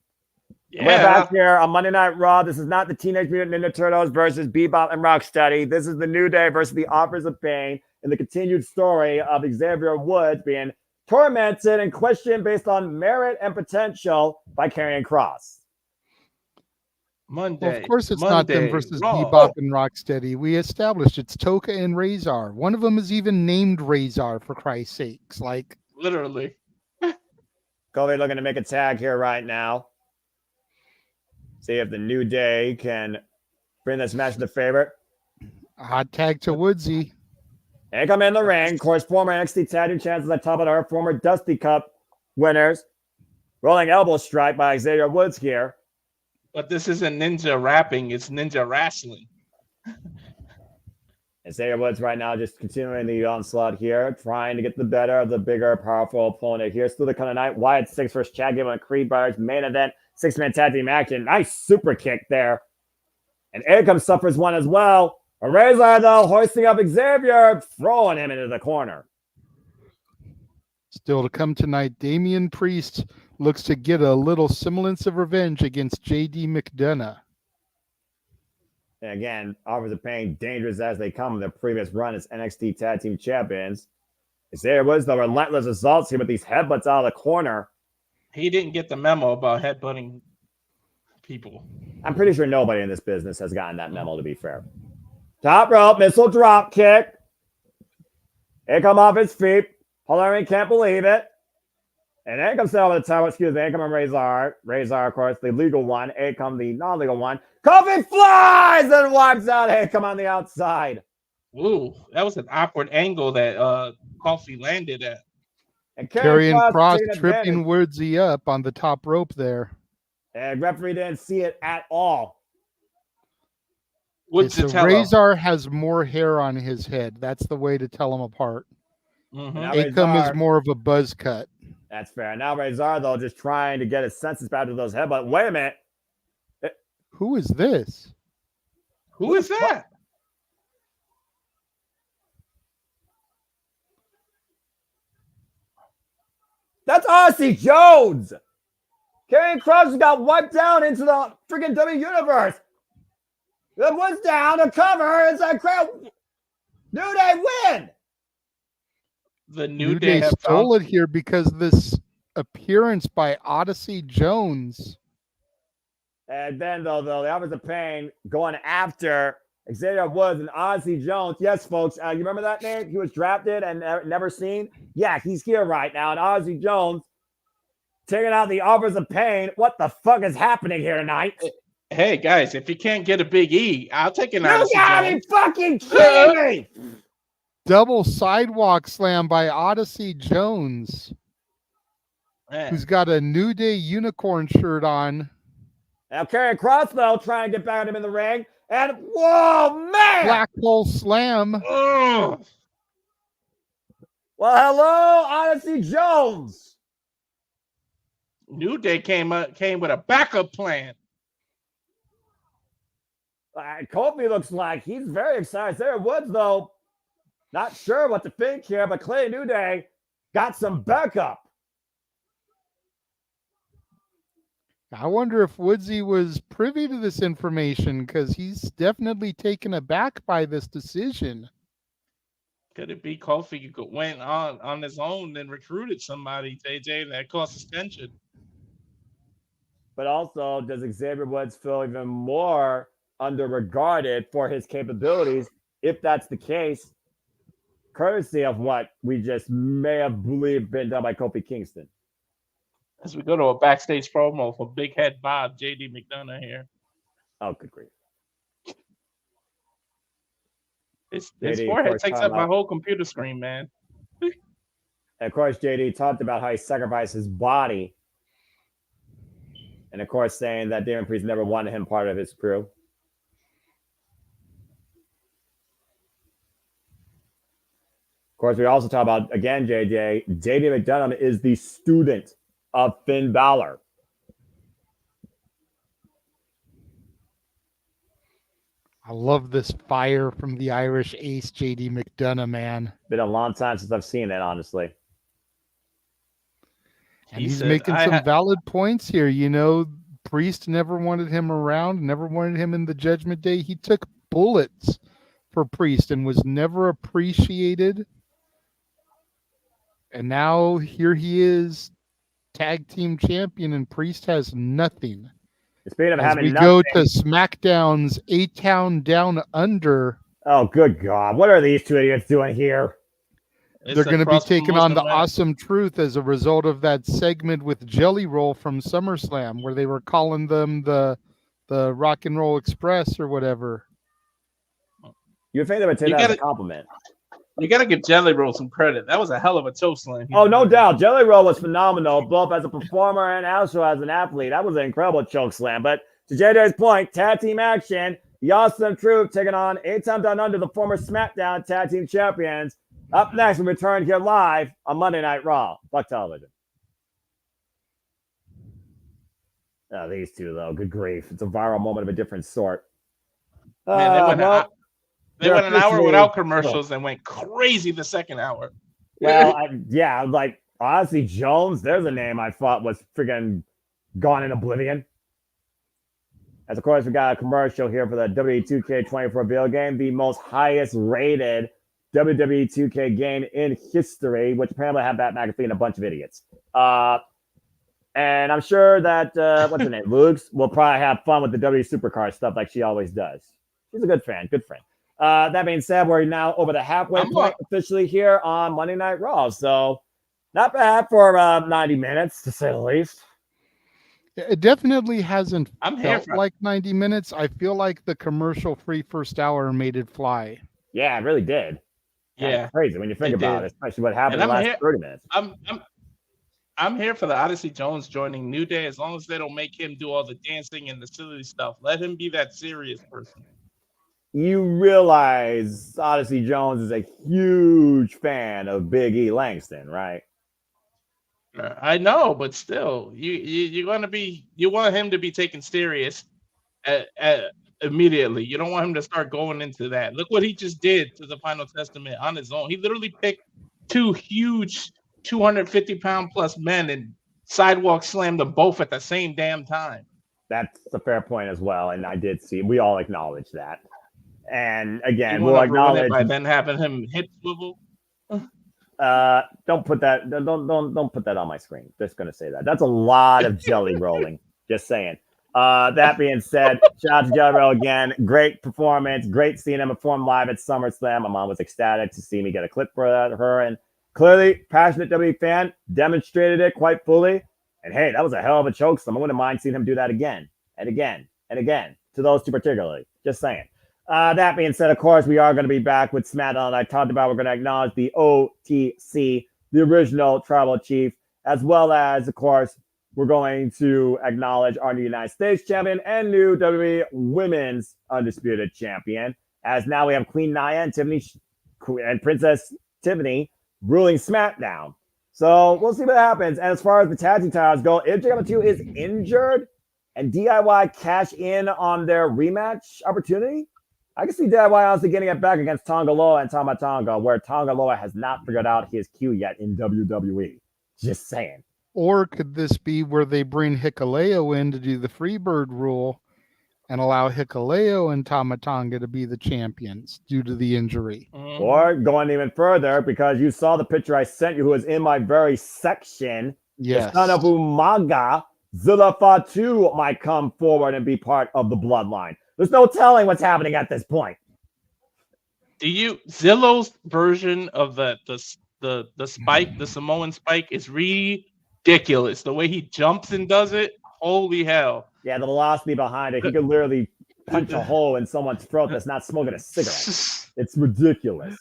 Yeah. We're back here on Monday Night Raw. This is not the Teenage Mutant Ninja Turtles versus Bebop and Rocksteady. This is the New Day versus the Authors of Pain and the continued story of Xavier Woods being tormented and questioned based on merit and potential by Karrion Kross. Well, of course, it's not them versus Bebop and Rocksteady. We established it's Toka and Razor. One of them is even named Razor, for Christ's sakes. Like, literally. Kobe looking to make a tag here right now. See if the New Day can bring this match to favorite. A hot tag to Woodsy. And come in the ring. Of course, former NXT Tag Team Champions at the top of our former Dusty Cup winners. Rolling elbow strike by Xavier Woods here. But this isn't ninja rapping, it's ninja wrestling. And Xavier Woods right now just continuing the onslaught here, trying to get the better of the bigger, powerful opponent here. Still the kind of night. Wyatt 6 versus Chad Gable and Creed Brothers main event. 6-man tag team action. Nice super kick there. And Akam suffers one as well. A Razor, though, hoisting up Xavier, throwing him into the corner. Still to come tonight, Damian Priest looks to get a little semblance of revenge against J.D. McDonough. And again, Authors of Pain, dangerous as they come in their previous run as NXT Tag Team Champions. Xavier Woods, the relentless assaults here with these headbutts out of the corner. He didn't get the memo about headbutting people. I'm pretty sure nobody in this business has gotten that memo, to be fair. Top rope, missile drop kick. Akam off his feet. Hilarion can't believe it. And Akam set over the tower. Excuse me, Akam and Razor. Razor, of course, the legal one. Akam, the non-legal one. Kofi flies and wipes out Akam on the outside. Ooh, that was an awkward angle that Kofi landed at. And Karrion Kross tripping Woodsy up on the top rope there. And referee didn't see it at all. Okay, so Razor has more hair on his head. That's the way to tell them apart. Mm-hmm. Akam is more of a buzz cut. That's fair. Now Razor, though, just trying to get his senses back to those headbutts. Wait a minute. Who is this? Who is that? That's Odyssey Jones. Karrion Kross got wiped down into the freaking W Universe. It was down to cover. It's a crowd. New Day win. The New Day stole it here because this appearance by Odyssey Jones. And then, though, the Authors of Pain going after Xavier Woods and Odyssey Jones. Yes, folks. You remember that name? He was drafted and never seen. Yeah, he's here right now. And Odyssey Jones taking out the Authors of Pain. What the fuck is happening here tonight? Hey, guys, if you can't get a Big E, I'll take an Odyssey Jones. You gotta be fucking kidding me! Double sidewalk slam by Odyssey Jones, who's got a New Day unicorn shirt on. Now Karrion Kross, though, trying to get back at him in the ring. And, whoa, man! Black hole slam. Well, hello, Odyssey Jones. New Day came with a backup plan. Kofi looks like he's very excited. There Woods, though, not sure what to think here, but Clay New Day got some backup. I wonder if Woodsy was privy to this information because he's definitely taken aback by this decision. Could it be Kofi went on his own and recruited somebody, JJ, that caused attention? But also, does Xavier Woods feel even more under-regarded for his capabilities, if that's the case, courtesy of what we just may have believed been done by Kofi Kingston? As we go to a backstage promo for Big Head Bob, JD McDonough here. Oh, good grief. His JD, of forehead course, takes talking up my about- whole computer screen, man. And of course, JD talked about how he sacrificed his body. And of course, saying that Damon Priest never wanted him part of his crew. Of course, we also talk about, again, JD McDonough is the student of Finn Balor. I love this fire from the Irish ace, JD McDonough, man. Been a long time since I've seen it, honestly. And he's making some valid points here. You know, Priest never wanted him around, never wanted him in the Judgment Day. He took bullets for Priest and was never appreciated. And now here he is, tag team champion, and Priest has nothing. Speaking of As having we nothing, go to SmackDown's A-Town Down Under. Oh, good God. What are these two idiots doing here? They're going to be taking on the Awesome Truth as a result of that segment with Jelly Roll from SummerSlam, where they were calling them the Rock and Roll Express or whatever. You would think they would take that as a compliment. You got to give Jelly Roll some credit. That was a hell of a choke slam. Oh, no doubt. Jelly Roll was phenomenal, both as a performer and also as an athlete. That was an incredible choke slam. But to JJ's point, tag team action, the Awesome Truth taking on A-Town Down Under, the former SmackDown tag team champions. Up next, we return here live on Monday Night Raw. Buck Television. Oh, these two, though. Good grief. It's a viral moment of a different sort. Man, they went an hour without commercials and went crazy the second hour. Well, like Odyssey Jones, there's a name I thought was friggin' gone in oblivion. As of course, we got a commercial here for the WWE 2K24 video game, the most highest rated WWE 2K game in history, which apparently had Pat McAfee and a bunch of idiots. And I'm sure that, what's her name, Luke's will probably have fun with the W Supercar stuff like she always does. She's a good friend. That being said, we're now over the halfway point officially here on Monday Night Raw. So not bad for 90 minutes, to say the least. It definitely hasn't felt like 90 minutes. I feel like the commercial-free first hour made it fly. Yeah, it really did. Yeah. Crazy when you think about it, especially what happened in the last 30 minutes. I'm here for the Odyssey Jones joining New Day as long as they don't make him do all the dancing and the silly stuff. Let him be that serious person. You realize Odyssey Jones is a huge fan of Big E Langston, right? I know, but still, you want him to be taken serious immediately. You don't want him to start going into that. Look what he just did to the Final Testament on his own. He literally picked two huge 250-pound plus men and sidewalk slammed them both at the same damn time. That's a fair point as well, and I did see. We all acknowledge that. And again, we'll acknowledge by then having him hip swivel. Don't put that. Don't put that on my screen. Just gonna say that. That's a lot of jelly rolling. Just saying. That being said, shout out to Jelly Roll again. Great performance. Great seeing him perform live at SummerSlam. My mom was ecstatic to see me get a clip for her, and clearly passionate WWE fan, demonstrated it quite fully. And hey, that was a hell of a chokeslam. I wouldn't mind seeing him do that again and again and again to those two particularly. Just saying. That being said, of course, we are going to be back with SmackDown. I talked about we're going to acknowledge the OTC, the original Tribal Chief, as well as, of course, we're going to acknowledge our new United States champion and new WWE Women's Undisputed Champion. As now we have Queen Nia and Princess Tiffany ruling SmackDown. So we'll see what happens. And as far as the tag team titles go, if JMN is injured and DIY cash in on their rematch opportunity, I can see DIY honestly getting it back against Tonga Loa and Tama Tonga, where Tonga Loa has not figured out his cue yet in WWE. Just saying. Or could this be where they bring Hikuleo in to do the Freebird rule and allow Hikuleo and Tama Tonga to be the champions due to the injury? Or going even further, because you saw the picture I sent you, who was in my very section. Yes. The son of Umaga, Zilla Fatu might come forward and be part of the bloodline. There's no telling what's happening at this point. Zillow's version of the spike, the Samoan spike, is ridiculous. The way he jumps and does it, holy hell. Yeah, the velocity behind it. He could literally punch a hole in someone's throat that's not smoking a cigarette. It's ridiculous.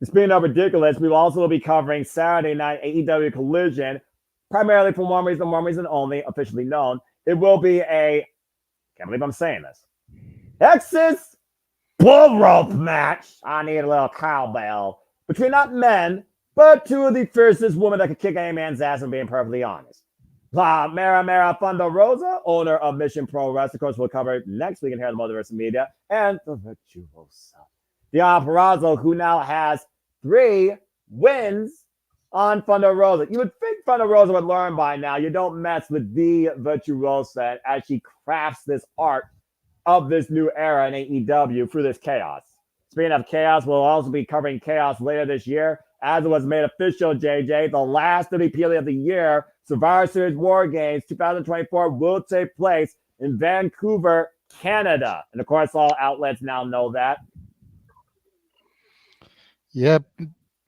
Speaking of ridiculous, we will also be covering Saturday night AEW Collision, primarily for one reason only, officially known. It will be a, can't believe I'm saying this, Texas bull rope match. I need a little cowbell between not men, but two of the fiercest women that could kick any man's ass, and being perfectly honest. Mara Thunder Rosa, owner of Mission Pro Wrestling, of course, we'll cover next week in here on the Multiverse of Media, and the Virtuosa, Deon Purrazzo, who now has 3 wins on Thunder Rosa. You would think Thunder Rosa would learn by now. You don't mess with the Virtuosa as she crafts this art of this new era in AEW through this chaos. Speaking of chaos, we'll also be covering chaos later this year, as it was made official, JJ. The last WWE of the year, Survivor Series War Games 2024, will take place in Vancouver, Canada. And of course, all outlets now know that. Yep.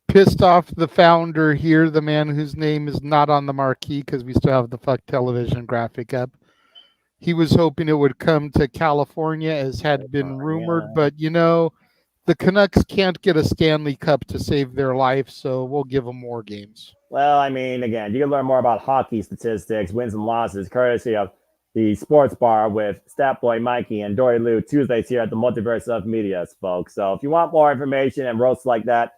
Pissed off the founder here, the man whose name is not on the marquee because we still have the fuck television graphic up. He was hoping it would come to California, as had been rumored, but you know, the Canucks can't get a Stanley Cup to save their life, so we'll give them more games. Well, I mean, again, you can learn more about hockey statistics, wins and losses, courtesy of the Sports Bar with Statboy Mikey and Dory Lou, Tuesdays here at the Multiverse of Media, folks. So if you want more information and roasts like that,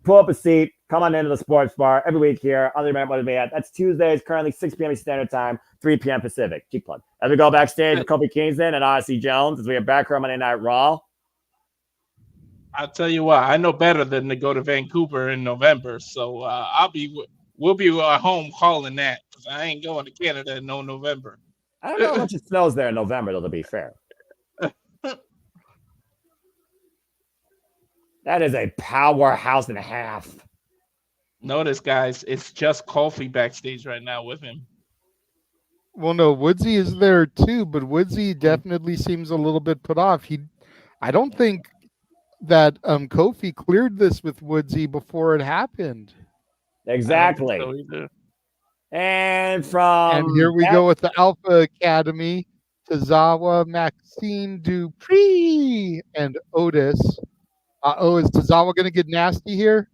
pull up a seat, come on into the Sports Bar every week here on the Multiverse of Media. That's Tuesdays, currently 6 p.m. Standard Time, 3 p.m. Pacific. Cheap plug. As we go backstage with Kofi Kingston and Odyssey Jones, as we are back here on Monday Night Raw. I'll tell you what, I know better than to go to Vancouver in November, so we'll be home calling that, because I ain't going to Canada in November. I don't know how much it snows there in November, though, to be fair. That is a powerhouse and a half. Notice, guys, it's just Kofi backstage right now with him. Well, no, Woodsy is there too, but Woodsy definitely seems a little bit put off. I don't think that Kofi cleared this with Woodsy before it happened. Exactly. And here we go with the Alpha Academy, Tozawa, Maxime Dupree, and Otis. Is Tozawa going to get nasty here?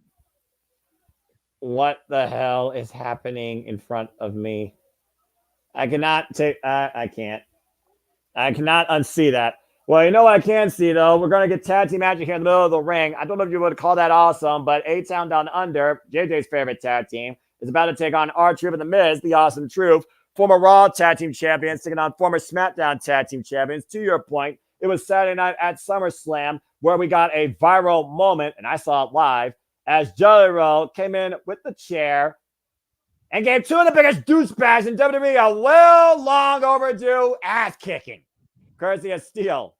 What the hell is happening in front of me? I cannot unsee that. Well, you know what I can see, though? We're going to get tag team action here in the middle of the ring. I don't know if you would call that awesome, but A-Town Down Under, JJ's favorite tag team, is about to take on R-Truth and The Miz, the Awesome Truth, former Raw tag team champions, taking on former SmackDown tag team champions. To your point, it was Saturday night at SummerSlam where we got a viral moment, and I saw it live, as Jelly Roll came in with the chair and gave 2 of the biggest douchebags in WWE a well long overdue ass kicking, courtesy of Steel.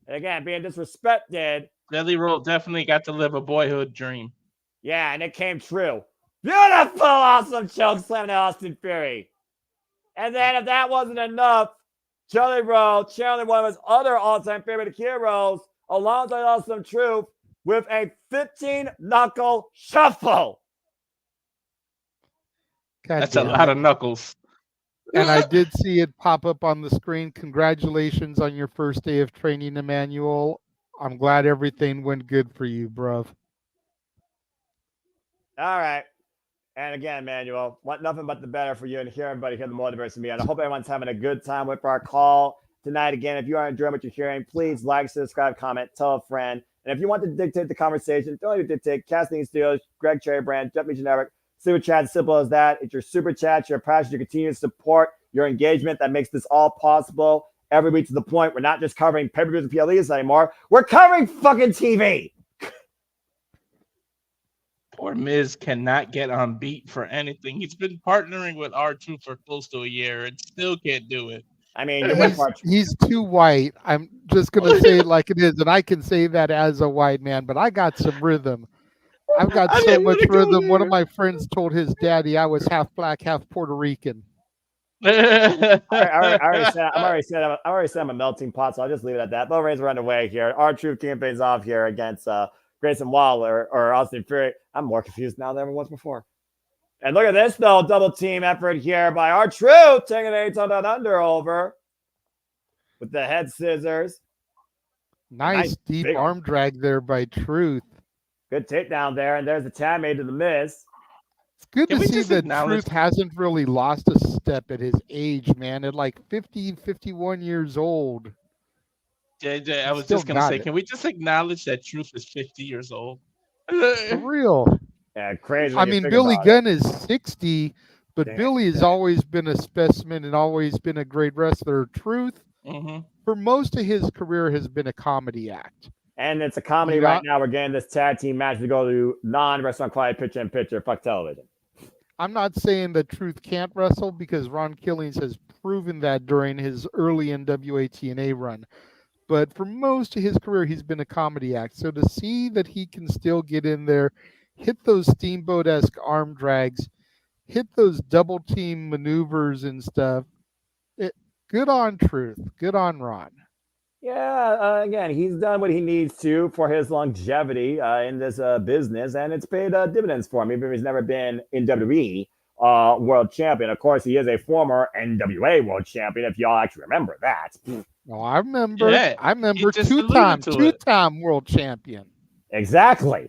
And again, being disrespected. Jelly Roll definitely got to live a boyhood dream. Yeah, and it came true. Beautiful, awesome choke slam to Austin Theory. And then if that wasn't enough, Jelly Roll channeling one of his other all-time favorite heroes, alongside Awesome Truth, with a 15-knuckle shuffle. That's a lot of knuckles. And I did see it pop up on the screen. Congratulations on your first day of training, Emmanuel. I'm glad everything went good for you, bruv. All right. And again, Emmanuel, want nothing but the better for you and hear everybody here in the Multiverse of Media. And I hope everyone's having a good time with our call tonight. Again, if you are enjoying what you're hearing, please like, subscribe, comment, tell a friend. And if you want to dictate the conversation, don't even dictate. Casting Studios, Greg Cherry Brand, Jeff Me Generic, Super Chat, simple as that. It's your super chat, your passion, your continued support, your engagement that makes this all possible. Every week to the point, we're not just covering pay-per-views and PLEs anymore. We're covering fucking TV. Poor Miz cannot get on beat for anything. He's been partnering with R2 for close to a year and still can't do it. I mean, he's too white. I'm just going to say it like it is, and I can say that as a white man, but I got some rhythm. I've got so much rhythm. One of my friends told his daddy I was half black, half Puerto Rican. I already said I'm a melting pot, so I'll just leave it at that. Both Reigns are underway here. R-Truth campaigns off here against Grayson Waller or Austin Fury. I'm more confused now than ever was before. And look at this, though. Double team effort here by R-Truth, taking A-Town Down Under over. with the head scissors. Nice deep big arm drag there by Truth. Good takedown there, and there's the tag made to the Miz. It's good Can to we see just that acknowledge- Truth hasn't really lost a step at his age, man. At like 50, 51 years old. JJ, I was Still just gonna got say, it. can we just acknowledge that Truth is 50 years old? For real. Yeah, crazy. I when you mean, think Billy about Gunn is 60, but Damn, Billy has always been a specimen and always been a great wrestler. Truth, Mm-hmm. for most of his career, has been a comedy act. And it's a comedy You right got- now. We're getting this tag team match to go to non-wrestling quality picture-in-picture. Fuck television. I'm not saying that Truth can't wrestle because Ron Killings has proven that during his early NWA TNA run. But for most of his career, he's been a comedy act. So to see that he can still get in there, hit those steamboat-esque arm drags, hit those double team maneuvers and stuff, good on Truth. Good on Ron. Yeah, again, he's done what he needs to for his longevity in this business, and it's paid dividends for him, even if he's never been in WWE world champion. Of course, he is a former NWA world champion, if y'all actually remember that. Oh, I remember. Yeah, I remember just alluded to it. two-time world champion. Exactly.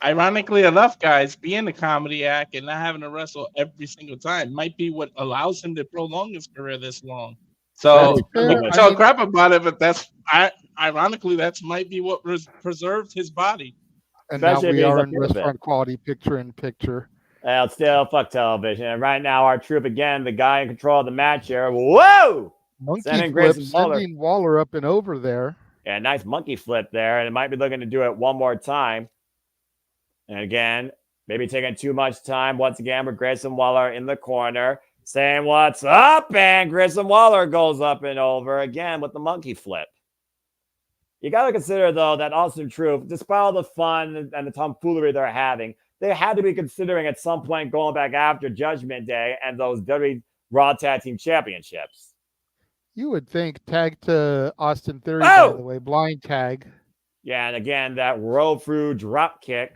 Ironically enough, guys, being a comedy act and not having to wrestle every single time might be what allows him to prolong his career this long. So That's we fair. can I talk mean- crap about it, but ironically that's might be what preserved his body. And Especially now if we he's are up in here a bit. restaurant quality picture-in-picture. Well, still, fuck television. And right now, our troop, again, the guy in control of the match here. Whoa! Monkey Sending flip, Grayson Waller. sending Waller up and over there. Yeah, nice monkey flip there. And it might be looking to do it one more time. And again, maybe taking too much time. Once again, with Grayson Waller in the corner saying, "What's up?" And Grayson Waller goes up and over again with the monkey flip. You got to consider, though, that Austin Truth, despite all the fun and the tomfoolery they're having, they had to be considering at some point going back after Judgment Day and those WWE RAW Tag Team Championships. You would think tag to Austin Theory, Oh! by the way, blind tag. Yeah, and again, that roll through drop kick.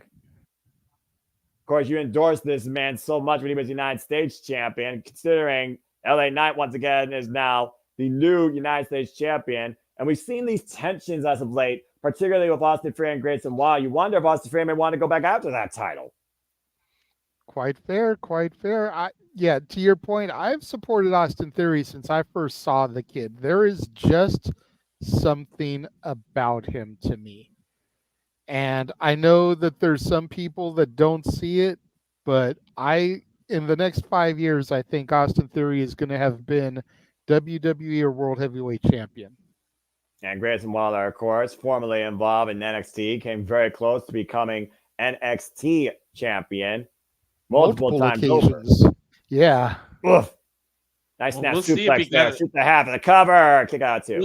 Of course, you endorsed this man so much when he was United States champion, considering LA Knight, once again, is now the new United States champion. And we've seen these tensions as of late, particularly with Austin Theory and Grayson Waller. You wonder if Austin Theory may want to go back after that title. Quite fair, quite fair. Yeah, to your point, I've supported Austin Theory since I first saw the kid. There is just something about him to me. And I know that there's some people that don't see it, but in the next 5 years, I think Austin Theory is going to have been WWE or World Heavyweight Champion. And Grayson Waller, of course, formerly involved in NXT, came very close to becoming NXT champion multiple times occasions. over. Yeah. Oof. Nice snap suplex there. Shoot the half of the cover. Kick out too.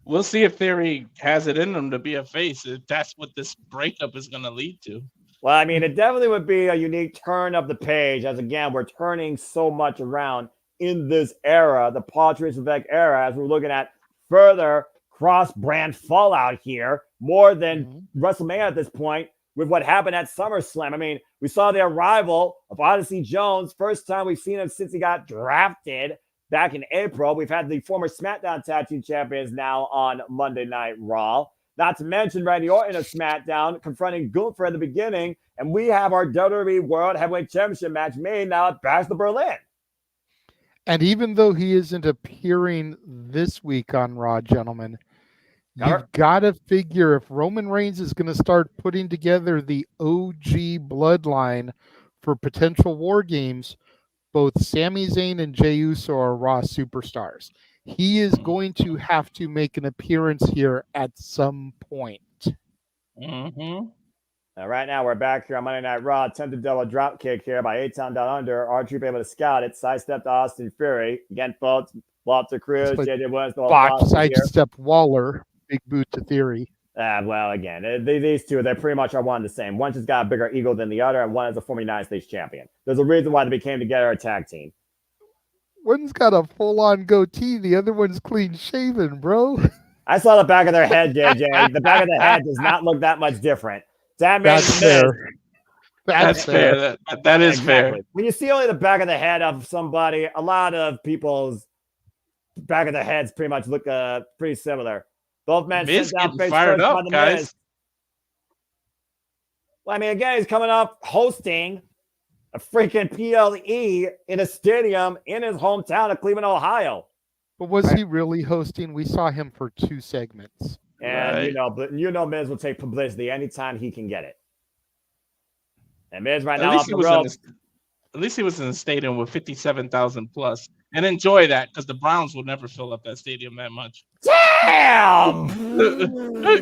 We'll see if Theory has it in him to be a face. If that's what this breakup is going to lead to. Well, I mean, it definitely would be a unique turn of the page, as again, we're turning so much around in this era, the Paul Triple era, as we're looking at further cross-brand fallout here, more than WrestleMania at this point, with what happened at SummerSlam. I mean, we saw the arrival of Odyssey Jones, first time we've seen him since he got drafted back in April. We've had the former SmackDown Tag Team Champions now on Monday Night Raw. Not to mention Randy Orton of SmackDown confronting Gunther at the beginning. And we have our WWE World Heavyweight Championship match made now at Bash to Berlin. And even though he isn't appearing this week on Raw, gentlemen, you've got to figure if Roman Reigns is going to start putting together the OG bloodline for potential war games, both Sami Zayn and Jey Uso are Raw superstars. He is going to have to make an appearance here at some point. Mm-hmm. Right now, we're back here on Monday Night Raw. Attempted double drop kick here by A-Town Down Under. R-Truth able to scout it. Sidestep to Austin Fury. Again, folks, Walter Cruz, Like JJ Williams. botch sidestep Waller. Big boot to Theory. Well, again, these two, they pretty much are one and the same. One just got a bigger ego than the other, and one is a former United States champion. There's a reason why they became together a tag team. One's got a full-on goatee. The other one's clean-shaven, bro. I saw the back of their head, JJ. The back of the head does not look that much different. That's fair. That's fair. That is fair. When you see only the back of the head of somebody, a lot of people's back of the heads pretty much look pretty similar. Both men Miz sent down getting face fired first by up, the guys. Miz. Well, I mean, again, he's coming off hosting a freaking PLE in a stadium in his hometown of Cleveland, Ohio. But was he really hosting? We saw him for 2 segments. And Right. Miz will take publicity anytime he can get it. And Miz right At now least off he the was ropes. at least he was in the stadium with 57,000 plus, and enjoy that because the Browns will never fill up that stadium that much. Damn!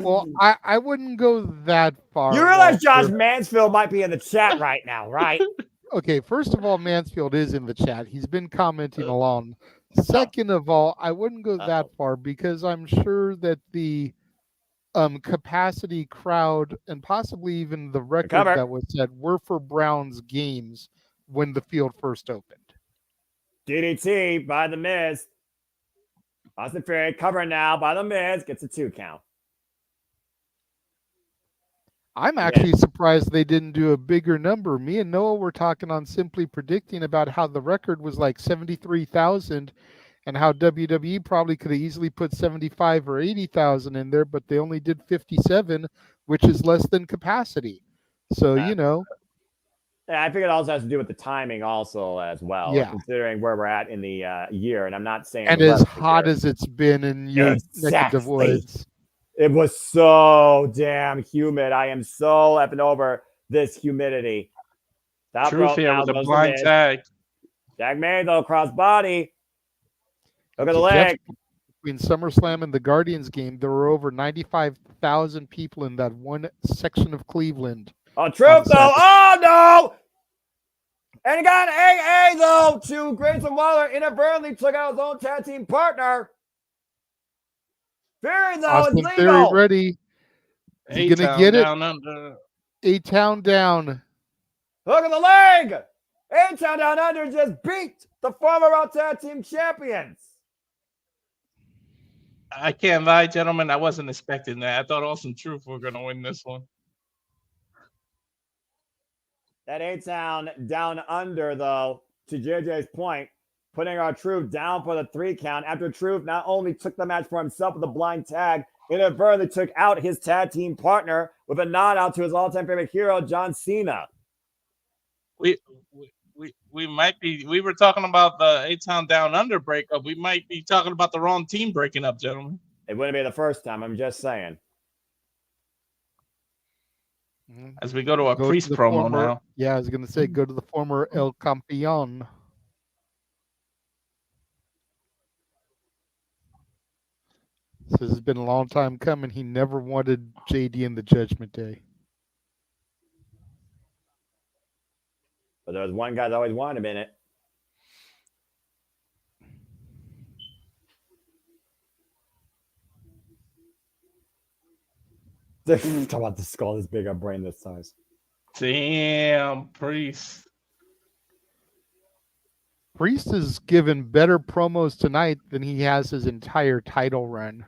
Well, I wouldn't go that far. You realize Josh Walter. Mansfield might be in the chat right now, right? Okay, first of all, Mansfield is in the chat. He's been commenting along. Second of all, I wouldn't go that far because I'm sure that the capacity, crowd, and possibly even the record Recover. that was set were for Browns games when the field first opened. DDT by the Miz. Austin Theory covered now by the Miz. Gets a 2 count. I'm actually surprised they didn't do a bigger number. Me and Noah were talking on Simply Predicting about how the record was like 73,000 and how WWE probably could have easily put 75 or 80,000 in there, but they only did 57, which is less than capacity. So, Yeah, I figured it also has to do with the timing also as well, considering where we're at in the year. And I'm not saying and as hot as it's been in your neck of the woods. It was so damn humid. I am so effing over this humidity. Top Truth rope here now with the goes to blind Miz. tag. Jack May though, cross body. Look at the Jeff, leg. between SummerSlam and the Guardians game, there were over 95,000 people in that one section of Cleveland. Oh, Truth though. Oh no! And he got AA though to Grayson Waller. Inadvertently took out his own tag team partner. Fury though Austin is Theory legal. ready. Is he gonna get it? Down under. A-Town down. Look at the leg. A-Town Down Under just beat the former Raw Tag Team Champions. I can't lie, gentlemen. I wasn't expecting that. I thought Awesome Truth were going to win this one. That A-Town Down Under, though, to JJ's point, putting our Truth down for the 3 count after Truth not only took the match for himself with a blind tag, inadvertently took out his tag team partner with a nod out to his all-time favorite hero, John Cena. We might be. We were talking about the A-Town Down Under breakup. We might be talking about the wrong team breaking up, gentlemen. It wouldn't be the first time. I'm just saying. As we go to a Priest promo now. Yeah, I was going to say, go to the former El Campeon. This has been a long time coming. He never wanted JD in the Judgment Day. But there was one guy that always wanted him in it. Talk about the skull this big, a brain this size. Damn, Priest. Priest has given better promos tonight than he has his entire title run.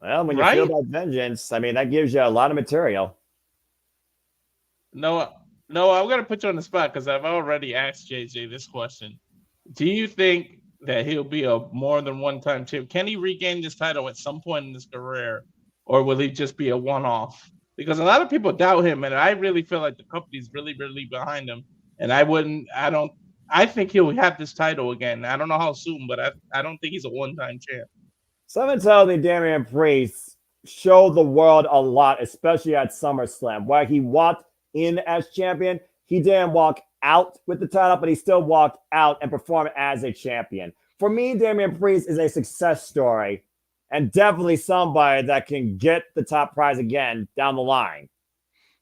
Well, when you feel about vengeance, I mean, that gives you a lot of material. No, I'm going to put you on the spot because I've already asked JJ this question. Do you think that he'll be a more than one-time champ? Can he regain this title at some point in his career, or will he just be a one-off? Because a lot of people doubt him, and I really feel like the company's really, really behind him. And I think he'll have this title again. I don't know how soon, but I don't think he's a one-time champ. Someone tells me Damian Priest showed the world a lot, especially at SummerSlam, where he walked in as champion. He didn't walk out with the title, but he still walked out and performed as a champion. For me, Damian Priest is a success story and definitely somebody that can get the top prize again down the line.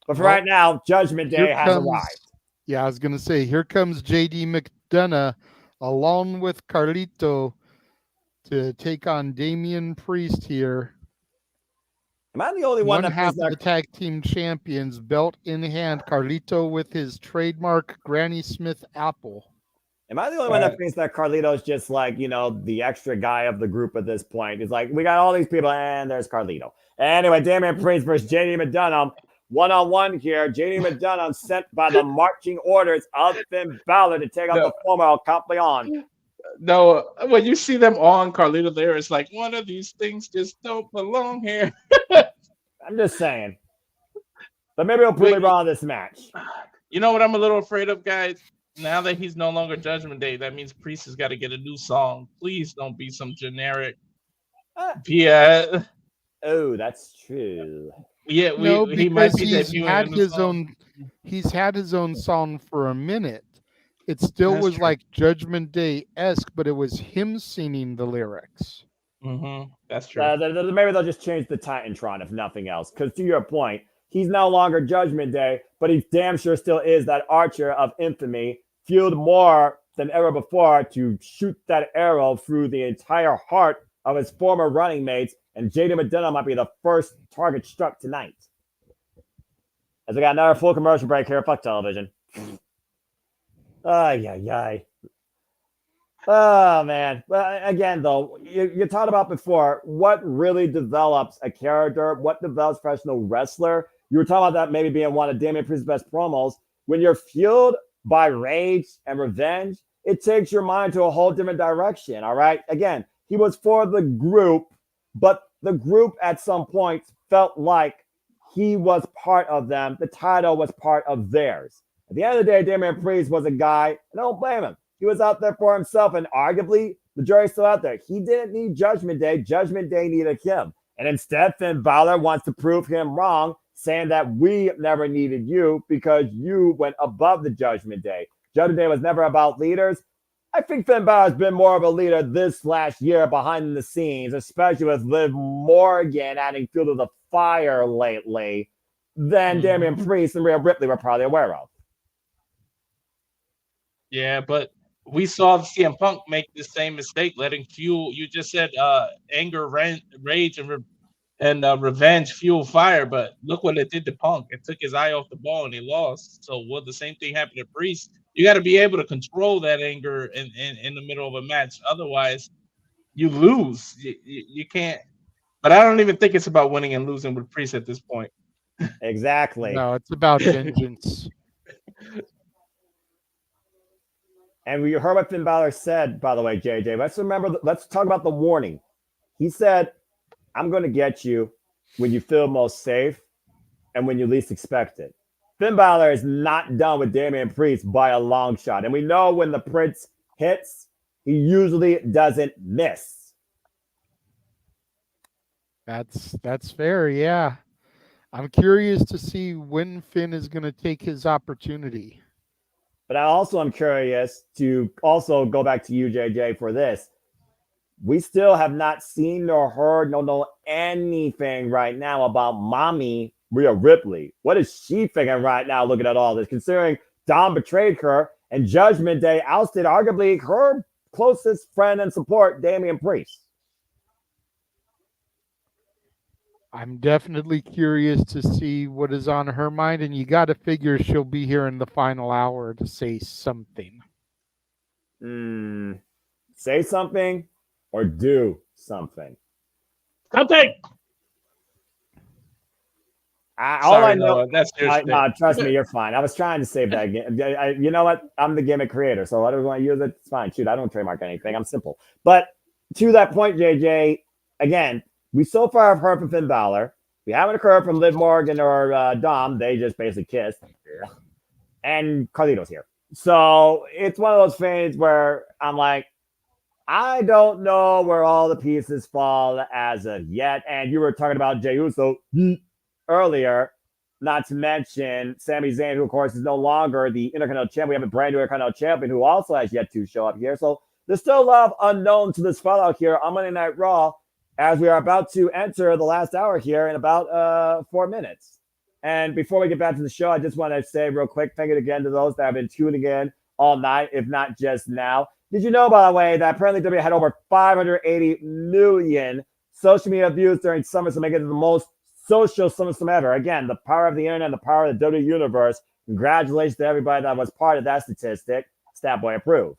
But for right now, Judgment Day has arrived. Yeah, I was going to say, here comes JD McDonough along with Carlito to take on Damian Priest here. Am I the only one that half of the tag team champions, belt in hand, Carlito with his trademark Granny Smith apple. Am I the only one that thinks that Carlito's just like, the extra guy of the group at this point? He's like, we got all these people, and there's Carlito. Anyway, Damian Priest versus JD McDonough. One-on-one here. JD McDonough sent by the marching orders of Finn Balor to take out the former El Campeon. No, when you see them all in Carlito there, it's like one of these things just don't belong here. I'm just saying. But maybe he'll prove me wrong this match. You know what I'm a little afraid of, guys? Now that he's no longer Judgment Day, that means Priest has got to get a new song. Please don't be some generic. Yeah. Oh, that's true. Yeah, No, he might because be he's debuting a had new his song. own. He's had his own song for a minute. It still That's was true. like Judgment Day-esque, but it was him singing the lyrics. That's true. Maybe they'll just change the Titantron if nothing else. Because to your point, he's no longer Judgment Day, but he damn sure still is that Archer of infamy, fueled more than ever before to shoot that arrow through the entire heart of his former running mates. And Jaden Medina might be the first target struck tonight. As we got another full commercial break here. Fuck television. Ay. Oh, man. Well, again, though, you talked about before what really develops a character, what develops a professional wrestler. You were talking about that maybe being one of Damian Priest's best promos. When you're fueled by rage and revenge, it takes your mind to a whole different direction, all right? Again, he was for the group, but the group at some point felt like he was part of them. The title was part of theirs. At the end of the day, Damian Priest was a guy, and I don't blame him. He was out there for himself, and arguably, the jury's still out there. He didn't need Judgment Day. Judgment Day needed him. And instead, Finn Balor wants to prove him wrong, saying that we never needed you because you went above the Judgment Day. Judgment Day was never about leaders. I think Finn Balor's been more of a leader this last year behind the scenes, especially with Liv Morgan adding fuel to the fire lately, than Damian Priest and Rhea Ripley were probably aware of. Yeah, but we saw CM Punk make the same mistake, letting fuel. You just said anger, rage, and revenge fuel fire. But look what it did to Punk. It took his eye off the ball and he lost. So will the same thing happen to Priest? You got to be able to control that anger in the middle of a match. Otherwise, you lose. You can't. But I don't even think it's about winning and losing with Priest at this point. Exactly. No, it's about vengeance. And we heard what Finn Balor said, by the way, JJ. Let's talk about the warning. He said, I'm going to get you when you feel most safe and when you least expect it. Finn Balor is not done with Damian Priest by a long shot. And we know when the Prince hits, he usually doesn't miss. That's fair, yeah. I'm curious to see when Finn is going to take his opportunity. But I also am curious to also go back to you, JJ, for this. We still have not seen nor heard nor know anything right now about mommy Rhea Ripley. What is she thinking right now looking at all this, considering Dom betrayed her and Judgment Day ousted arguably her closest friend and support, Damian Priest? I'm definitely curious to see what is on her mind, and you got to figure she'll be here in the final hour to say something. Say something or do something. Something. All I know, that's trust me, you're fine. I was trying to save that. You know what? I'm the gimmick creator, so whatever you want to use it, it's fine. Shoot, I don't trademark anything. I'm simple. But to that point, JJ, again, we so far have heard from Finn Balor. We haven't heard from Liv Morgan or Dom. They just basically kissed. And Carlito's here. So it's one of those things where I'm like, I don't know where all the pieces fall as of yet. And you were talking about Jey Uso earlier, not to mention Sami Zayn, who, of course, is no longer the Intercontinental Champion. We have a brand new Intercontinental Champion who also has yet to show up here. So there's still a lot of unknown to this fallout here on Monday Night Raw, as we are about to enter the last hour here in about 4 minutes. And before we get back to the show, I just want to say real quick, thank you again to those that have been tuning in all night, if not just now. Did you know, by the way, that apparently WWE had over 580 million social media views during SummerSlam, making it the most social SummerSlam ever? Again, the power of the internet and the power of the WWE Universe. Congratulations to everybody that was part of that statistic. Statboy approved.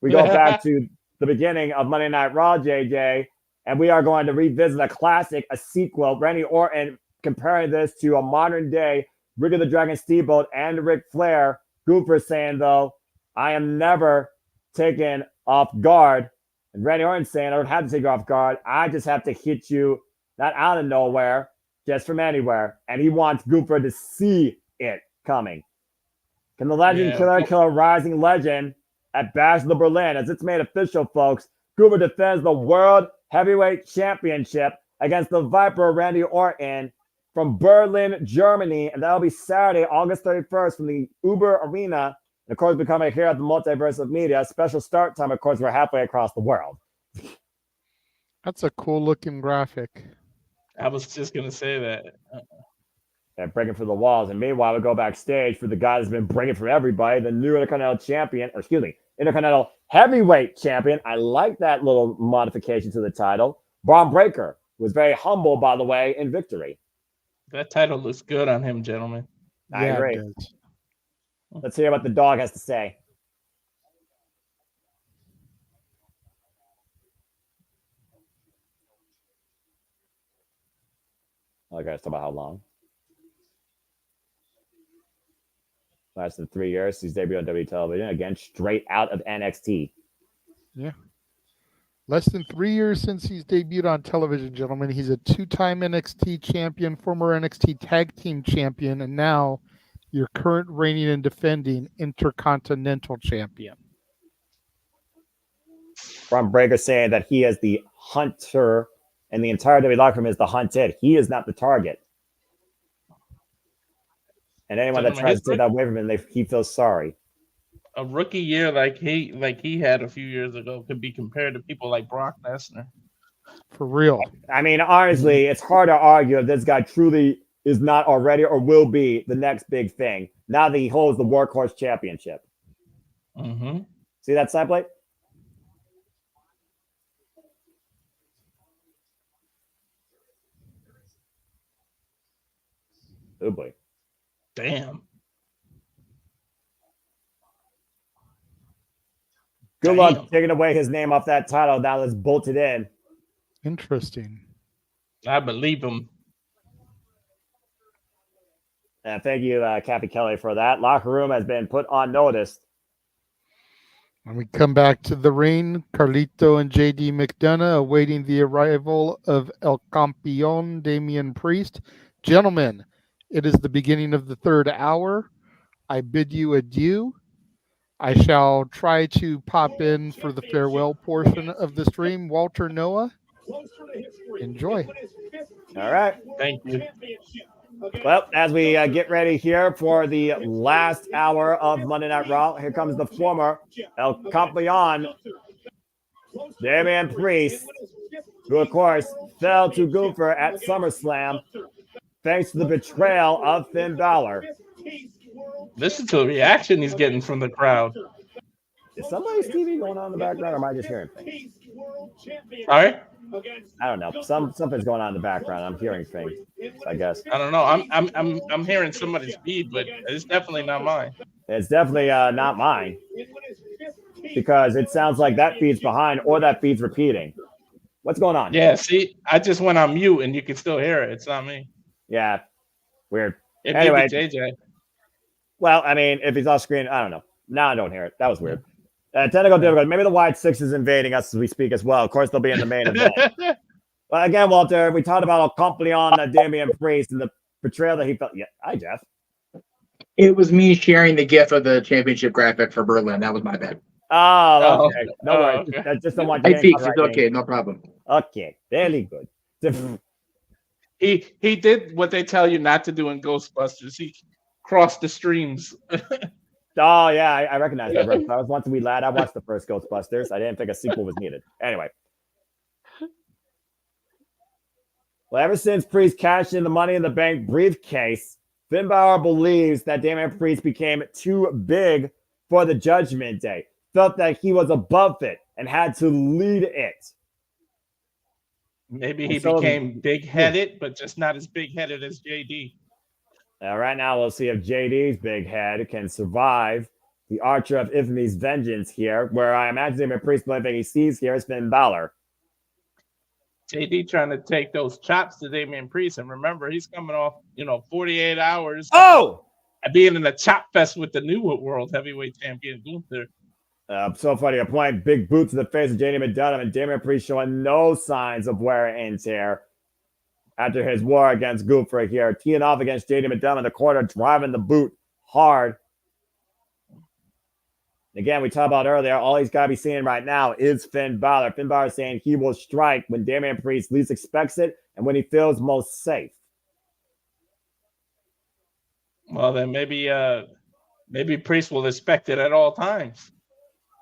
We go back to the beginning of Monday Night Raw, JJ, and we are going to revisit a classic, a sequel. Randy Orton comparing this to a modern day Rick of the Dragon Steamboat and Ric Flair. Gooper saying, though, I am never taking off guard. And Randy Orton saying, I don't have to take you off guard. I just have to hit you, not out of nowhere, just from anywhere. And he wants Gunther to see it coming. Can the legend killer kill a rising legend at Bash of the Berlin? As it's made official, folks, Gunther defends the World Heavyweight Championship against the Viper Randy Orton from Berlin, Germany. And that'll be Saturday, August 31st from the Uber Arena. And of course, becoming here at the Multiverse of Media. Special start time, of course, we're halfway across the world. That's a cool looking graphic. I was just going to say that. And breaking through the walls. And meanwhile, we go backstage for the guy that's been breaking from everybody, the new Intercontinental Champion, Intercontinental Heavyweight Champion. I like that little modification to the title. Braun Breaker was very humble, by the way, in victory. That title looks good on him, gentlemen. I agree. Let's hear what the dog has to say. Okay, let's talk about how long. Less than 3 years. He's debuted on WWE television. Again, straight out of NXT. Yeah. Less than 3 years since he's debuted on television, gentlemen. He's a two-time NXT champion, former NXT Tag Team champion, and now your current reigning and defending Intercontinental Champion. Braun Breaker saying that he is the hunter and the entire WWE locker room is the hunted. He is not the target. And anyone that tries to take that away from him, he feels sorry. A rookie year like he had a few years ago could be compared to people like Brock Lesnar. For real. I mean, honestly, it's hard to argue if this guy truly is not already or will be the next big thing now that he holds the Workhorse Championship. Mm-hmm. See that side plate? Oh boy. Damn. Good luck taking away his name off that title. Now let's bolt it in. Interesting. I believe him. And thank you, Kathy Kelly, for that. Locker room has been put on notice. When we come back to the ring, Carlito and JD McDonough awaiting the arrival of El Campeon, Damian Priest. Gentlemen, it is the beginning of the third hour. I bid you adieu. I shall try to pop in for the farewell portion of the stream. Walter, Noah, enjoy. All right. Thank you. Well, as we get ready here for the last hour of Monday Night Raw, here comes the former El Campeon, Damian Priest, who, of course, fell to Gunther at SummerSlam thanks to the betrayal of Finn Balor. Listen to the reaction he's getting from the crowd. Is somebody's TV going on in the background, or am I just hearing things? All right. I don't know. Something's going on in the background. I'm hearing things, I guess. I don't know. I'm hearing somebody's feed, but it's definitely not mine. It's definitely not mine, because it sounds like that feed's behind or that feed's repeating. What's going on? Yeah, see, I just went on mute and you can still hear it. It's not me. Yeah, weird. It anyway, may be JJ. Well, I mean, if he's off screen, I don't know. Now I don't hear it. That was weird. Technical difficulty. Maybe the Wide Six is invading us as we speak as well. Of course, they'll be in the main event. Well, again, Walter, we talked about El Campeon, Damian Priest, and the betrayal that he felt. Yeah, hi, Jeff. It was me sharing the GIF of the championship graphic for Berlin. That was my bad. Oh, okay. No worries. Okay. Just don't want you I to fixed it. right Okay, no problem. Okay, very good. He did what they tell you not to do in Ghostbusters. He crossed the streams. Oh, yeah, I recognize that. I was once a wee lad. I watched the first Ghostbusters. I didn't think a sequel was needed. Anyway. Well, ever since Priest cashed in the Money in the Bank briefcase, Finn Balor believes that Damian Priest became too big for the Judgment Day, felt that he was above it and had to lead it. Maybe he became big-headed, but just not as big-headed as JD. Right now, we'll see if JD's big head can survive the Archer of Infamy's vengeance here, where I imagine Damian Priest, the only thing he sees here is Finn Balor. JD trying to take those chops to Damian Priest, and remember, he's coming off, 48 hours. Oh! Being in a chop fest with the new World Heavyweight Champion, Gunther. So funny, applying big boot to the face of JD McDonough, and Damian Priest showing no signs of wear and tear after his war against Gunther here. Teeing off against JD McDonough in the corner, driving the boot hard. Again, we talked about earlier, all he's got to be seeing right now is Finn Balor. Finn Balor saying he will strike when Damian Priest least expects it and when he feels most safe. Well, then maybe Priest will expect it at all times.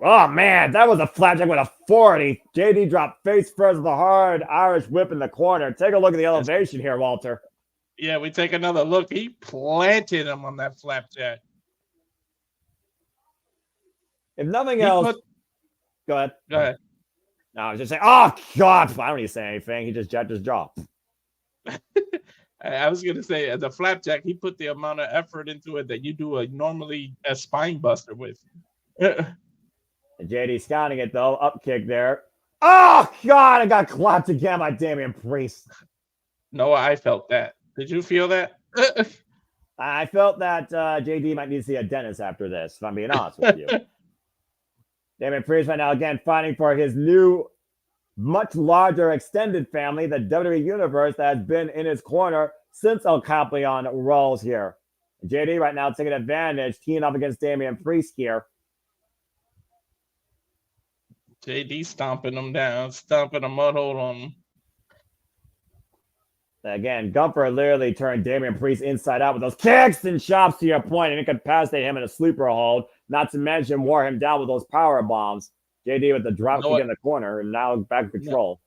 Oh, man, that was a flapjack with a 40. JD dropped face first with a hard Irish whip in the corner. Take a look at the elevation here, Walter. Yeah, we take another look. He planted him on that flapjack. If nothing else, go ahead. Go ahead. No, I was just saying, oh, God, I don't need to say anything. He just jacked his jaw. I was going to say, as a flapjack, he put the amount of effort into it that you do normally a spine buster with. JD scouting it, though. Up kick there. Oh, God, I got clapped again by Damian Priest. No, I felt that. Did you feel that? I felt that JD might need to see a dentist after this, if I'm being honest with you. Damian Priest right now, again, fighting for his new, much larger extended family, the WWE Universe, that has been in his corner since El Capitan rolls here. JD right now taking advantage, teeing up against Damian Priest here. JD stomping him down, stomping a mud hole on him. Again, Gunther literally turned Damian Priest inside out with those kicks and chops to your point, and incapacitate him in a sleeper hold. Not to mention wore him down with those power bombs. JD with the drop kick in the corner, and now back in control.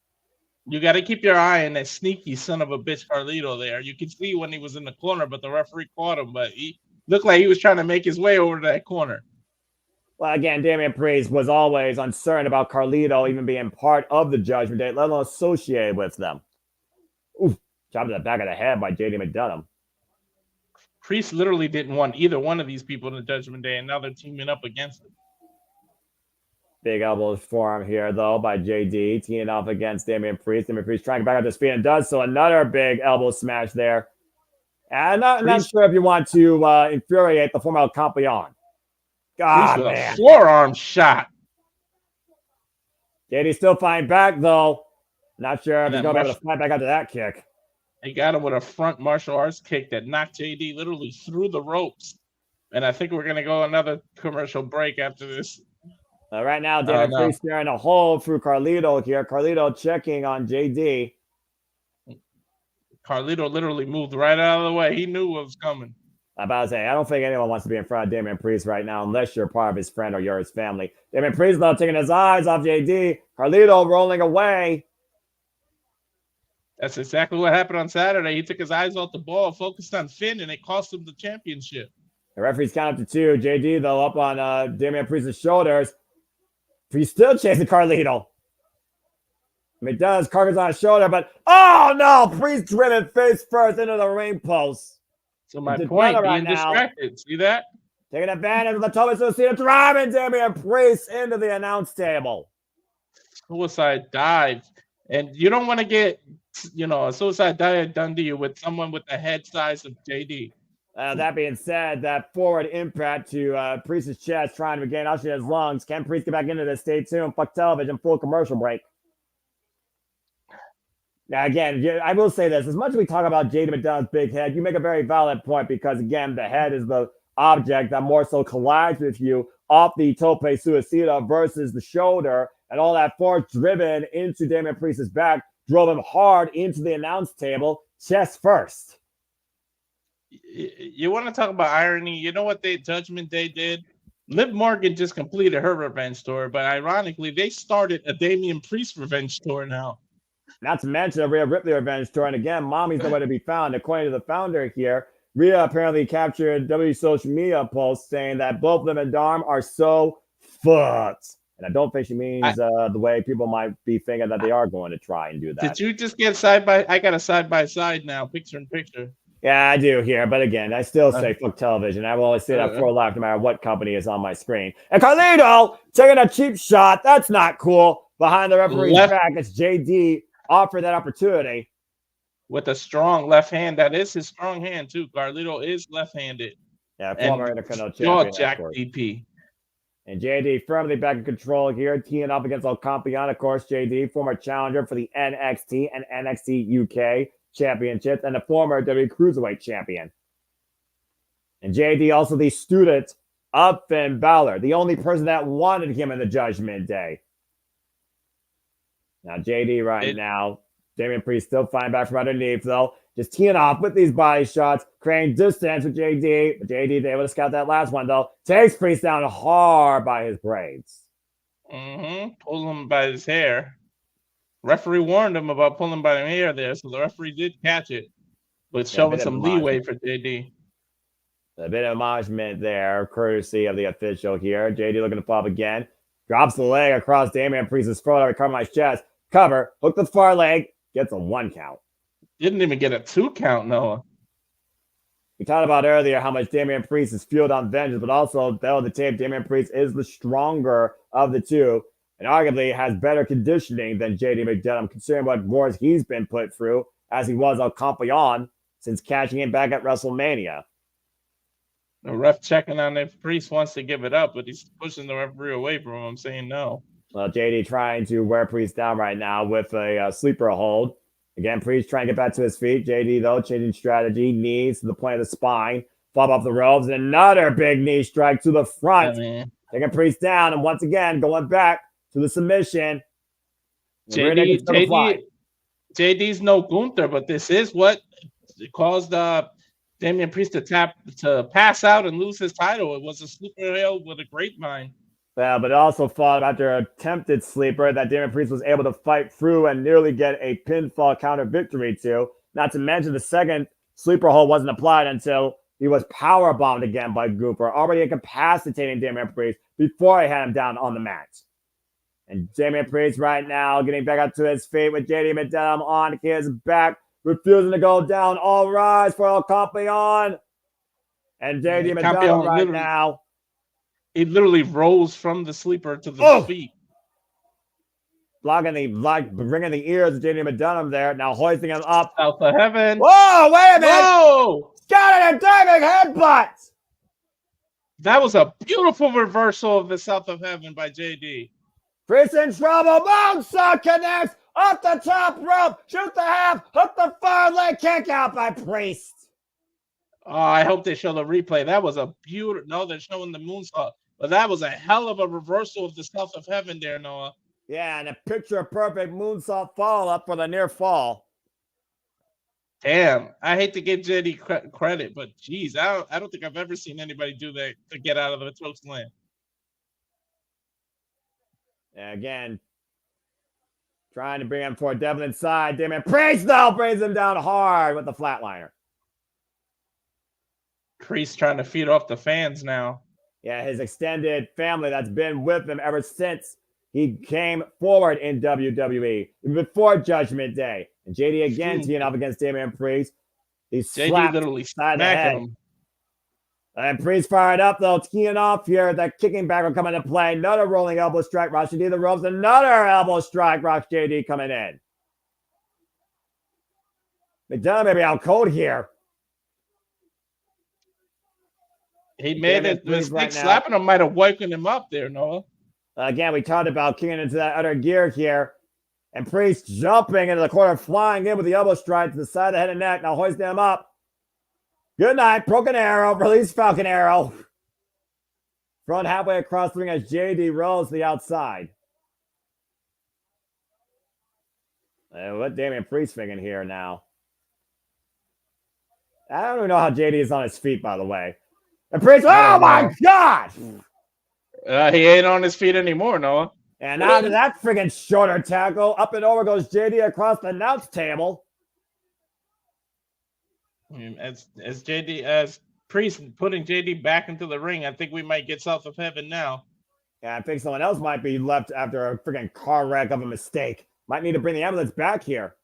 You got to keep your eye on that sneaky son of a bitch Carlito there. You could see when he was in the corner, but the referee caught him. But he looked like he was trying to make his way over to that corner. Well, again, Damian Priest was always uncertain about Carlito even being part of the Judgment Day, let alone associated with them. Oof, chopped to the back of the head by JD McDonough. Priest literally didn't want either one of these people in the Judgment Day, and now they're teaming up against him. Big elbows forearm here, though, by JD, teeing off against Damian Priest. Damian Priest trying to back up his feet and does so. Another big elbow smash there. And I'm not sure if you want to infuriate the former El Campeon. God, man. A forearm shot. JD's still fighting back, though. Not sure if he's going to be able to fight back after that kick. They got him with a front martial arts kick that knocked JD literally through the ropes. And I think we're going to go another commercial break after this. Right now, Damian Priest staring a hole through Carlito here. Carlito checking on JD. Carlito literally moved right out of the way. He knew what was coming. I'm about to say, I don't think anyone wants to be in front of Damian Priest right now unless you're part of his friend or you're his family. Damian Priest, though, taking his eyes off JD. Carlito rolling away. That's exactly what happened on Saturday. He took his eyes off the ball, focused on Finn, and it cost him the championship. The referee's count up to 2. JD, though, up on Damian Priest's shoulders. He's still chasing Carlito. McDonough's carcass on his shoulder, but oh no! Priest driven face first into the ring post. So my point, being distracted. See that? Taking advantage of the Toby Suicida, driving Damian Priest into the announce table. Suicide dive. And you don't want to get, a suicide dive done to you with someone with the head size of JD. That being said, that forward impact to Priest's chest, trying to regain oxygen in his lungs. Can Priest get back into this? Stay tuned. Fuck television. Full commercial break. Now, again, I will say this. As much as we talk about JD McDonough's big head, you make a very valid point because, again, the head is the object that more so collides with you off the Tope Suicida versus the shoulder, and all that force driven into Damian Priest's back drove him hard into the announce table, chest first. You want to talk about irony? You know what Judgment Day did? Liv Morgan just completed her revenge tour, but ironically, they started a Damian Priest revenge tour now. Not to mention a Rhea Ripley revenge tour. And again, Mommy's nowhere to be found. According to the founder here, Rhea apparently captured W social media posts saying that both Liv and Dom are so fucked. And I don't think she means the way people might be thinking that they are going to try and do that. Did you just get I got a side-by-side now, picture in picture. Yeah, I do here. But again, I still say fuck television. I will always say that for life, no matter what company is on my screen. And Carlito taking a cheap shot. That's not cool. Behind the referee's back, it's JD offered that opportunity. With a strong left hand. That is his strong hand, too. Carlito is left-handed. Yeah, former Intercontinental champion. Jack DP. And JD firmly back in control here, teeing up against El Campeon, of course, JD, former challenger for the NXT and NXT UK championships, and the former WWE Cruiserweight champion. And JD also the student of Finn Balor, the only person that wanted him in the Judgment Day. Now, JD now, Damian Priest still fighting back from underneath, though. Just teeing off with these body shots, creating distance with JD. But JD, able to scout that last one, though. Takes Priest down hard by his braids. Pulls him by his hair. Referee warned him about pulling by the hair there, so the referee did catch it. But showing some leeway for JD. A bit of acknowledgement there, courtesy of the official here. JD looking to pop again. Drops the leg across Damian Priest's throat, recover my chest. Cover, hook the far leg, gets a 1 count. Didn't even get a 2 count, Noah. We talked about earlier how much Damian Priest is fueled on vengeance, but also, though the tape, Damian Priest is the stronger of the two, and arguably has better conditioning than JD McDonough, considering what wars he's been put through, as he was El Campeon, since cashing in back at WrestleMania. The ref checking on if Priest wants to give it up, but he's pushing the referee away from him, saying no. Well, JD trying to wear Priest down right now with a sleeper hold. Again, Priest trying to get back to his feet. JD, though, changing strategy. Knees to the point of the spine. Flop off the ropes. And another big knee strike to the front. Taking Priest down. And once again, going back to the submission. JD's no Gunther, but this is what caused Damian Priest to pass out and lose his title. It was a sleeper hill with a grapevine. Well, but it also followed after an attempted sleeper that Damian Priest was able to fight through and nearly get a pinfall counter victory to. Not to mention the second sleeper hold wasn't applied until he was powerbombed again by Gooper, already incapacitating Damian Priest before he had him down on the mat. And Damian Priest right now getting back up to his feet with JD McDonough on his back, refusing to go down. All rise for El Campeon. And JD McDonough right now. He literally rose from the sleeper to the feet. Bringing the ears of JD McDonough there. Now hoisting him up. South of heaven. Whoa, wait a minute. Whoa! Got a diving headbutt. That was a beautiful reversal of the South of Heaven by JD. Priest in trouble. Moonsault connects. Up the top rope. Shoot the half. Hook the far leg kick out by Priest. Oh, I hope they show the replay. That was a beautiful. No, they're showing the moonsault. But that was a hell of a reversal of the South of Heaven there, Noah. Yeah, and a picture-perfect moonsault follow-up for the near fall. Damn, I hate to give JD credit, but geez, I don't think I've ever seen anybody do that to get out of the throat slam. And again, trying to bring him for Devil inside. Damian Priest, though, brings him down hard with the flatliner. Priest trying to feed off the fans now. Yeah, his extended family that's been with him ever since he came forward in WWE, before Judgment Day. And JD again teeing up against Damian Priest. He slapped literally side the head. Him. And Priest fired up, though, teeing off here. That kicking back will come into play. Another rolling elbow strike. Rocks JD the ropes. Another elbow strike. Rocks JD coming in. McDonough may be out cold here. He made it. The mistake slapping him might have woken him up there, Noah. Again, we talked about kicking into that other gear here. And Priest jumping into the corner, flying in with the elbow strike to the side of the head and neck. Now hoisting him up. Good night. Broken arrow. Release Falcon Arrow. Front halfway across the ring as JD rolls to the outside. And what Damian Priest thinking here now? I don't even know how JD is on his feet, by the way. And Priest, oh my God! He ain't on his feet anymore, Noah. And out of that friggin' shoulder tackle, up and over goes JD across the announce table. As Priest putting JD back into the ring, I think we might get South of Heaven now. Yeah, I think someone else might be left after a friggin' car wreck of a mistake. Might need to bring the ambulance back here.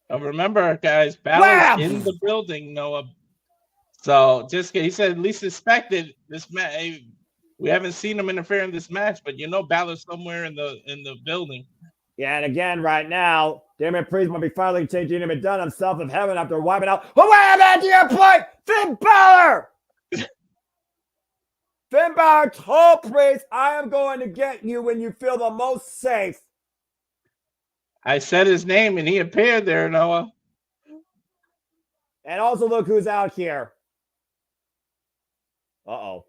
Remember, guys, Balor's in the building, Noah. So he said, at least suspected this match. We haven't seen him interfere in this match, but Balor's somewhere in the building. Yeah, and again, right now, Damian Priest might be finally changing him and done himself of heaven after wiping out. Oh, wait a minute, to your point, Finn Balor! Finn Balor told Priest, I am going to get you when you feel the most safe. I said his name and he appeared there, Noah. And also look who's out here. Uh-oh.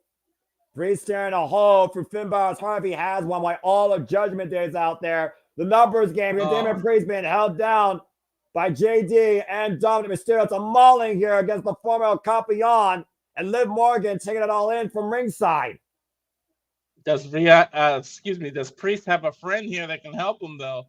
Priest staring a hole for Finn Balor's heart if he has one, while all of Judgment Day is out there. The numbers game here. Damian Priest being held down by JD and Dominic Mysterio. It's a mauling here against the former Campeon, and Liv Morgan taking it all in from ringside. Does Priest have a friend here that can help him though?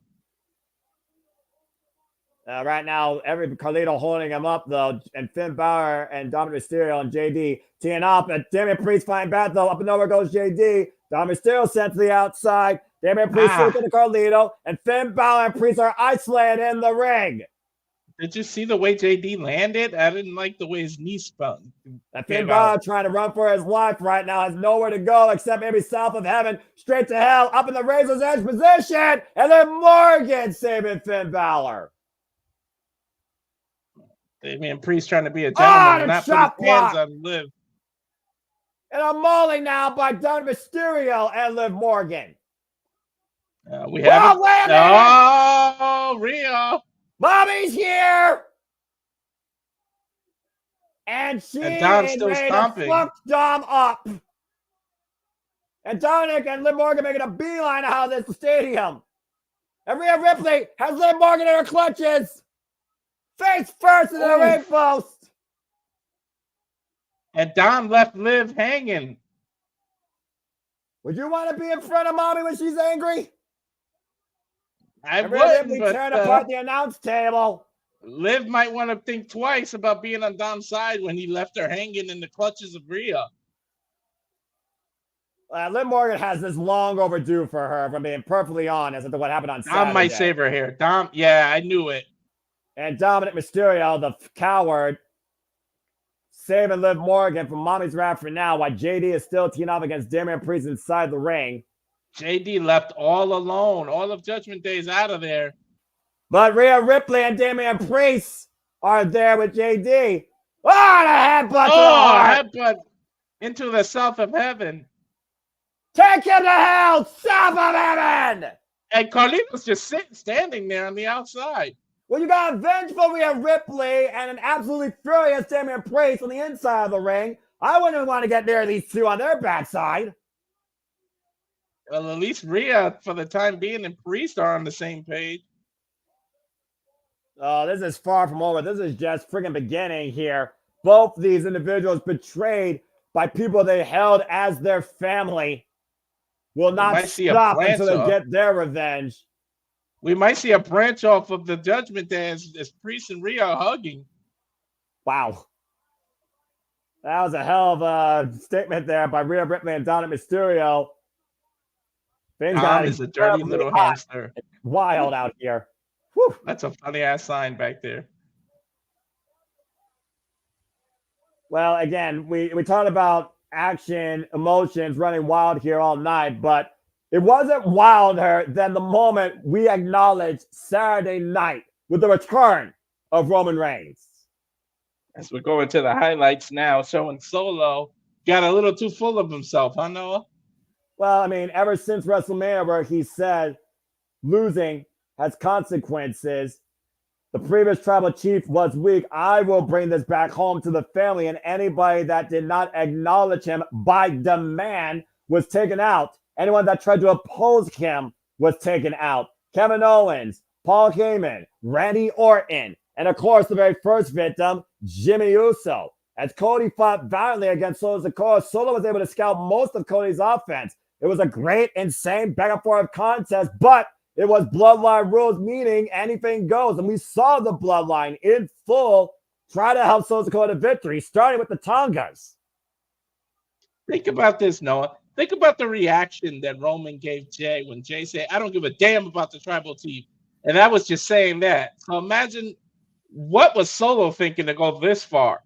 Right now, Carlito holding him up though, and Finn Balor and Dominic Mysterio and JD teeing up. And Damian Priest fighting back though. Up and over goes JD. Dominic Mysterio sent to the outside. Damian Priest looking to Carlito, and Finn Balor and Priest are isolated in the ring. Did you see the way JD landed? I didn't like the way his knee spun. And Finn Balor trying to run for his life right now, has nowhere to go except maybe south of heaven, straight to hell, up in the Razor's Edge position, and then Morgan saving Finn Balor. Damian Priest trying to be a gentleman and not shot put his hands on Liv. And a mauling now by Dominic Mysterio and Liv Morgan. We have Rhea. Mommy's here. And she Dom's still stomping. Fuck Dom up. And Dominic and Liv Morgan making a beeline out of this stadium. And Rhea Ripley has Liv Morgan in her clutches. Face first in the ring post. And Dom left Liv hanging. Would you want to be in front of Mommy when she's angry? I would, but turn apart the announce table. Liv might want to think twice about being on Dom's side when he left her hanging in the clutches of Rhea. Liv Morgan has this long overdue for her, if I'm being perfectly honest, after what happened on Saturday. Dom might save her here. Dom, yeah, I knew it. And Dominic Mysterio, the coward, saving Liv Morgan from Mommy's wrath for now, while JD is still teeing up against Damian Priest inside the ring. JD left all alone. All of Judgment Day's out of there. But Rhea Ripley and Damian Priest are there with JD. Oh, the headbutt! Headbutt into the south of heaven. Take him to hell, south of heaven! And Carlito's just standing there on the outside. Well, you got a vengeful Rhea Ripley and an absolutely furious Damian Priest on the inside of the ring. I wouldn't want to get near these two on their backside. Well, at least Rhea, for the time being, and Priest are on the same page. Oh, this is far from over. This is just friggin' beginning here. Both these individuals betrayed by people they held as their family will not stop until they get their revenge. We might see a branch off of the Judgment Day as Priest and Rhea are hugging. Wow. That was a hell of a statement there by Rhea Ripley and Dominic Mysterio. Dom is a dirty little hamster. It's wild out here. Whew. That's a funny-ass sign back there. Well, again, we talked about action, emotions running wild here all night, but it wasn't wilder than the moment we acknowledged Saturday night with the return of Roman Reigns. As we're going to the highlights now, showing Solo got a little too full of himself, huh, Noah? Well, I mean, ever since WrestleMania, where he said losing has consequences, the previous tribal chief was weak. I will bring this back home to the family, and anybody that did not acknowledge him by demand was taken out. Anyone that tried to oppose him was taken out. Kevin Owens, Paul Heyman, Randy Orton, and of course, the very first victim, Jimmy Uso. As Cody fought valiantly against Solo Sikoa, Solo was able to scout most of Cody's offense. It was a great, insane back and forth contest, but it was bloodline rules, meaning anything goes. And we saw the bloodline in full try to help Solo Sikoa to victory, starting with the Tongas. Think about this, Noah. Think about the reaction that Roman gave Jay when Jay said, I don't give a damn about the tribal team. And I was just saying that. So imagine what was Solo thinking to go this far?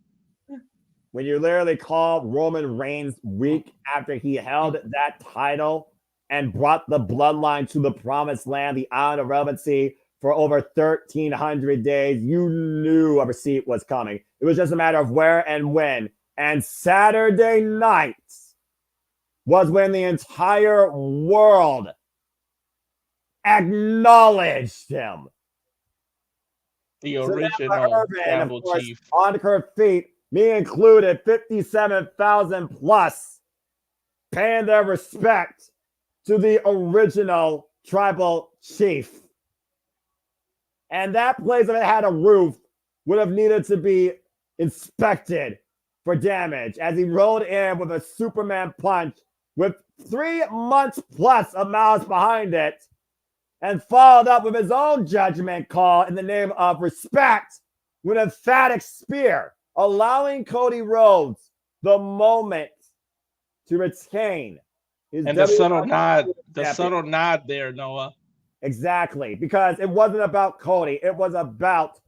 When you literally call Roman Reigns weak after he held that title and brought the bloodline to the promised land, the island of relevancy, for over 1,300 days, you knew a receipt was coming. It was just a matter of where and when. And Saturday night, was when the entire world acknowledged him. The So original Irvin, tribal of course, chief. on her feet, me included, 57,000 plus, paying their respect to the original tribal chief. And that place, if it had a roof, would have needed to be inspected for damage as he rolled in with a Superman punch with 3 months plus of malice behind it, and followed up with his own judgment call in the name of respect with an emphatic spear, allowing Cody Rhodes the moment to retain his And the subtle champion. nod there, Noah. Exactly, because it wasn't about Cody. It was about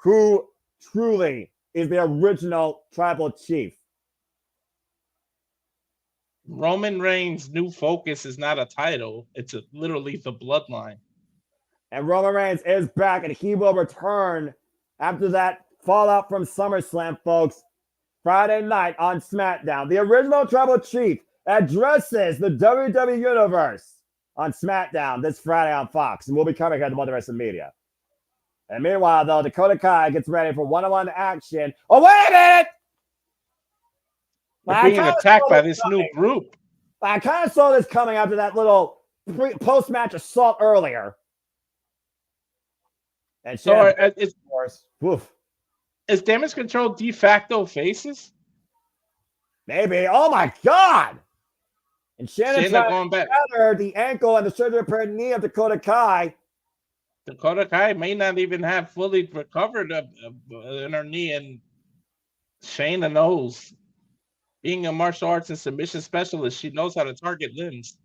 who truly is the original tribal chief. Roman Reigns' new focus is not a title. It's literally the bloodline. And Roman Reigns is back, and he will return after that fallout from SummerSlam, folks. Friday night on SmackDown. The original tribal chief addresses the WWE Universe on SmackDown this Friday on Fox, and we'll be covering here at the Multiverse of Media. And meanwhile, though, Dakota Kai gets ready for one-on-one action. Oh, wait a minute! We're being attacked by this new group. I kind of saw this coming after that little post-match assault earlier. And So is Damage Control de facto faces? Maybe. Oh my God! And Shayna going back. The ankle and the surgery repaired knee of Dakota Kai. Dakota Kai may not even have fully recovered in her knee, and Shayna knows. Being a martial arts and submission specialist, she knows how to target limbs.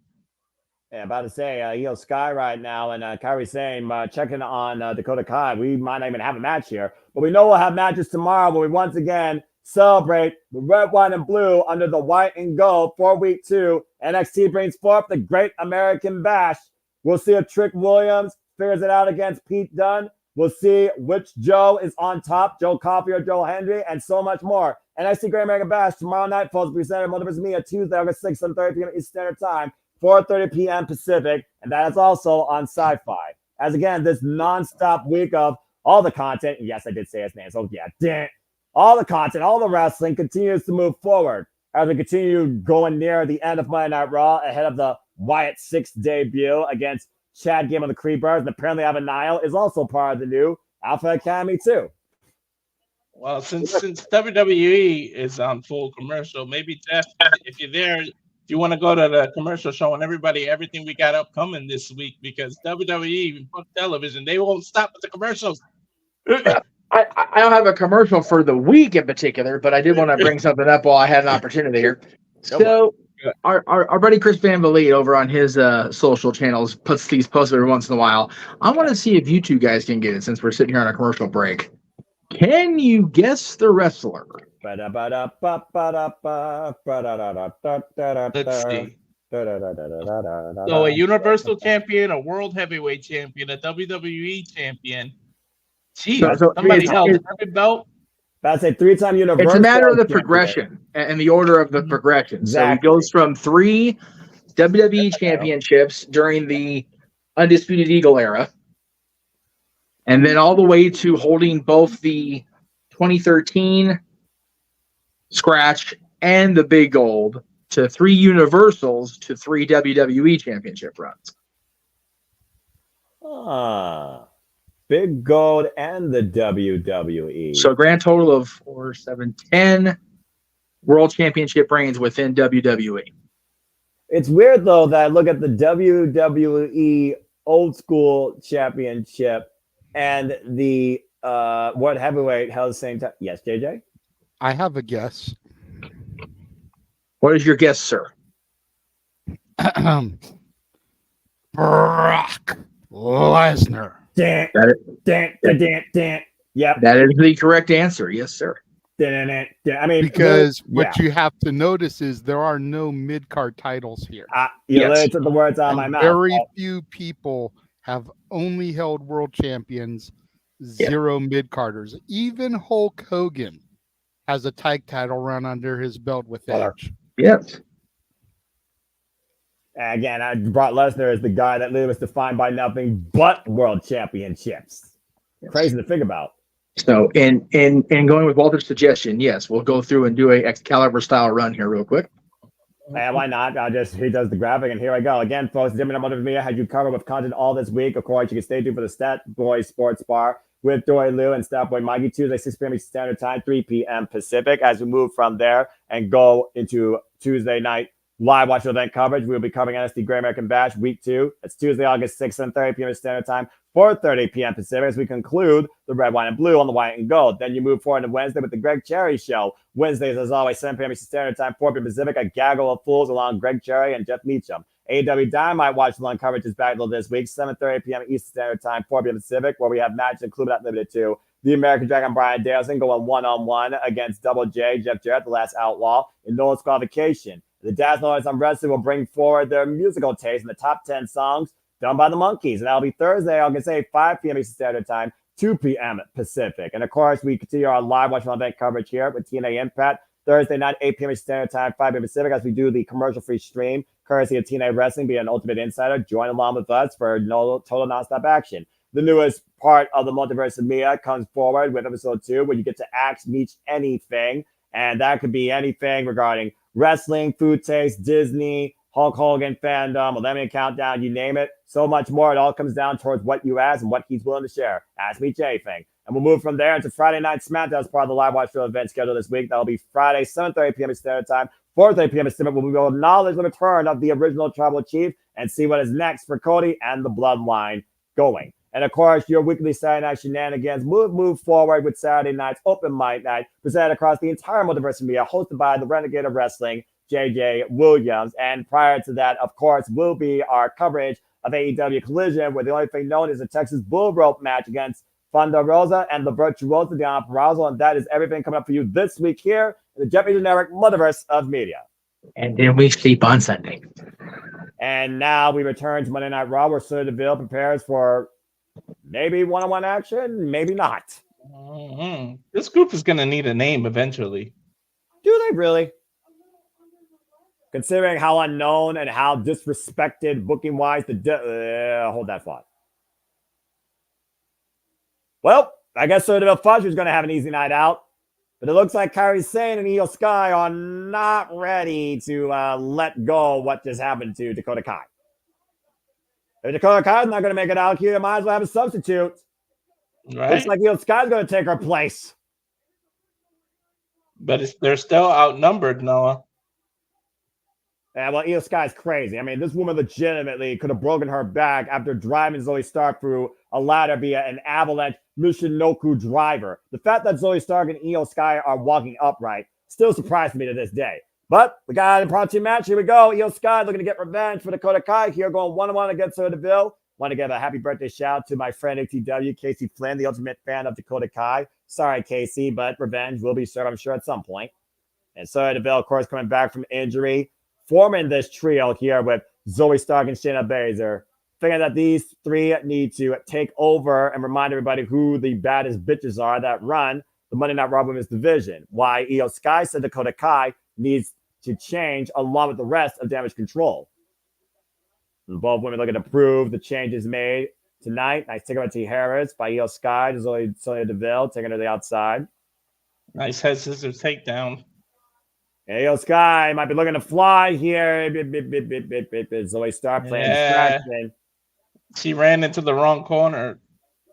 Yeah, about to say, Sky right now, and Kairi saying, checking on Dakota Kai. We might not even have a match here, but we know we'll have matches tomorrow when we once again celebrate the red, white, and blue under the white and gold for week 2. NXT brings forth the Great American Bash. We'll see if Trick Williams figures it out against Pete Dunne. We'll see which Joe is on top, Joe Coffey or Joe Hendry, and so much more. NXT Great American Bash tomorrow night, folks, presented by Multiverse of Media, Tuesday, August 6th, 7:30 p.m. Eastern Standard Time, 4:30 p.m. Pacific, and that is also on Sci-Fi. As again, this non-stop week of all the content, yes, I did say his name, so yeah, all the content, all the wrestling continues to move forward as we continue going near the end of Monday Night Raw ahead of the Wyatt 6 debut against Chad Gable of the Creepers, and apparently Evan Nile is also part of the new Alpha Academy too. Well, since WWE is on full commercial, maybe Jeff, if you're there, you want to go to the commercial showing everybody everything we got upcoming this week, because WWE television, they won't stop at the commercials. I don't have a commercial for the week in particular, but I did want to bring something up while I had an opportunity here. So our buddy Chris Van Vliet over on his social channels puts these posts every once in a while. I want to see if you two guys can get it since we're sitting here on a commercial break. Can you guess the wrestler? Let's see. So a Universal Champion, a World Heavyweight Champion, a WWE Champion. Jeez, somebody held every belt. That's a 3-time Universal. It's a matter of the progression and the order of the progression. Exactly. So he goes from 3 WWE championships during the Undisputed Eagle era, and then all the way to holding both the 2013 scratch and the big gold, to 3 Universals to 3 WWE championship runs. Big gold and the WWE. So grand total of 4, 7, 10 world championship reigns within WWE. It's weird though that I look at the WWE old school championship and the World Heavyweight held the same time. Yes, JJ? I have a guess. What is your guess, sir? Brock Lesnar. Yep. That is the correct answer. Yes, sir. I mean, because what you have to notice is there are no mid-card titles here. You literally took the words out of my mouth. Very few people have only held world champions, 0 mid-carders. Even Hulk Hogan has a tag title run under his belt with Edge. Yes. Again, Brock Lesnar is the guy that literally was defined by nothing but world championships. Crazy to think about. So, in going with Walter's suggestion, yes, we'll go through and do a Excalibur style run here real quick. Why not? He does the graphic, and here I go. Again, folks, JMN Multiverse of Media had you covered with content all this week. Of course, you can stay tuned for the Stat Boy Sports Bar with Dory Lou and Stat Boy Mikey, Tuesday, 6 p.m. Standard Time, 3 p.m. Pacific. As we move from there and go into Tuesday night live watch event coverage, we'll be covering NXT Great American Bash Week 2. It's Tuesday, August 6th, 7:30 p.m. Standard Time, 4:30 p.m. Pacific, as we conclude the red, white, and blue on the white and gold. Then you move forward to Wednesday with the Greg Cherry Show. Wednesdays, as always, 7 p.m. Standard Time, 4 p.m. Pacific, a gaggle of fools along Greg Cherry and Jeff Meacham. AEW Dynamite Watch Along coverage is back this week, 7:30 p.m. Eastern Standard Time, 4 p.m. Pacific, where we have matches included not limited to the American Dragon Bryan Danielson going one-on-one against Double J, Jeff Jarrett, the last outlaw, in no disqualification. The Dazzlers on Wrestling will bring forward their musical taste in the top 10 songs done by the Monkees. And that'll be Thursday, August 8th, 5 p.m. Eastern Standard Time, 2 p.m. Pacific. And of course, we continue our live watch event coverage here with TNA Impact, Thursday night, 8 p.m. Eastern Standard Time, 5 p.m. Pacific, as we do the commercial-free stream, courtesy of TNA Wrestling. Be an Ultimate Insider. Join along with us for total nonstop action. The newest part of the Multiverse of Media comes forward with episode 2, where you get to ask Meech anything. And that could be anything regarding wrestling, food taste, Disney, Hulk Hogan fandom, Millennium Countdown, you name it. So much more. It all comes down towards what you ask and what he's willing to share. Ask Meech anything. And we'll move from there into Friday Night SmackDown as part of the live watch show event schedule this week. That'll be Friday, 7:30 p.m. Standard Time, 4:30 p.m. Pacific. We will acknowledge the return of the original Tribal Chief and see what is next for Cody and the Bloodline going. And of course, your weekly Saturday Night Shenanigans move forward with Saturday Night's Open Mic Night, presented across the entire Multiverse of Media, hosted by the Renegade of Wrestling, JJ Williams. And prior to that, of course, will be our coverage of AEW Collision, where the only thing known is a Texas Bull Rope match against Thunder Rosa and the Virtuosa Diana Purrazzo. And that is everything coming up for you this week here in the Jeopardy Generic Multiverse of Media. And then we sleep on Sunday. And now we return to Monday Night Raw, where Sonya Deville prepares for maybe one-on-one action, maybe not. Mm-hmm. This group is going to need a name eventually. Do they really? Considering how unknown and how disrespected booking-wise, hold that thought. Well, I guess Sonya Deville thought she was going to have an easy night out, but it looks like Kairi Sane and Io Sky are not ready to let go of what just happened to Dakota Kai. If Dakota Kai's not going to make it out here, might as well have a substitute. Right. Looks like Io Sky's going to take her place. But they're still outnumbered, Noah. Yeah, well, Io Sky's crazy. I mean, this woman legitimately could have broken her back after driving Zoe Stark through a ladder via an avalanche Michinoku driver. The fact that Zoe Stark and Io Sky are walking upright still surprised me to this day. But we got an impromptu match. Here we go. Io Sky looking to get revenge for Dakota Kai here, going one-on-one against Sonya Deville. Want to give a happy birthday shout out to my friend ATW, Casey Flynn, the ultimate fan of Dakota Kai. Sorry, Casey, but revenge will be served, I'm sure, at some point. And Sonya Deville, of course, coming back from injury, forming this trio here with Zoe Stark and Shayna Baszler. Figuring that these three need to take over and remind everybody who the baddest bitches are that run the Monday Night Raw Women's division. Why Io Sky said Dakota Kai needs to change along with the rest of Damage Control. And both women looking to prove the changes made tonight. Nice takeover to Harris by Io Sky to Sonya Deville, taking her to the outside. Nice head scissors takedown. Io Sky might be looking to fly here. Zoe Stark playing distraction. She ran into the wrong corner.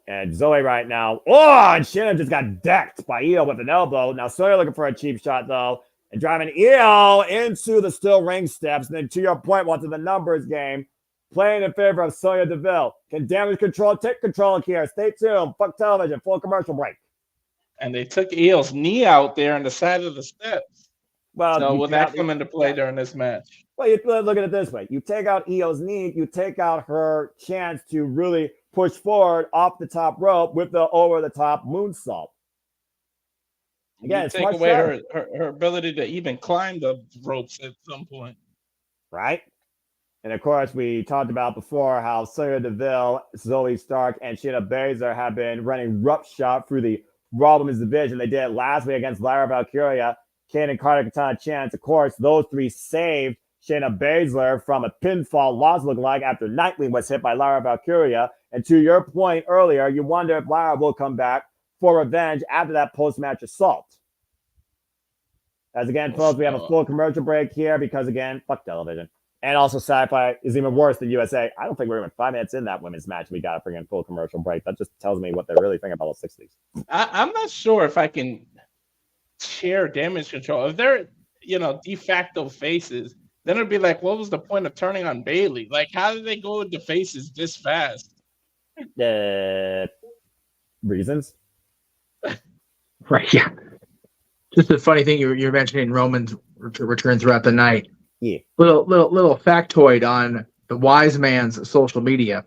And Zoe right now. Oh, and Shannon just got decked by Io with an elbow. Now Sonya looking for a cheap shot, though. And driving Io into the steel ring steps. And then to your point, once in the numbers game, playing in favor of Sonya Deville. Can Damage Control take control here? Stay tuned. Fuck television. Full commercial break. And they took Io's knee out there on the side of the steps. Well, so will that come into play during this match? Well, you look at it this way. You take out Io's knee, you take out her chance to really push forward off the top rope with the over-the-top moonsault. Again, you take away her ability to even climb the ropes at some point. Right? And of course, we talked about before how Sonya Deville, Zoe Stark, and Shayna Baszler have been running roughshod through the Raw Women's division. They did it last week against Lyra Valkyria, Kaden Carter, Katana Chance. Of course, those three saved Shayna Baszler from a pinfall loss look like after Nightwing was hit by Lara Valkyria. And to your point earlier, you wonder if Lara will come back for revenge after that post-match assault. As again, folks, we have a full commercial break here because, again, fuck television. And also, Sci-Fi is even worse than USA. I don't think we're even 5 minutes in that women's match. We got to bring in full commercial break. That just tells me what they're really thinking about the 60s. I'm not sure if I can share damage control. If they're, de facto faces, then it'd be like, what was the point of turning on Bailey? Like, how did they go into faces this fast? Reasons? Right, yeah. Just a funny thing you're mentioning Roman's return throughout the night. Yeah. Little factoid on the wise man's social media.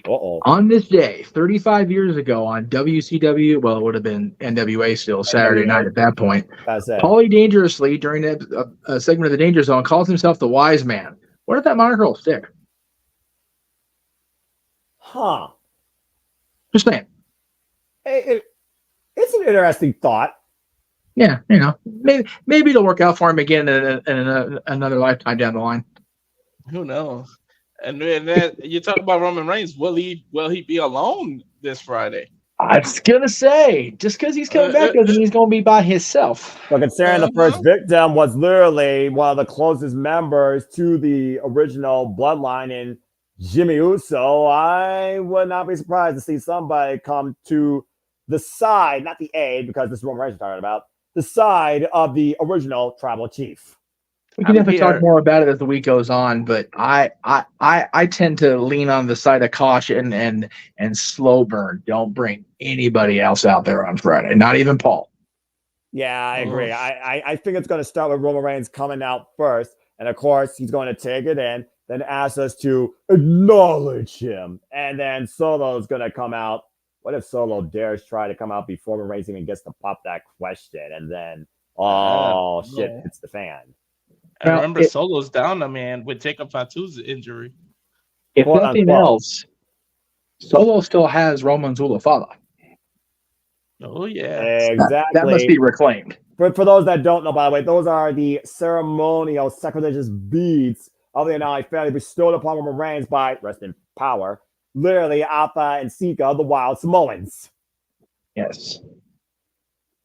Uh-oh. On this day, 35 years ago on WCW, well, it would have been NWA still, Saturday night at that point, Paulie Dangerously, during a segment of the Danger Zone, calls himself the wise man. What if that moniker will stick? Huh. Just saying. It's an interesting thought. Yeah, maybe it'll work out for him again in another lifetime down the line. Who knows? And then you talk about Roman Reigns. Will he be alone this Friday? I was gonna say, just because he's coming back doesn't mean he's gonna be by himself. But considering the first victim was literally one of the closest members to the original bloodline in Jimmy Uso, I would not be surprised to see somebody come to the side, not the aid, because this is what Reigns talking about, the side of the original tribal chief. We can definitely talk more about it as the week goes on, but I tend to lean on the side of caution and slow burn. Don't bring anybody else out there on Friday, not even Paul. Yeah, I agree. I think it's going to start with Roman Reigns coming out first, and of course he's going to take it in, then ask us to acknowledge him, and then Solo's going to come out. What if Solo dares try to come out before Roman Reigns even gets to pop that question, and then shit hits the fan. I remember Solo's down a man with Jacob Fatu's injury. If nothing else, Solo still has Roman Zulafala. Oh, yeah. Exactly. That must be reclaimed. For those that don't know, by the way, those are the ceremonial sacrilegious beads of the Anali family bestowed upon Roman Reigns by, rest in power, literally Alpha and Sika, the Wild Samoans. Yes.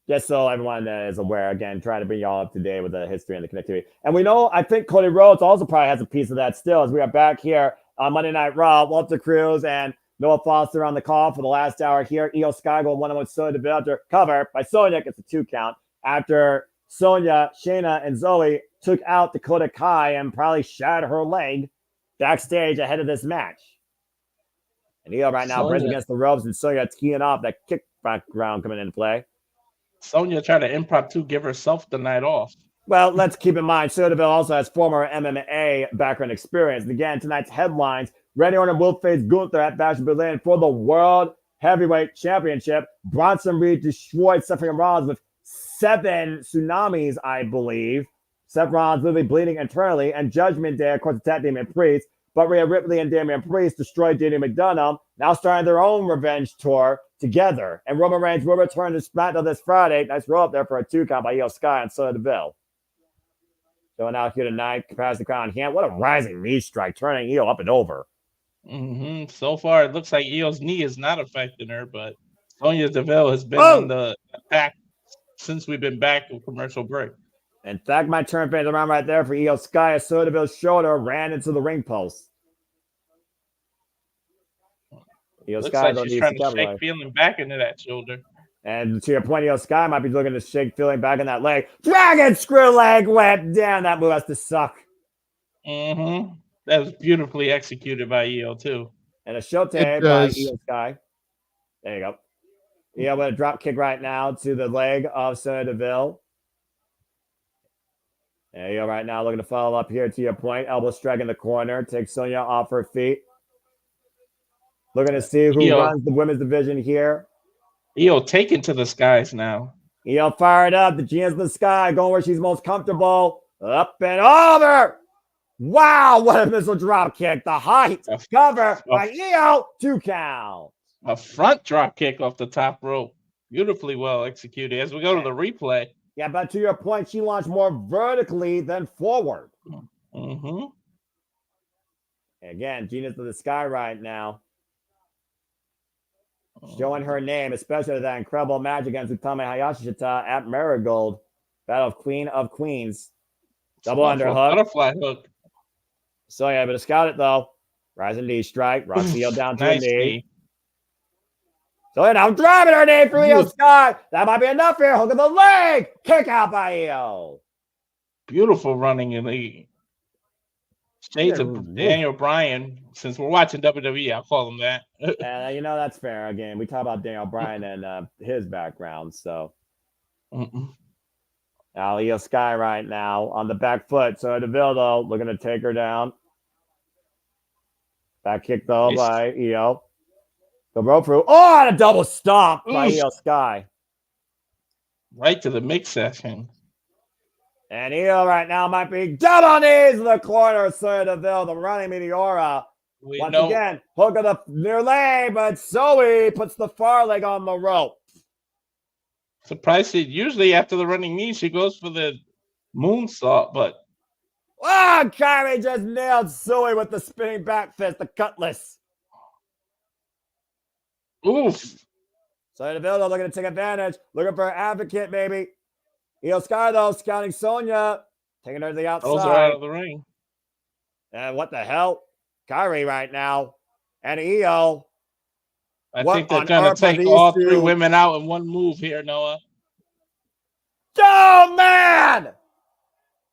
Just so everyone is aware, again, trying to bring y'all up to date with the history and the connectivity. And we know, I think Cody Rhodes also probably has a piece of that still, as we are back here on Monday Night Raw. Walter Cruz and Noah Foster on the call for the last hour here. Io Sky going one-on-one with Sonya Deville after cover by Sonya. Gets a 2 count after Sonya, Shayna, and Zoe took out Dakota Kai and probably shattered her leg backstage ahead of this match. And Io right now brings against the ropes, and Sonya teeing off that kick background coming into play. Sonya tried to impromptu give herself the night off. Well, let's keep in mind, Sonya Deville also has former MMA background experience. And again, tonight's headlines, Randy Orton will face Gunther at Bash in Berlin for the World Heavyweight Championship. Bronson Reed destroyed Seth Rollins with 7 tsunamis, I believe. Seth Rollins literally bleeding internally. And Judgment Day, of course, attacked Damian Priest. But Rhea Ripley and Damian Priest destroyed Daniel McDonough, now starting their own revenge tour together. And Roman Reigns will return to SmackDown this Friday. Nice roll up there for a 2 count by Io Sky and Sonya Deville. Going out here tonight, pass the crown hand. What a rising knee strike, turning Io up and over. Mm-hmm. So far, it looks like Io's knee is not affecting her, but Sonya Deville has been on the attack since we've been back from commercial break. In fact, my turn fans around right there for Io Sky as Sonya Deville's shoulder ran into the ring post. Io Sky like she's trying to shake feeling back into that shoulder. And to your point, Io Sky might be looking to shake feeling back in that leg. Dragon screw leg whip. Damn, that move has to suck. Mm-hmm. That was beautifully executed by Io, too. And a shote by Io Sky. There you go. Io with a drop kick right now to the leg of Sonya Deville. There you go right now, looking to follow up here to your point. Elbow strike in the corner. Takes Sonya off her feet. Looking to see who runs the women's division here. Io taken to the skies now. Io fired up. The G's in the sky, going where she's most comfortable. Up and over. Wow, what a missile drop kick. The height cover by Io. 2 count. A front drop kick off the top rope. Beautifully well executed. As we go to the replay. Yeah, but to your point, she launched more vertically than forward. Mm-hmm. Again, Genius of the Sky right now. Showing her name, especially that incredible match against Utami Hayashishita at Marigold. Battle of Queen of Queens. Double underhook. Butterfly hook. So yeah, but to scout it though. Rising knee strike. Roxy down to Nice the knee. knee. So yeah, now driving her knee for Io Sky. That might be enough here. Hook of the leg. Kick out by Io. Beautiful running in the shades of Daniel Bryan. Since we're watching WWE, I'll call him that. And you know, that's fair. Again, we talk about Daniel Bryan and his background. So now Io Sky right now on the back foot. So DeVille though looking to take her down. Back kick though by Io. The rope through. Oh, and a double stomp by Io Sky. Right to the mix session. And Io right now might be down on knees in the corner. Sonya Deville, the running Meteora. Once again, hook of the near leg, but Zoe puts the far leg on the rope. Surprised it usually after the running knee, she goes for the moonsault, but Kyrie just nailed Zoe with the spinning back fist, the cutlass. Oof. Sonya Deville looking to take advantage, looking for an advocate, maybe. Io Sky though scouting Sonya, taking her to the outside. Those are out of the ring. And what the hell? Kyrie right now. And Io. I think they're going to take all three women out in one move here, Noah. Oh, man!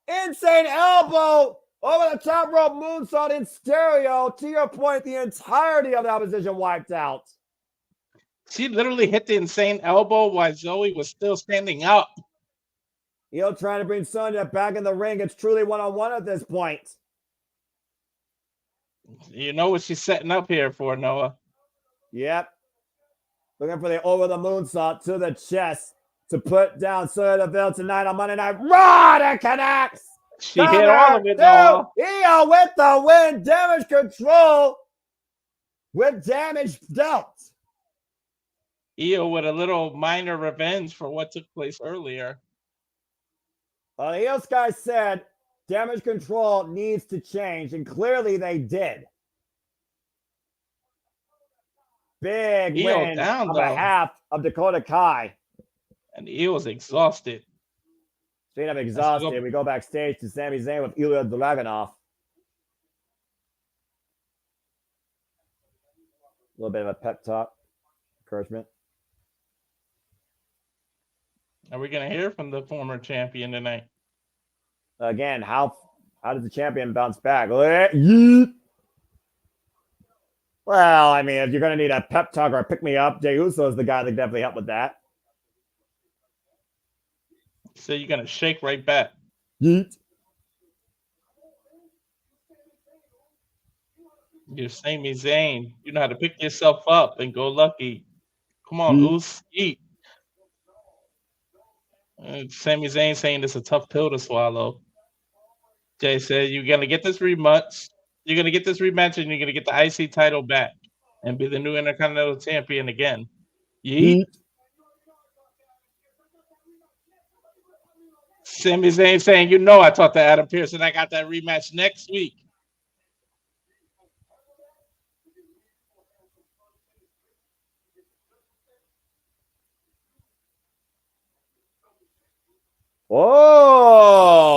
Insane elbow over the top rope moonsault in stereo. To your point, the entirety of the opposition wiped out. She literally hit the insane elbow while Zoe was still standing up. Io trying to bring Sonya back in the ring. It's truly one-on-one at this point. You know what she's setting up here for, Noah. Yep. Looking for the over the moonsault to the chest to put down Sonya Deville tonight on Monday Night Raw. That connects. She hit all of it, Noah. Io with the win. Damage control with damage dealt. Io with a little minor revenge for what took place earlier. Well, Io Sky said damage control needs to change, and clearly they did. Big win on behalf of Dakota Kai. And Io's exhausted. Speaking of exhausted, we go backstage to Sami Zayn with Ilya Dragunov. A little bit of a pep talk, encouragement. Are we going to hear from the former champion tonight? Again, how does the champion bounce back? Well, I mean, if you're going to need a pep talk or a pick-me-up, Jey Uso is the guy that can definitely help with that. So you're going to shake right back. Yeet. You're Sami Zayn. You know how to pick yourself up and go lucky. Come on, Uso. Eat. Sami Zayn saying it's a tough pill to swallow. Jay said you're gonna get this rematch. You're gonna get this rematch, and you're gonna get the IC title back and be the new Intercontinental Champion again. Yeet. Sami Zayn saying, "You know, I talked to Adam Pearce, and I got that rematch next week." Whoa!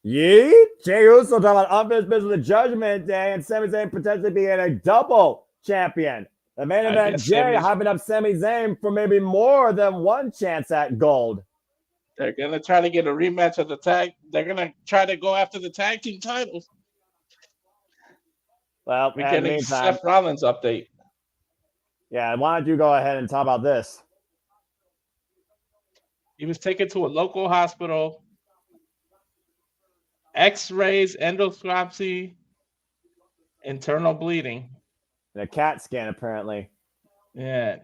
Yeet! Jey Uso talking about unfinished business of the Judgment Day, and Sami Zayn potentially being a double champion. The main event, Jey hyping up Sami Zayn for maybe more than one chance at gold. They're gonna try to get a rematch of the tag. They're gonna try to go after the tag team titles. Well, we're getting Seth Rollins update. Yeah, why don't you go ahead and talk about this? He was taken to a local hospital. X-rays, endoscopy, internal bleeding. And a CAT scan, apparently. Yeah.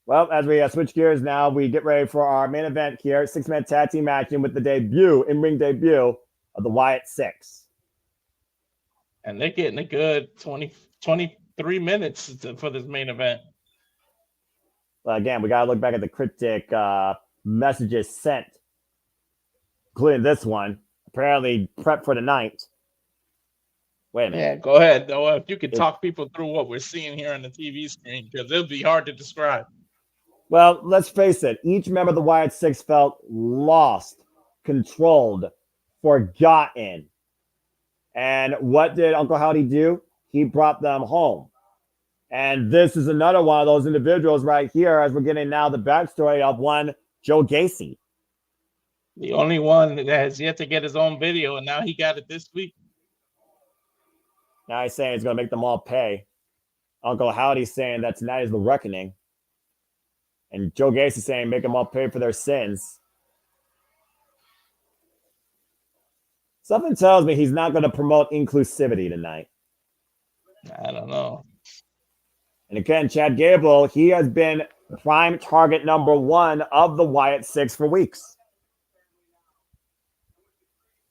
Well, as we switch gears now, we get ready for our main event here. 6-man tag team action with the in-ring debut of the Wyatt Six. And they're getting a good 23 minutes for this main event. Again, we got to look back at the cryptic messages sent including this one. Apparently, prep for the night. Wait a minute. Yeah, go ahead. Though, if you could talk people through what we're seeing here on the TV screen, because it'll be hard to describe. Well, let's face it. Each member of the Wyatt Six felt lost, controlled, forgotten. And what did Uncle Howdy do? He brought them home. And this is another one of those individuals right here, as we're getting now the backstory of one Joe Gacy. The only one that has yet to get his own video, and now he got it this week. Now he's saying he's going to make them all pay. Uncle Howdy's saying that tonight is the reckoning. And Joe Gacy saying make them all pay for their sins. Something tells me he's not going to promote inclusivity tonight. I don't know. And again, Chad Gable, he has been prime target number one of the Wyatt Six for weeks.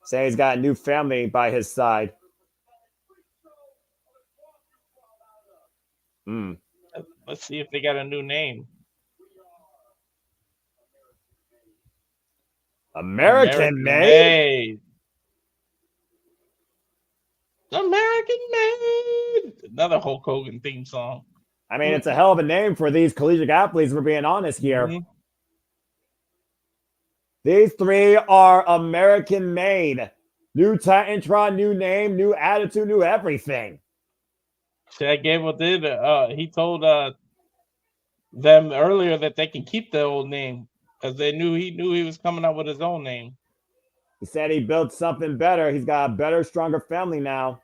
Saying he's got a new family by his side. Let's see if they got a new name. American Made. American Made. Another Hulk Hogan theme song. I mean, it's a hell of a name for these collegiate athletes, if we're being honest here. Mm-hmm. These three are American made. New Titantron, new name, new attitude, new everything. Chad Gable did. He told them earlier that they can keep the old name because he knew he was coming up with his own name. He said he built something better. He's got a better, stronger family now.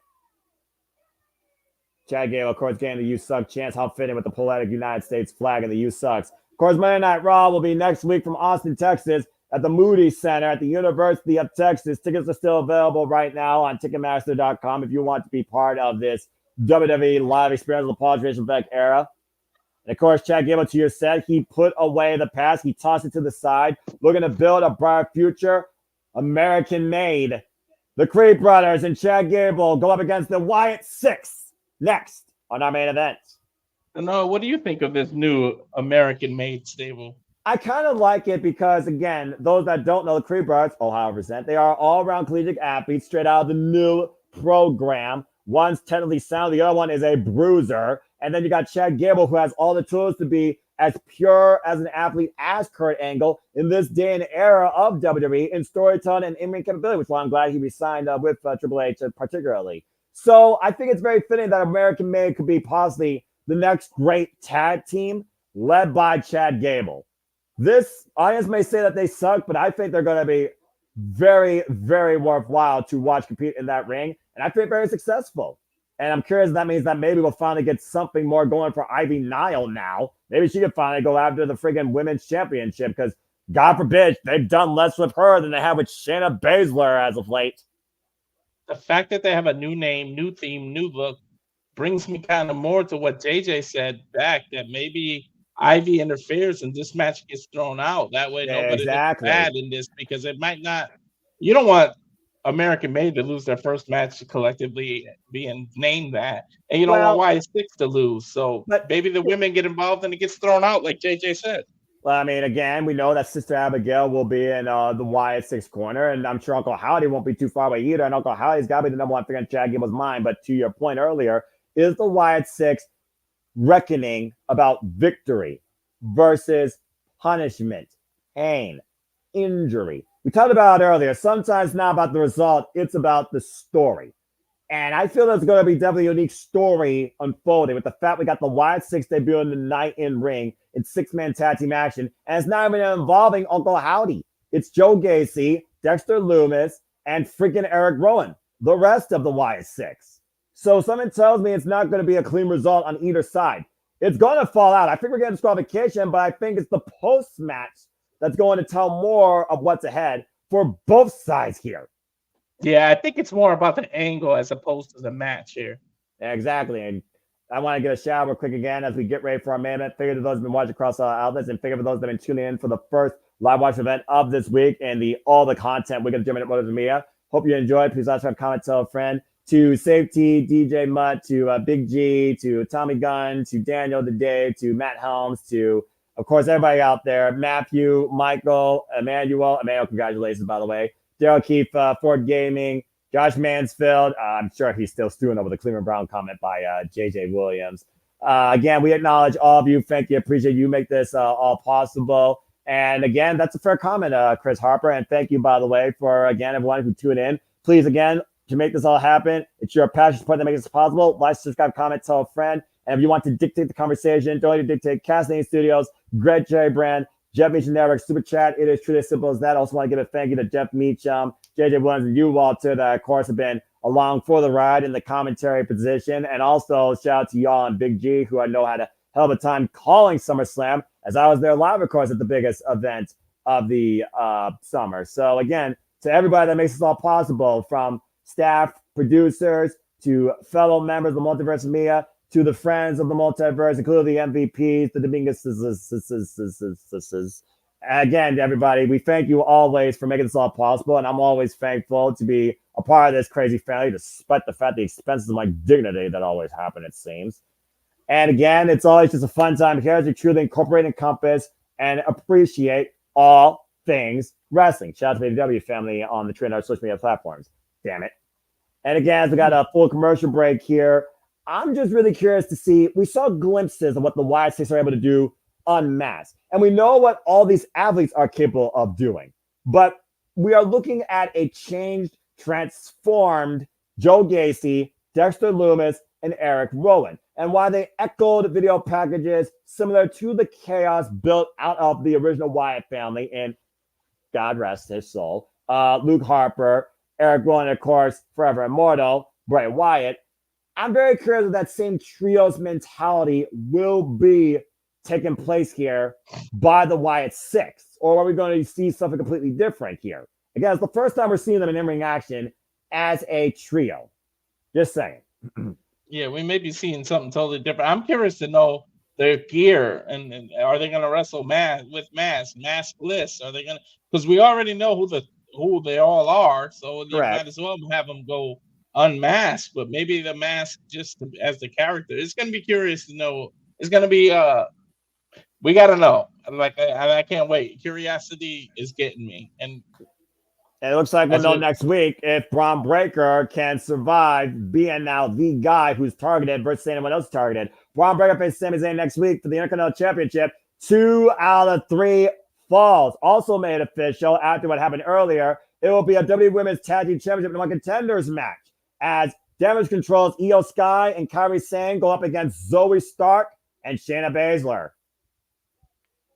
Chad Gable, of course, getting the "You Suck" chance. How fitting with the poetic United States flag and the "You Sucks." Of course, Monday Night Raw will be next week from Austin, Texas, at the Moody Center at the University of Texas. Tickets are still available right now on Ticketmaster.com if you want to be part of this WWE live experience of the Paul Tracy Beck era. And of course, Chad Gable, to your set, he put away the past. He tossed it to the side, looking to build a bright future. American made. The Creed brothers and Chad Gable go up against the Wyatt Six next on our main event. No, what do you think of this new American made stable? I kind of like it because, again, those that don't know the Creed brothers, Ohio present, they are all-around collegiate athletes straight out of the new program. One's technically sound, the other one is a bruiser. And then you got Chad Gable, who has all the tools to be as pure as an athlete as Kurt Angle in this day and era of WWE in storytelling and in-ring capability, which is why I'm glad he resigned with Triple H particularly. So I think it's very fitting that American Made could be possibly the next great tag team led by Chad Gable. This audience may say that they suck, but I think they're going to be very, very worthwhile to watch compete in that ring. And I think very successful. And I'm curious if that means that maybe we'll finally get something more going for Ivy Nile now. Maybe she could finally go after the friggin' women's championship because, God forbid, they've done less with her than they have with Shayna Baszler as of late. The fact that they have a new name, new theme, new look brings me kind of more to what JJ said back, that maybe Ivy interferes and this match gets thrown out. That way nobody looks bad in this, because it might not. You don't want American Made to lose their first match collectively being named that, and you don't want Wyatt Six to lose. So maybe the women get involved and it gets thrown out, like JJ said. Well, I mean, again, we know that Sister Abigail will be in the Wyatt Six corner, and I'm sure Uncle Howdy won't be too far away either. And Uncle Howdy's got to be the number one thing on Chad Gable's mind. But to your point earlier, is the Wyatt Six reckoning about victory versus punishment, pain, injury? We talked about it earlier. Sometimes it's not about the result, it's about the story. And I feel there's going to be definitely a unique story unfolding with the fact we got the Wyatt Six debuting the night in ring in six-man tag team action. And it's not even involving Uncle Howdy. It's Joe Gacy, Dexter Loomis, and freaking Eric Rowan, the rest of the Wyatt Six. So something tells me it's not going to be a clean result on either side. It's going to fall out. I think we're getting disqualification, but I think it's the post-match that's going to tell more of what's ahead for both sides here. Yeah, I think it's more about the angle as opposed to the match here. Yeah, exactly. And I want to get a shout out quick again as we get ready for our main event. Figure for those who've been watching across outlets, and figure for those that have been tuning in for the first live watch event of this week and all the content we're going to do in Multiverse of Media. Hope you enjoyed. Please also comment, tell a friend. To Safety, DJ Mutt, to Big G, to Tommy Gunn, to Daniel, to Dave, to Matt Helms, to, of course, everybody out there. Matthew, Michael, Emmanuel, congratulations, by the way. Daryl Keefe, Ford Gaming, Josh Mansfield. I'm sure he's still stewing over the Cleveland Brown comment by JJ Williams. Again, we acknowledge all of you. Thank you. Appreciate you make this all possible. And again, that's a fair comment, Chris Harper. And thank you, by the way, for, again, everyone who tuned in. Please, again, to make this all happen, it's your passion support that makes this possible. Like, subscribe, comment, tell a friend. And if you want to dictate the conversation, don't need to dictate Casting Studios, Greg Jerry Brand, Jeff Meacham Network, Super Chat. It is truly as simple as that. I also want to give a thank you to Jeff Meacham, JJ Williams, and you, Walter, that, of course, have been along for the ride in the commentary position. And also, shout out to y'all and Big G, who I know had a hell of a time calling SummerSlam, as I was there live, of course, at the biggest event of the summer. So, again, to everybody that makes this all possible, from staff, producers, to fellow members of the Multiverse of Media, to the friends of the multiverse, including the MVPs, the Dominguez's. Again, everybody, we thank you always for making this all possible, and I'm always thankful to be a part of this crazy family, despite the fact the expenses of my dignity that always happen, it seems. And again, it's always just a fun time here as we truly incorporate, encompass, and appreciate all things wrestling. Shout out to the WWE family on the Twitter and social media platforms. Damn it. And again, as we got a full commercial break here, I'm just really curious to see. We saw glimpses of what the Wyatt Six are able to do unmasked. And we know what all these athletes are capable of doing. But we are looking at a changed, transformed Joe Gacy, Dexter Lumis, and Eric Rowan. And while they echoed video packages similar to the chaos built out of the original Wyatt family, and God rest his soul, Luke Harper, Eric Rowan, and of course, forever immortal, Bray Wyatt, I'm very curious if that same trios mentality will be taking place here by the Wyatt Six, or are we going to see something completely different here? Again, it's the first time we're seeing them in in-ring action as a trio. Just saying. Yeah, we may be seeing something totally different. I'm curious to know their gear, and are they going to wrestle with maskless? Are they going to? Because we already know who they all are, so you might as well have them go unmasked. But maybe the mask just as the character. It's going to be curious to know. It's going to be we got to know. Like I can't wait. Curiosity is getting me, and it looks like we'll know next week if Braun Breaker can survive being now the guy who's targeted versus anyone else targeted. Braun Breaker faces Sami Zayn next week for the Intercontinental Championship. 2 out of 3 falls. Also made official after what happened earlier. It will be a WWE Women's Tag Team Championship No. Contenders match as Damage Control's Io Sky and Kairi Sane go up against Zoe Stark and Shayna Baszler.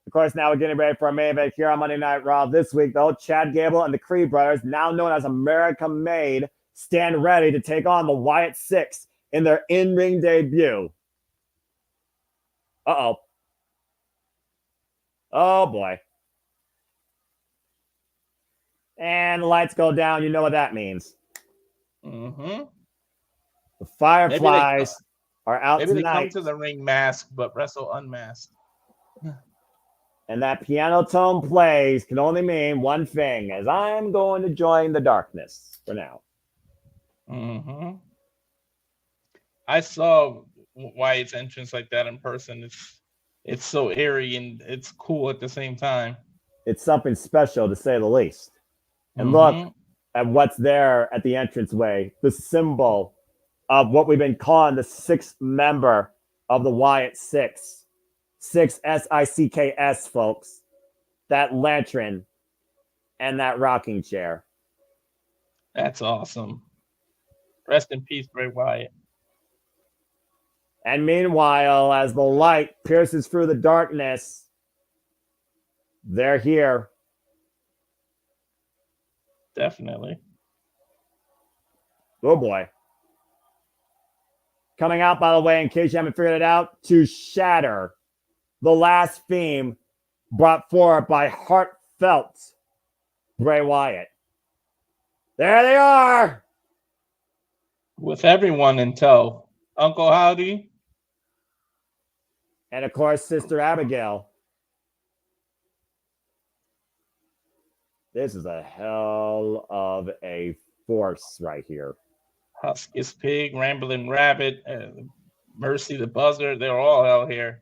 Of course, now we're getting ready for our main event here on Monday Night Raw this week, though. Chad Gable and the Creed brothers, now known as America Made, stand ready to take on the Wyatt Six in their in-ring debut. Uh-oh. Oh, boy. And the lights go down. You know what that means. Mm-hmm. The Fireflies are out tonight. Maybe they come to the ring masked, but wrestle unmasked. And that piano tone plays can only mean one thing, as I'm going to join the darkness for now. Mm-hmm. I saw Wyatt's entrance like that in person. It's so eerie and it's cool at the same time. It's something special, to say the least. And look at what's there at the entranceway, the symbol of what we've been calling the sixth member of the Wyatt Six. 6 SICKS, folks. That lantern and that rocking chair. That's awesome. Rest in peace, Bray Wyatt. And meanwhile, as the light pierces through the darkness, they're here. Definitely. Oh boy. Coming out, by the way, in case you haven't figured it out, to shatter the last theme brought forward by heartfelt Bray Wyatt. There they are. With everyone in tow. Uncle Howdy. And of course, Sister Abigail. This is a hell of a force right here. Huskus Pig, Rambling Rabbit, Mercy the Buzzer. They're all out here.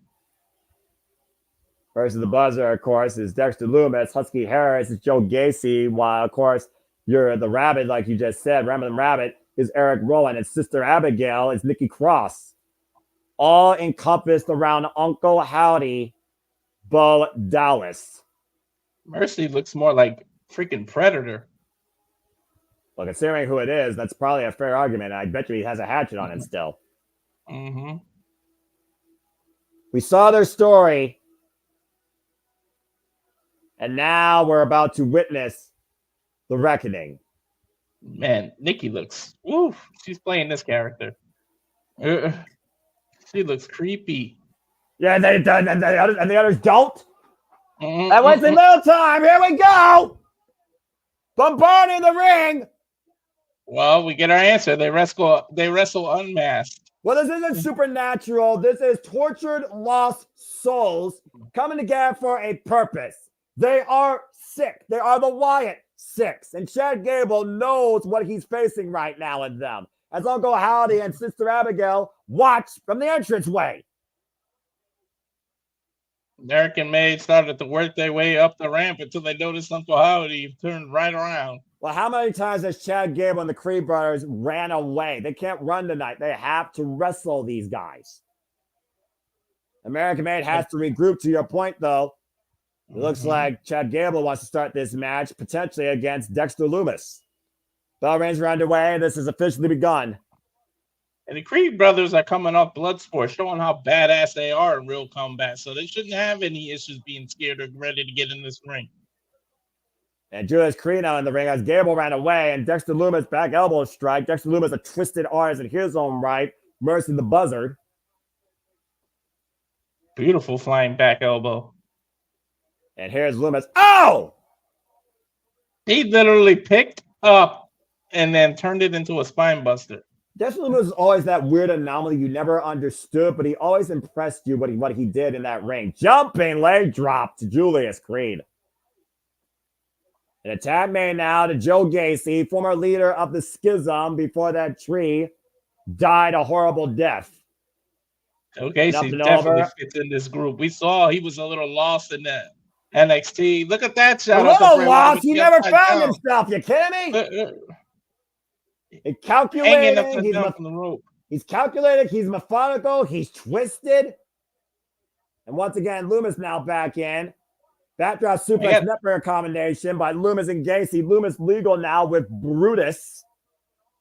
Versus the Buzzer, of course, is Dexter Lumis. Husky Harris is Joe Gacy, while, of course, You're the Rabbit, like you just said. Ramblin' Rabbit is Eric Rowan, and Sister Abigail is Nikki Cross. All encompassed around Uncle Howdy, Bo Dallas. Mercy looks more like freaking Predator. Well, considering who it is, that's probably a fair argument. I bet you he has a hatchet on him still. Mm-hmm. We saw their story, and now we're about to witness the reckoning. Man, Nikki looks. Oof, she's playing this character. She looks creepy. Yeah, and the others don't. And wasting little time. Here we go. Bombarding the ring. Well, we get our answer. They wrestle unmasked. Well, this isn't supernatural. This is tortured, lost souls coming together for a purpose. They are sick. They are the Wyatt Six. And Chad Gable knows what he's facing right now in them. As Uncle Howdy and Sister Abigail watch from the entranceway. American Made started to work their way up the ramp until they noticed Uncle Howdy turned right around. Well, how many times has Chad Gable and the Creed brothers ran away? They can't run tonight. They have to wrestle these guys. American Made has to regroup. To your point, though, it looks like Chad Gable wants to start this match potentially against Dexter Lumis. Bell rings are underway. This has officially begun. And the Creed brothers are coming off Bloodsport, showing how badass they are in real combat. So they shouldn't have any issues being scared or ready to get in this ring. And Julius Creed now in the ring as Gable ran away, and Dexter Lumis back elbow strike. Dexter Lumis a twisted arms in his own right. Mercy the Buzzard. Beautiful flying back elbow. And here's Lumis. Oh! He literally picked up and then turned it into a spine buster. Dexter Lumis was always that weird anomaly you never understood, but he always impressed you what he did in that ring. Jumping leg drop to Julius Creed. An attack made now to Joe Gacy, former leader of the Schism before that tree died a horrible death. Joe Gacy definitely fits in this group. We saw he was a little lost in that NXT. Look at that shot. A little lost. He never found himself. You kidding me? He's calculating. He's calculated. He's methodical. He's twisted. And once again, Lumis now back in. Backdrop suplex network combination by Lumis and Gacy. Lumis legal now with Brutus.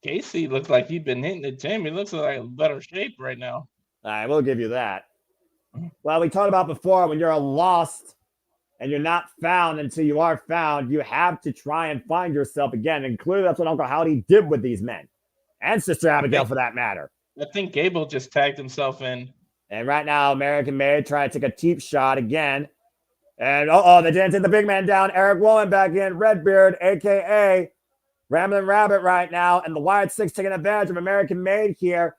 Gacy looks like he'd been hitting the gym. He looks like in better shape right now. All right, we'll give you that. Well, we talked about before when you're lost and you're not found until you are found, you have to try and find yourself again. And clearly that's what Uncle Howdy did with these men. And Sister Abigail for that matter. I think Gable just tagged himself in. And right now, American Made trying to take a cheap shot again. And they didn't take the big man down. Eric Rowan back in. Redbeard, a.k.a. Ramblin' Rabbit right now. And the Wyatt Six taking advantage of American Made here.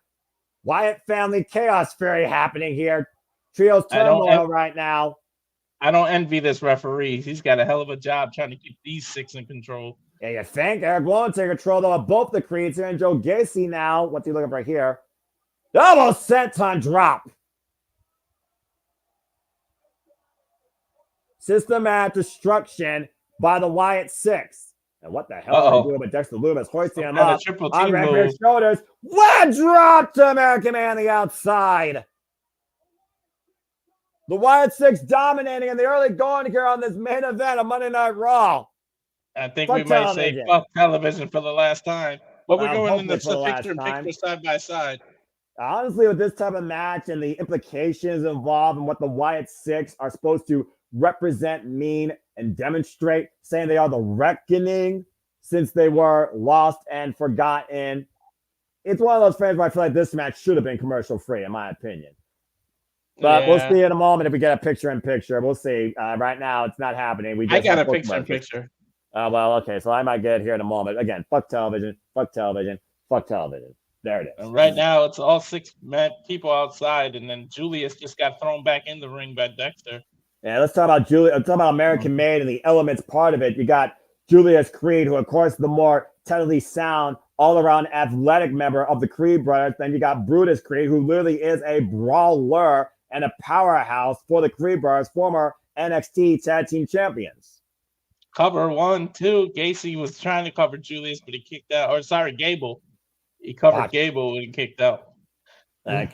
Wyatt family chaos fairy happening here. Trios turmoil right now. I don't envy this referee. He's got a hell of a job trying to keep these six in control. Yeah, you think? Eric Rowan take control though of both the Creeds here. And Joe Gacy now. What's he looking for here? Double senton drop. Systematic destruction by the Wyatt Six. And what the hell are they doing with Dexter Lumis? Hoisting him up on Redbeard's shoulders. What drop to American Man on the outside. The Wyatt Six dominating in the early going here on this main event of Monday Night Raw. I think we might say fuck television for the last time. But we're going in the picture side by side. Honestly, with this type of match and the implications involved and what the Wyatt Six are supposed to represent, mean, and demonstrate, saying they are the reckoning since they were lost and forgotten. It's one of those frames where I feel like this match should have been commercial free, in my opinion. But we'll see in a moment if we get a picture-in-picture. We'll see. Right now, it's not happening. I got a picture-in-picture. Well, okay, so I might get it here in a moment. Again, fuck television, fuck television, fuck television. There it is. And right now, it's all six people outside, and then Julius just got thrown back in the ring by Dexter. Yeah, let's talk about Let's talk about American Made and the elements part of it. You got Julius Creed, who, of course, the more technically sound, all-around athletic member of the Creed brothers. Then you got Brutus Creed, who literally is a brawler and a powerhouse for the Creed brothers, former NXT Tag Team Champions. Cover 1, 2. Gacy was trying to cover Julius, but he kicked out. Or sorry, Gable. He covered Gable and he kicked out.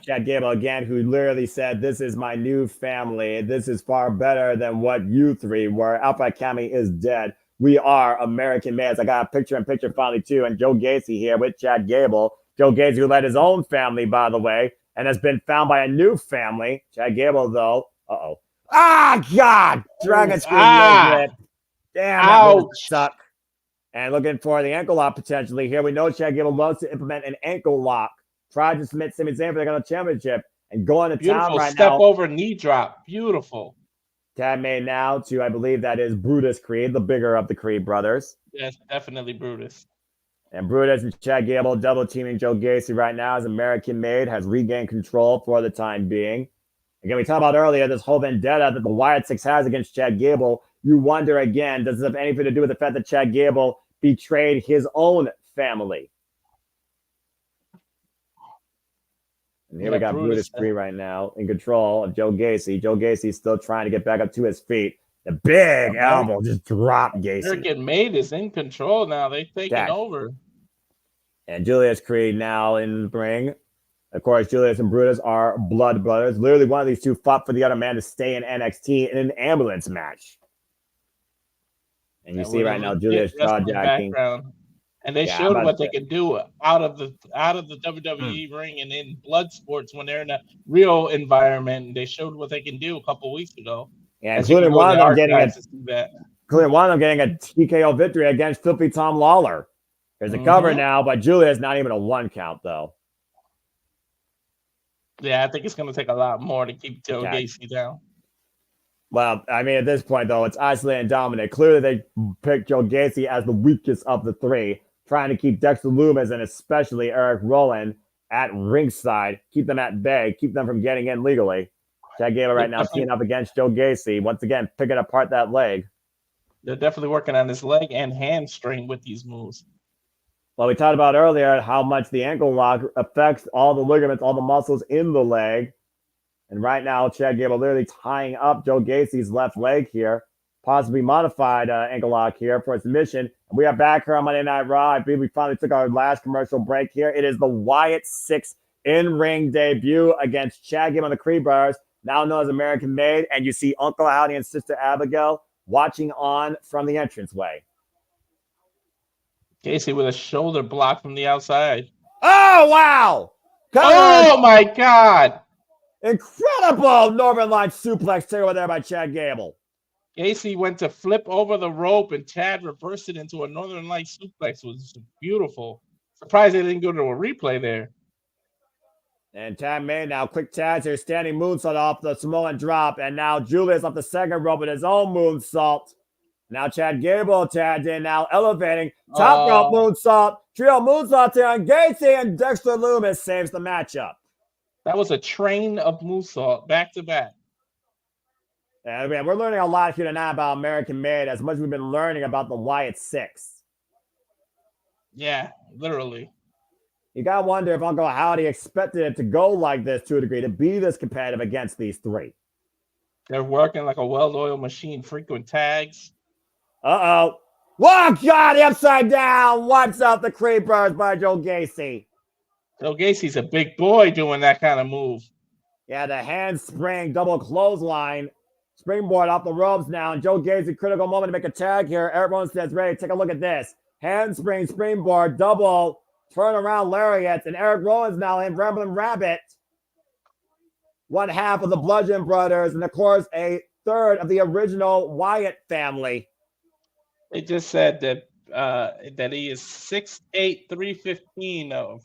Chad Gable again, who literally said, "This is my new family. This is far better than what you three were. Alpha Academy is dead. We are American males." I got a picture finally too, and Joe Gacy here with Chad Gable. Joe Gacy, who led his own family, by the way, and has been found by a new family. Chad Gable, though. God! Dragon Scream leg. Damn, that suck. And looking for the ankle lock potentially here. We know Chad Gable loves to implement an ankle lock. Tried to submit Sami Zayn for the championship and going to town right now. Step over knee drop. Beautiful. Tab made now to, I believe that is Brutus Creed, the bigger of the Creed brothers. Yes, definitely Brutus. And Brutus and Chad Gable double teaming Joe Gacy right now as American Made has regained control for the time being. Again, we talked about earlier this whole vendetta that the Wyatt Six has against Chad Gable. You wonder again, does this have anything to do with the fact that Chad Gable betrayed his own family? And here we got Brutus Creed right now in control of Joe Gacy. Joe Gacy still trying to get back up to his feet. The big elbow just dropped Gacy. American Made is in control now. They've taken over. And Julius Creed now in the ring. Of course, Julius and Brutus are blood brothers. Literally, one of these two fought for the other man to stay in NXT in an ambulance match. And you see right now Julius jawjacking. And they showed what they could do out of the WWE ring and in blood sports when they're in a real environment. They showed what they can do a couple weeks ago. Yeah, including one of them getting a TKO victory against Filthy Tom Lawler. There's a cover now, but Julius not even a 1 count though. Yeah, I think it's going to take a lot more to keep Joe Gacy down. Well, I mean, at this point, though, it's Isley and Dominic. Clearly, they picked Joe Gacy as the weakest of the three, trying to keep Dexter Lumis and especially Eric Rowan at ringside, keep them at bay, keep them from getting in legally. Chad Gable right now teeing up against Joe Gacy, once again, picking apart that leg. They're definitely working on his leg and hamstring with these moves. Well, we talked about earlier how much the ankle lock affects all the ligaments, all the muscles in the leg. And right now, Chad Gable literally tying up Joe Gacy's left leg here. Possibly modified ankle lock here for a submission. We are back here on Monday Night Raw. I believe we finally took our last commercial break here. It is the Wyatt Six in-ring debut against Chad Gable and the Creed Brothers, now known as American Made. And you see Uncle Howdy and Sister Abigail watching on from the entranceway. Gacy with a shoulder block from the outside. Oh, wow! Oh, my God! Incredible Northern Line suplex there over there by Chad Gable. Gacy went to flip over the rope and Chad reversed it into a Northern Light suplex. It was beautiful. Surprised they didn't go to a replay there. And Chad made now quick Chad's here, standing moonsault off the Samoan drop. And now Julius off the second rope with his own moonsault. Now Chad Gable tagged in, now elevating. Top rope moonsault. Trio moonsault here on Gacy, and Dexter Lumis saves the matchup. That was a train of moonsault back to back. And man, we're learning a lot here tonight about American Made, as much as we've been learning about the Wyatt Six. Yeah, literally. You gotta wonder if Uncle Howdy expected it to go like this to a degree, to be this competitive against these three. They're working like a well-oiled machine, frequent tags. Uh-oh. Whoa, God, upside down. What's up, the Creed Brothers by Joe Gacy? Joe Gacy's a big boy doing that kind of move. Yeah, the handspring double clothesline. Springboard off the ropes now. And Joe Gacy, critical moment to make a tag here. Eric Rowan says, ready. Take a look at this. Handspring, springboard, double, turn around lariats. And Eric Rowan's now in Rambling Rabbit. One half of the Bludgeon Brothers. And, of course, a third of the original Wyatt family. They just said that that he is 6'8", 315 of.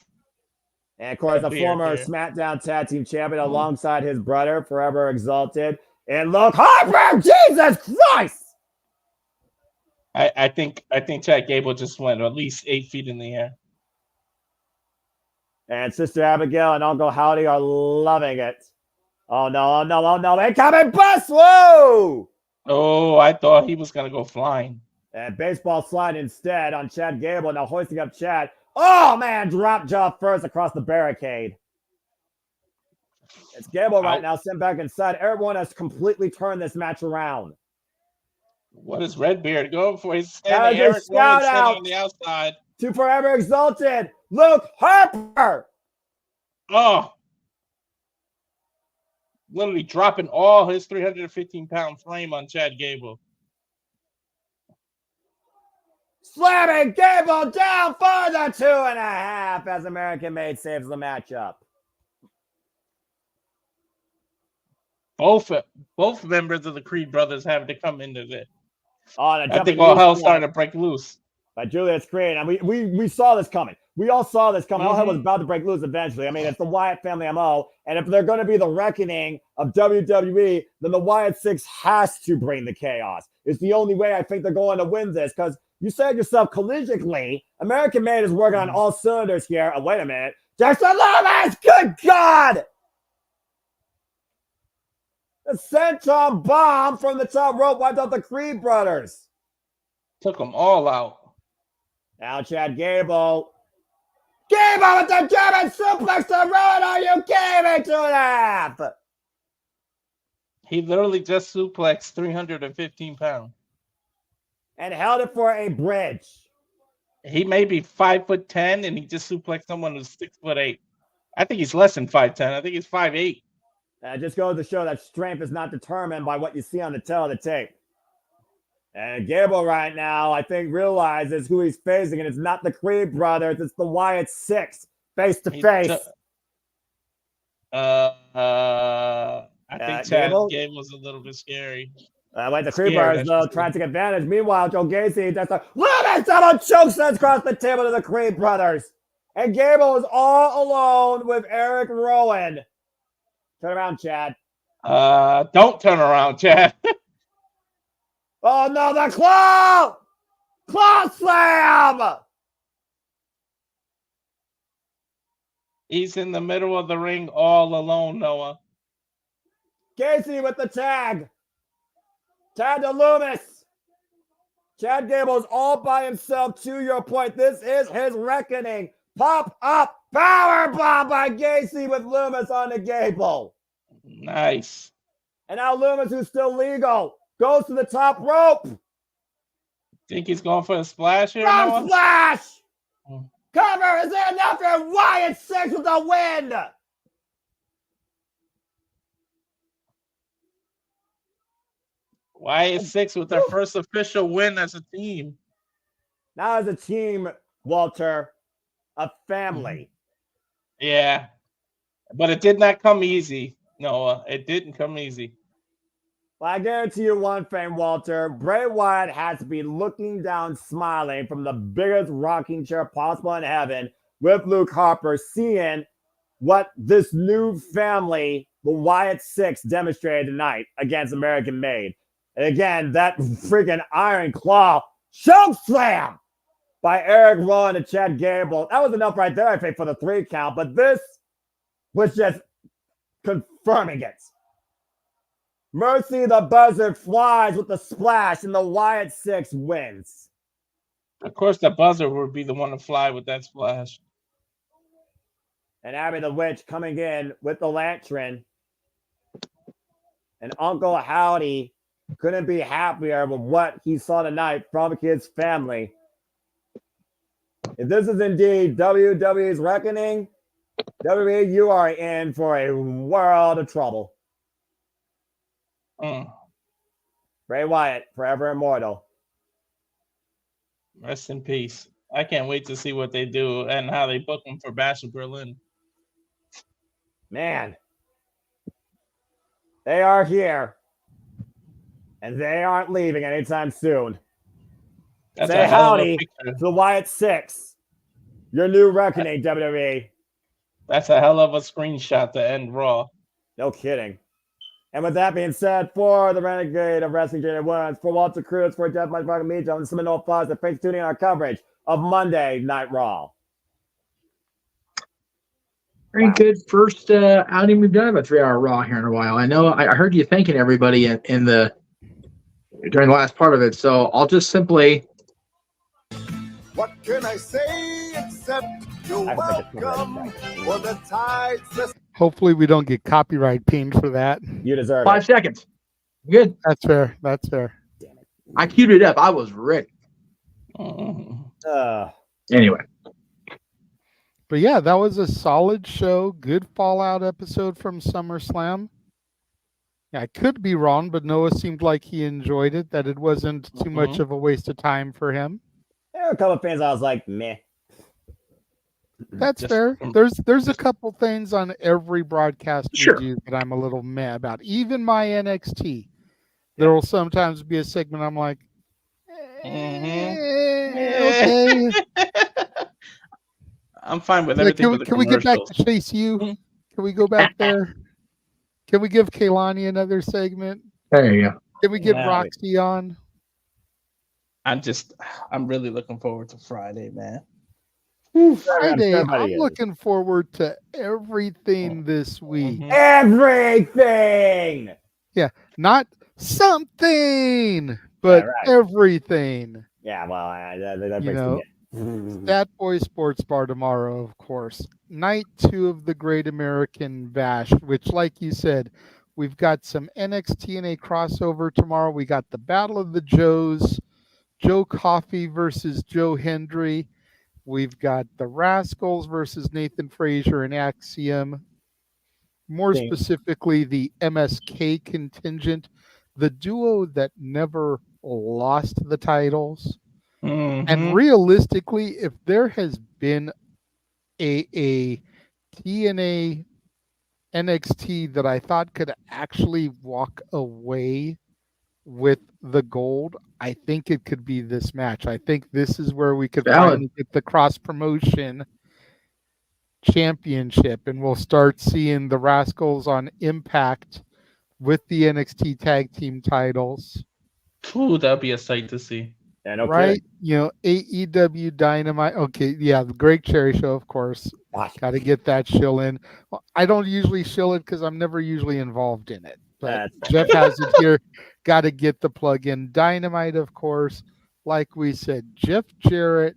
And, of course, the former SmackDown Tag Team Champion alongside his brother, forever exalted. And look, Harper, Jesus Christ! I think Chad Gable just went at least 8 feet in the air. And Sister Abigail and Uncle Howdy are loving it. Oh, no, no, oh, no. Incoming bus! Whoa! Oh, I thought he was going to go flying. And baseball slide instead on Chad Gable. Now hoisting up Chad. Oh, man, drop jaw first across the barricade. It's Gable right now, sent back inside. Everyone has completely turned this match around. What is Redbeard going for? He's That standing, is a Eric Rowan shout standing out on the outside. to Forever Exalted, Luke Harper. Oh. Literally dropping all his 315-pound frame on Chad Gable. Slamming Gable down for the 2.5 as American Made saves the matchup. Both members of the Creed brothers have to come into this. Oh, I think all hell started to break loose. By Julius Creed. And we saw this coming. We all saw this coming. All hell was about to break loose eventually. I mean, it's the Wyatt family MO. And if they're going to be the reckoning of WWE, then the Wyatt Six has to bring the chaos. It's the only way I think they're going to win this. Because you said yourself collegially, American Made is working on all cylinders here. Oh, wait a minute. Dexter Lumis! Good God! The senton bomb from the top rope wiped out the Creed brothers. Took them all out. Now Chad Gable. Gable with the German suplex to Rowan. Are you kidding me to that? He literally just suplexed 315 pounds. And held it for a bridge. He may be 5'10", and he just suplexed someone who's 6'8". I think he's less than 5'10". I think he's 5'8". It just goes to show that strength is not determined by what you see on the tail of the tape. And Gable right now, I think, realizes who he's facing, and it's not the Creed brothers, it's the Wyatt Six, face to face. I think Chad Gable's a little bit scary. Like the Creed brothers, though, trying to take advantage. Meanwhile, Joe Gacy does a little double choke slams across the table to the Creed brothers. And Gable is all alone with Eric Rowan. Turn around, Chad. Don't turn around, Chad. Oh, no, the claw! Claw slam! He's in the middle of the ring all alone, Noah. Gacy with the tag. Tag to Lumis. Chad Gable is all by himself. To your point, this is his reckoning. Pop up power bomb by Gacy with Lumis on the Gable. Nice. And now Lumis, who's still legal, goes to the top rope. Think he's going for a splash here? Frog splash! Cover! Is it enough for Wyatt Six with the win? Wyatt Six with their first official win as a team. Now as a team, Walter, a family. Yeah. But it did not come easy, Noah. It didn't come easy. Well, I guarantee you one thing, Walter. Bray Wyatt has to be looking down, smiling from the biggest rocking chair possible in heaven with Luke Harper, seeing what this new family, the Wyatt Six, demonstrated tonight against American Made. And again, that freaking Iron Claw choke slam by Eric Rowan and Chad Gable. That was enough right there, I think, for the 3 count. But this was just confirming it. Mercy the Buzzard flies with the splash, and the Wyatt Six wins. Of course, the Buzzard would be the one to fly with that splash. And Abby the Witch coming in with the lantern. And Uncle Howdy couldn't be happier with what he saw tonight from his family. If this is indeed WWE's reckoning, WWE, you are in for a world of trouble. Bray Wyatt, forever immortal. Rest in peace. I can't wait to see what they do and how they book him for Bash of Berlin. Man, they are here, and they aren't leaving anytime soon. That's Say howdy to the Wyatt Six, your new reckoning, WWE. That's a hell of a screenshot to end Raw. No kidding. And with that being said, for the Renegade of Wrestling, Jay Williams, for Walter Cruz, for Jeff Mike Me, John Seminole Fox, and thanks for tuning in our coverage of Monday Night Raw. Very good first outing we've done of a 3-hour Raw here in a while. I know I heard you thanking everybody during the last part of it, so I'll just simply. What can I say except you're welcome for the tides. Hopefully we don't get copyright pinged for that. You deserve 5 seconds. Good. That's fair. That's fair. Damn it. I queued it up. I was ready. Anyway. But yeah, that was a solid show. Good Fallout episode from SummerSlam. Yeah, I could be wrong, but Noah seemed like he enjoyed it, that it wasn't too much of a waste of time for him. There were a couple of fans I was like, meh. That's fair. There's a couple things on every broadcast we do that I'm a little meh about. Even my NXT. There will sometimes be a segment I'm like, okay. I'm fine with everything. Can we get back to Chase U? Can we go back there? Can we give Kaylani another segment? There you go. Can we get Roxy on? I'm really looking forward to Friday, man. Friday, I'm looking forward to everything this week. Everything! Yeah, not something, but everything. Yeah, well, that you breaks know, Stat Boy Sports Bar tomorrow, of course. Night 2 of the Great American Bash, which, like you said, we've got some NXT and a crossover tomorrow. We got the Battle of the Joes, Joe Coffey versus Joe Hendry. We've got the Rascals versus Nathan Frazier and Axiom. More specifically, the MSK contingent, the duo that never lost the titles. And realistically, if there has been a TNA NXT that I thought could actually walk away with the gold, I think it could be this match. I think this is where we could finally get the cross promotion championship, and we'll start seeing the Rascals on Impact with the NXT tag team titles. Ooh, that'd be a sight to see. Yeah, no right? Kidding. AEW Dynamite. Okay, yeah, the Greg Cherry Show, of course. Got to get that shill in. I don't usually shill it because I'm never usually involved in it. But Jeff has it here. Got to get the plug in. Dynamite, of course. Like we said, Jeff Jarrett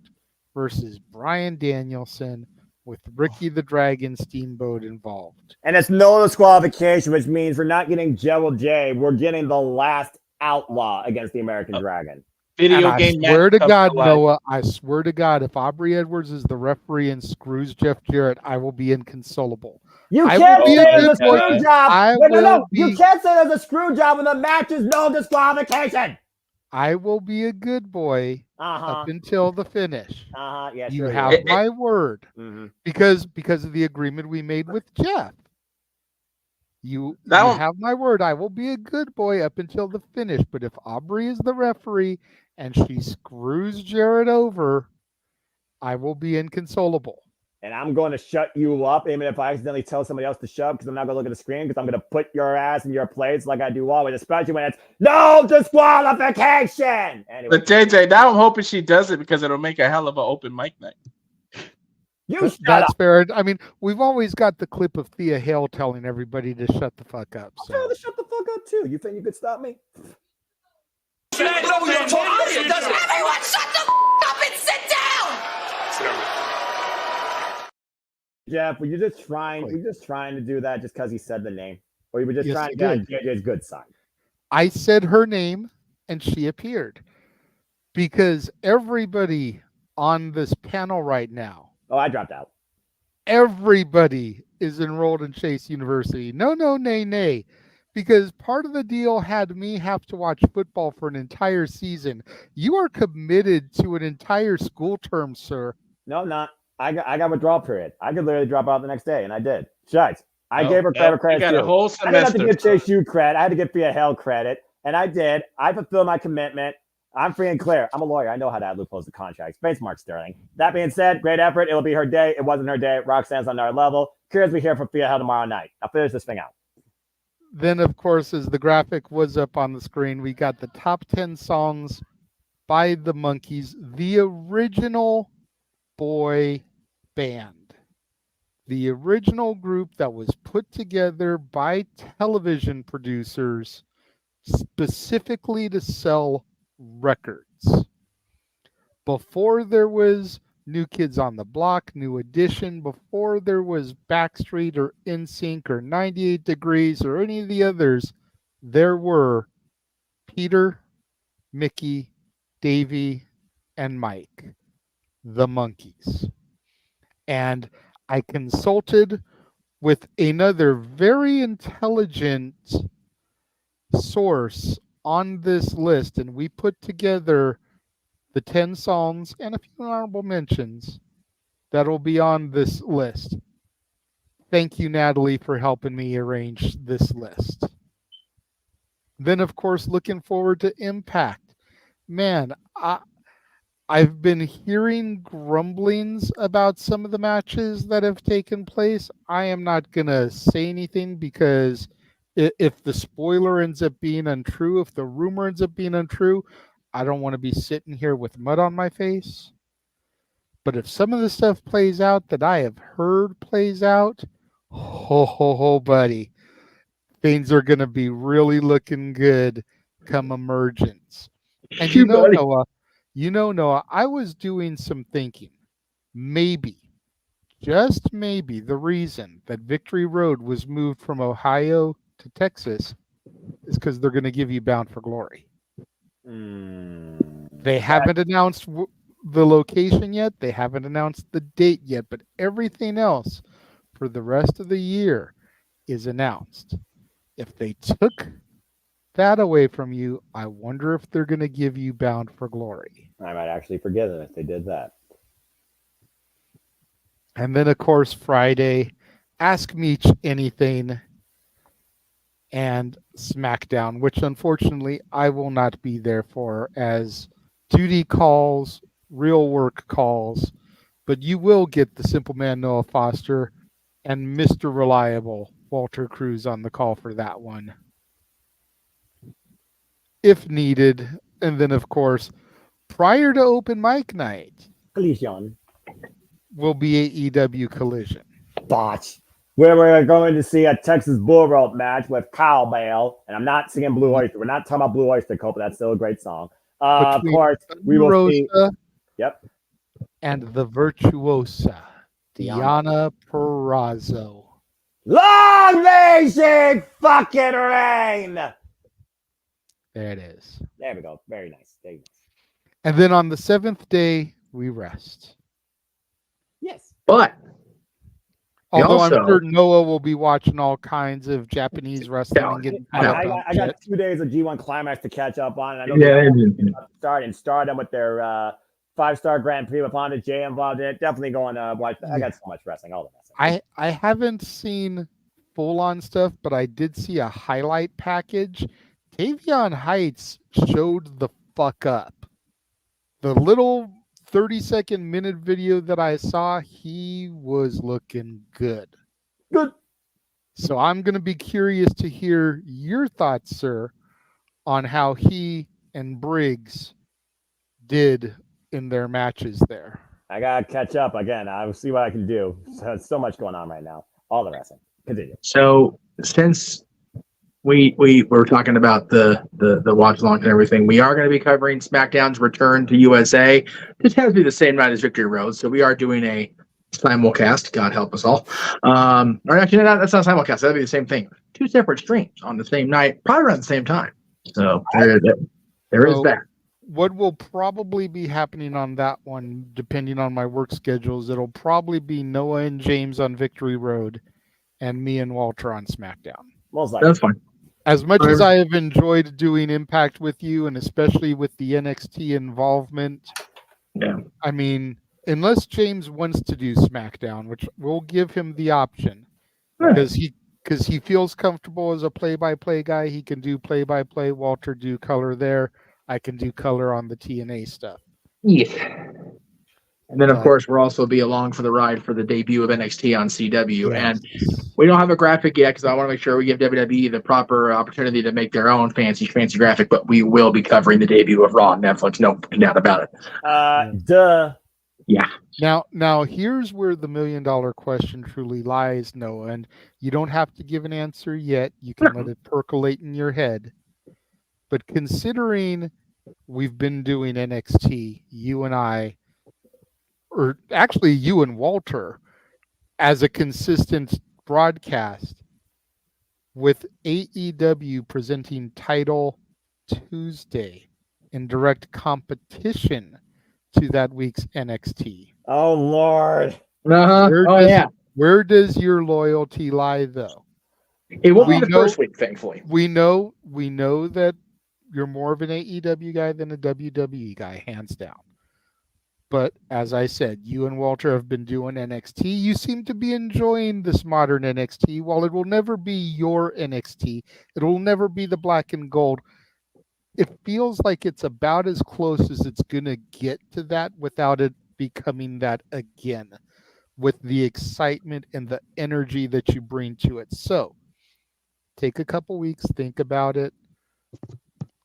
versus Bryan Danielson with Ricky the Dragon Steamboat involved. And it's no disqualification, which means we're not getting Jewel J. We're getting the last outlaw against the American Dragon. I swear to God, Noah, I swear to God, if Aubrey Edwards is the referee and screws Jeff Jarrett, I will be inconsolable. You can't say there's a screw job. No. You can't say there's a screw job when the match is no disqualification. I will be a good boy up until the finish. Yeah, you have my word. Because of the agreement we made with Jeff. You have my word. I will be a good boy up until the finish. But if Aubrey is the referee and she screws Jarrett over, I will be inconsolable. And I'm going to shut you up, even if I accidentally tell somebody else to shut, because I'm not going to look at the screen, because I'm going to put your ass in your place like I do always, especially when it's no disqualification. Anyway. But JJ, now I'm hoping she does it because it'll make a hell of an open mic night. That's fair. I mean, we've always got the clip of Thea Hale telling everybody to shut the fuck up. So. I'll tell her to shut the fuck up too. You think you could stop me? Everyone shut the up and sit down. Jeff, were you just trying to do that just because he said the name? Or you were just trying to get on JJ's good side? I said her name and she appeared. Because everybody on this panel right now. Oh, I dropped out. Everybody is enrolled in Chase University. No, nay. Because part of the deal had me have to watch football for an entire season. You are committed to an entire school term, sir. No, I'm not. I got withdrawal period. I could literally drop out the next day, and I did. Shucks. I gave her credit. You got a whole semester. I didn't have to give Chase U credit. I had to give Thea Hell credit, and I did. I fulfilled my commitment. I'm free and clear. I'm a lawyer. I know how to add loopholes to contracts. Space Mark Sterling. That being said, great effort. It'll be her day. It wasn't her day. Roxanne's on our level. Curious we hear from Thea Hell tomorrow night. I'll finish this thing out. Then, of course, as the graphic was up on the screen, we got the top 10 songs by the Monkees, the original boy band, the original group that was put together by television producers specifically to sell records. Before there was New Kids on the Block, New Edition, before there was Backstreet or NSYNC or 98 Degrees or any of the others, there were Peter, Mickey, Davey, and Mike, the monkeys. And I consulted with another very intelligent source on this list, and we put together the 10 songs and a few honorable mentions that'll be on this list. Thank you, Natalie, for helping me arrange this list. Then, of course, looking forward to Impact. Man, I've been hearing grumblings about some of the matches that have taken place. I am not going to say anything because if the spoiler ends up being untrue, if the rumor ends up being untrue, I don't want to be sitting here with mud on my face. But if some of the stuff plays out that I have heard plays out, ho, buddy, things are going to be really looking good come emergence. And Noah, I was doing some thinking. Maybe, just maybe, the reason that Victory Road was moved from Ohio to Texas is because they're going to give you Bound for Glory. They haven't announced the location yet. They haven't announced the date yet, but everything else for the rest of the year is announced. If they took that away from you, I wonder if they're going to give you Bound for Glory. I might actually forget it if they did that. And then, of course, Friday, Ask Me Anything and SmackDown, which unfortunately I will not be there for, as duty calls, real work calls, but you will get the Simple Man Noah Foster and Mr. Reliable Walter Cruz on the call for that one, if needed. And then, of course, prior to open mic night, Collision will be AEW Collision. Botch. Where we're going to see a Texas Bull Rope match with Cowbell, and I'm not singing Blue Oyster. We're not talking about Blue Oyster Cult, but that's still a great song. Of course, we will see. Yep. And the virtuosa, Deonna Purrazzo. Long may she fucking reign. There it is. There we go. Very nice. There you go. And then on the 7th day, we rest. Yes. But although I'm sure Noah will be watching all kinds of Japanese wrestling and getting I got 2 days of G1 Climax to catch up on. And I know start with their 5-star Grand Prix with Honda J involved in it. Definitely going to watch. I got so much wrestling. All the wrestling. I haven't seen full-on stuff, but I did see a highlight package. Tavion Heights showed the fuck up. The little 30-second minute video that I saw, he was looking good. Good. So I'm going to be curious to hear your thoughts, sir, on how he and Briggs did in their matches there. I got to catch up again. I'll see what I can do. So much going on right now. All the wrestling. Continue. So since we were talking about the watch along and everything, we are going to be covering SmackDown's return to USA. This has to be the same night as Victory Road, so we are doing a simulcast. God help us all. Or actually, that's not simulcast. That'd be the same thing. 2 separate streams on the same night, probably around the same time. So there is that. What will probably be happening on that one, depending on my work schedules, it'll probably be Noah and James on Victory Road and me and Walter on SmackDown. Most likely. That's fine. As much as I have enjoyed doing Impact with you, and especially with the NXT involvement, I mean, unless James wants to do SmackDown, which we'll give him the option, because he feels comfortable as a play-by-play guy. He can do play-by-play. Walter do color there. I can do color on the TNA stuff. Yes. And then, of course, we'll also be along for the ride for the debut of NXT on CW. Yes. And we don't have a graphic yet because I want to make sure we give WWE the proper opportunity to make their own fancy graphic, but we will be covering the debut of Raw on Netflix. No doubt about it. Duh. Yeah. Now, here's where the $1 million question truly lies, Noah, and you don't have to give an answer yet. You can let it percolate in your head. But considering we've been doing NXT, you and I, or actually you and Walter, as a consistent broadcast, with AEW presenting Title Tuesday, in direct competition to that week's NXT. Oh Lord. Where does your loyalty lie, though? It won't be the first week, thankfully. We know that you're more of an AEW guy than a WWE guy, hands down. But as I said, you and Walter have been doing NXT. You seem to be enjoying this modern NXT. While it will never be your NXT, it will never be the black and gold. It feels like it's about as close as it's going to get to that without it becoming that again, with the excitement and the energy that you bring to it. So take a couple weeks, think about it.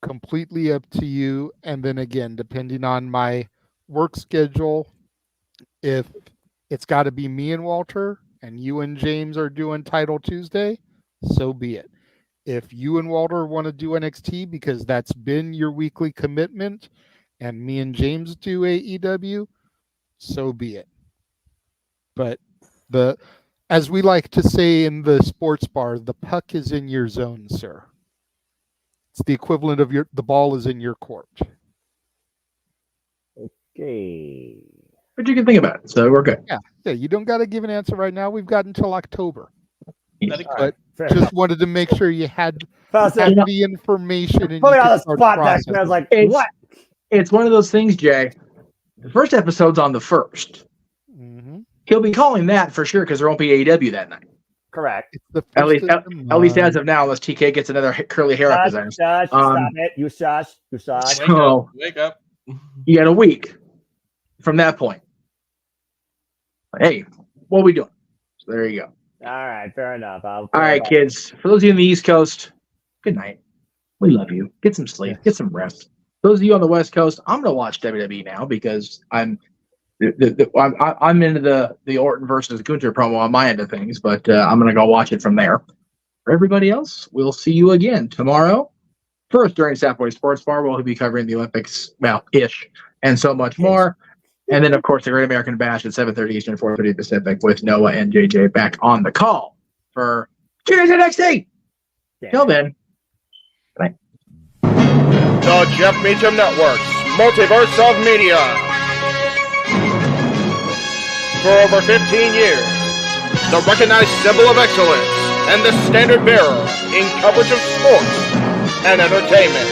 Completely up to you. And then again, depending on my work schedule, if it's got to be me and Walter and you and James are doing Title Tuesday, so be it. If you and Walter want to do NXT because that's been your weekly commitment and me and James do AEW, so be it. But as we like to say in the sports bar, the puck is in your zone, sir. It's the equivalent of the ball is in your court. Okay. But you can think about it, so we're good. Yeah. You don't got to give an answer right now. We've got until October. But Fair just enough. wanted to make sure you had the information. And Put me you on the could start spot next. processing. I was like, It's- what? It's one of those things, Jay. The first episode's on the 1st. Mm-hmm. He'll be calling that for sure because there won't be AEW that night. Correct. It's the At least, first of at least the as of now, unless TK gets another curly hair up his ass. Shush, stop it. You shush. You shush. So Wake up. you got a week from that point. Hey, what are we doing? So there you go. All right, fair enough. All right, kids. For those of you on the East Coast, good night. We love you. Get some sleep. Get some rest. Those of you on the West Coast, I'm going to watch WWE now because I'm into the Orton versus Gunther promo on my end of things, but I'm going to go watch it from there. For everybody else, we'll see you again tomorrow. First, during Sapway Sports Bar, we'll be covering the Olympics, well-ish, and so much more. And then, of course, the Great American Bash at 7:30 Eastern, 4:30 Pacific with Noah and JJ back on the call for Cheers NXT. Till then, good night. The Jeff Meacham Network's Multiverse of Media. For over 15 years, the recognized symbol of excellence and the standard bearer in coverage of sports and entertainment.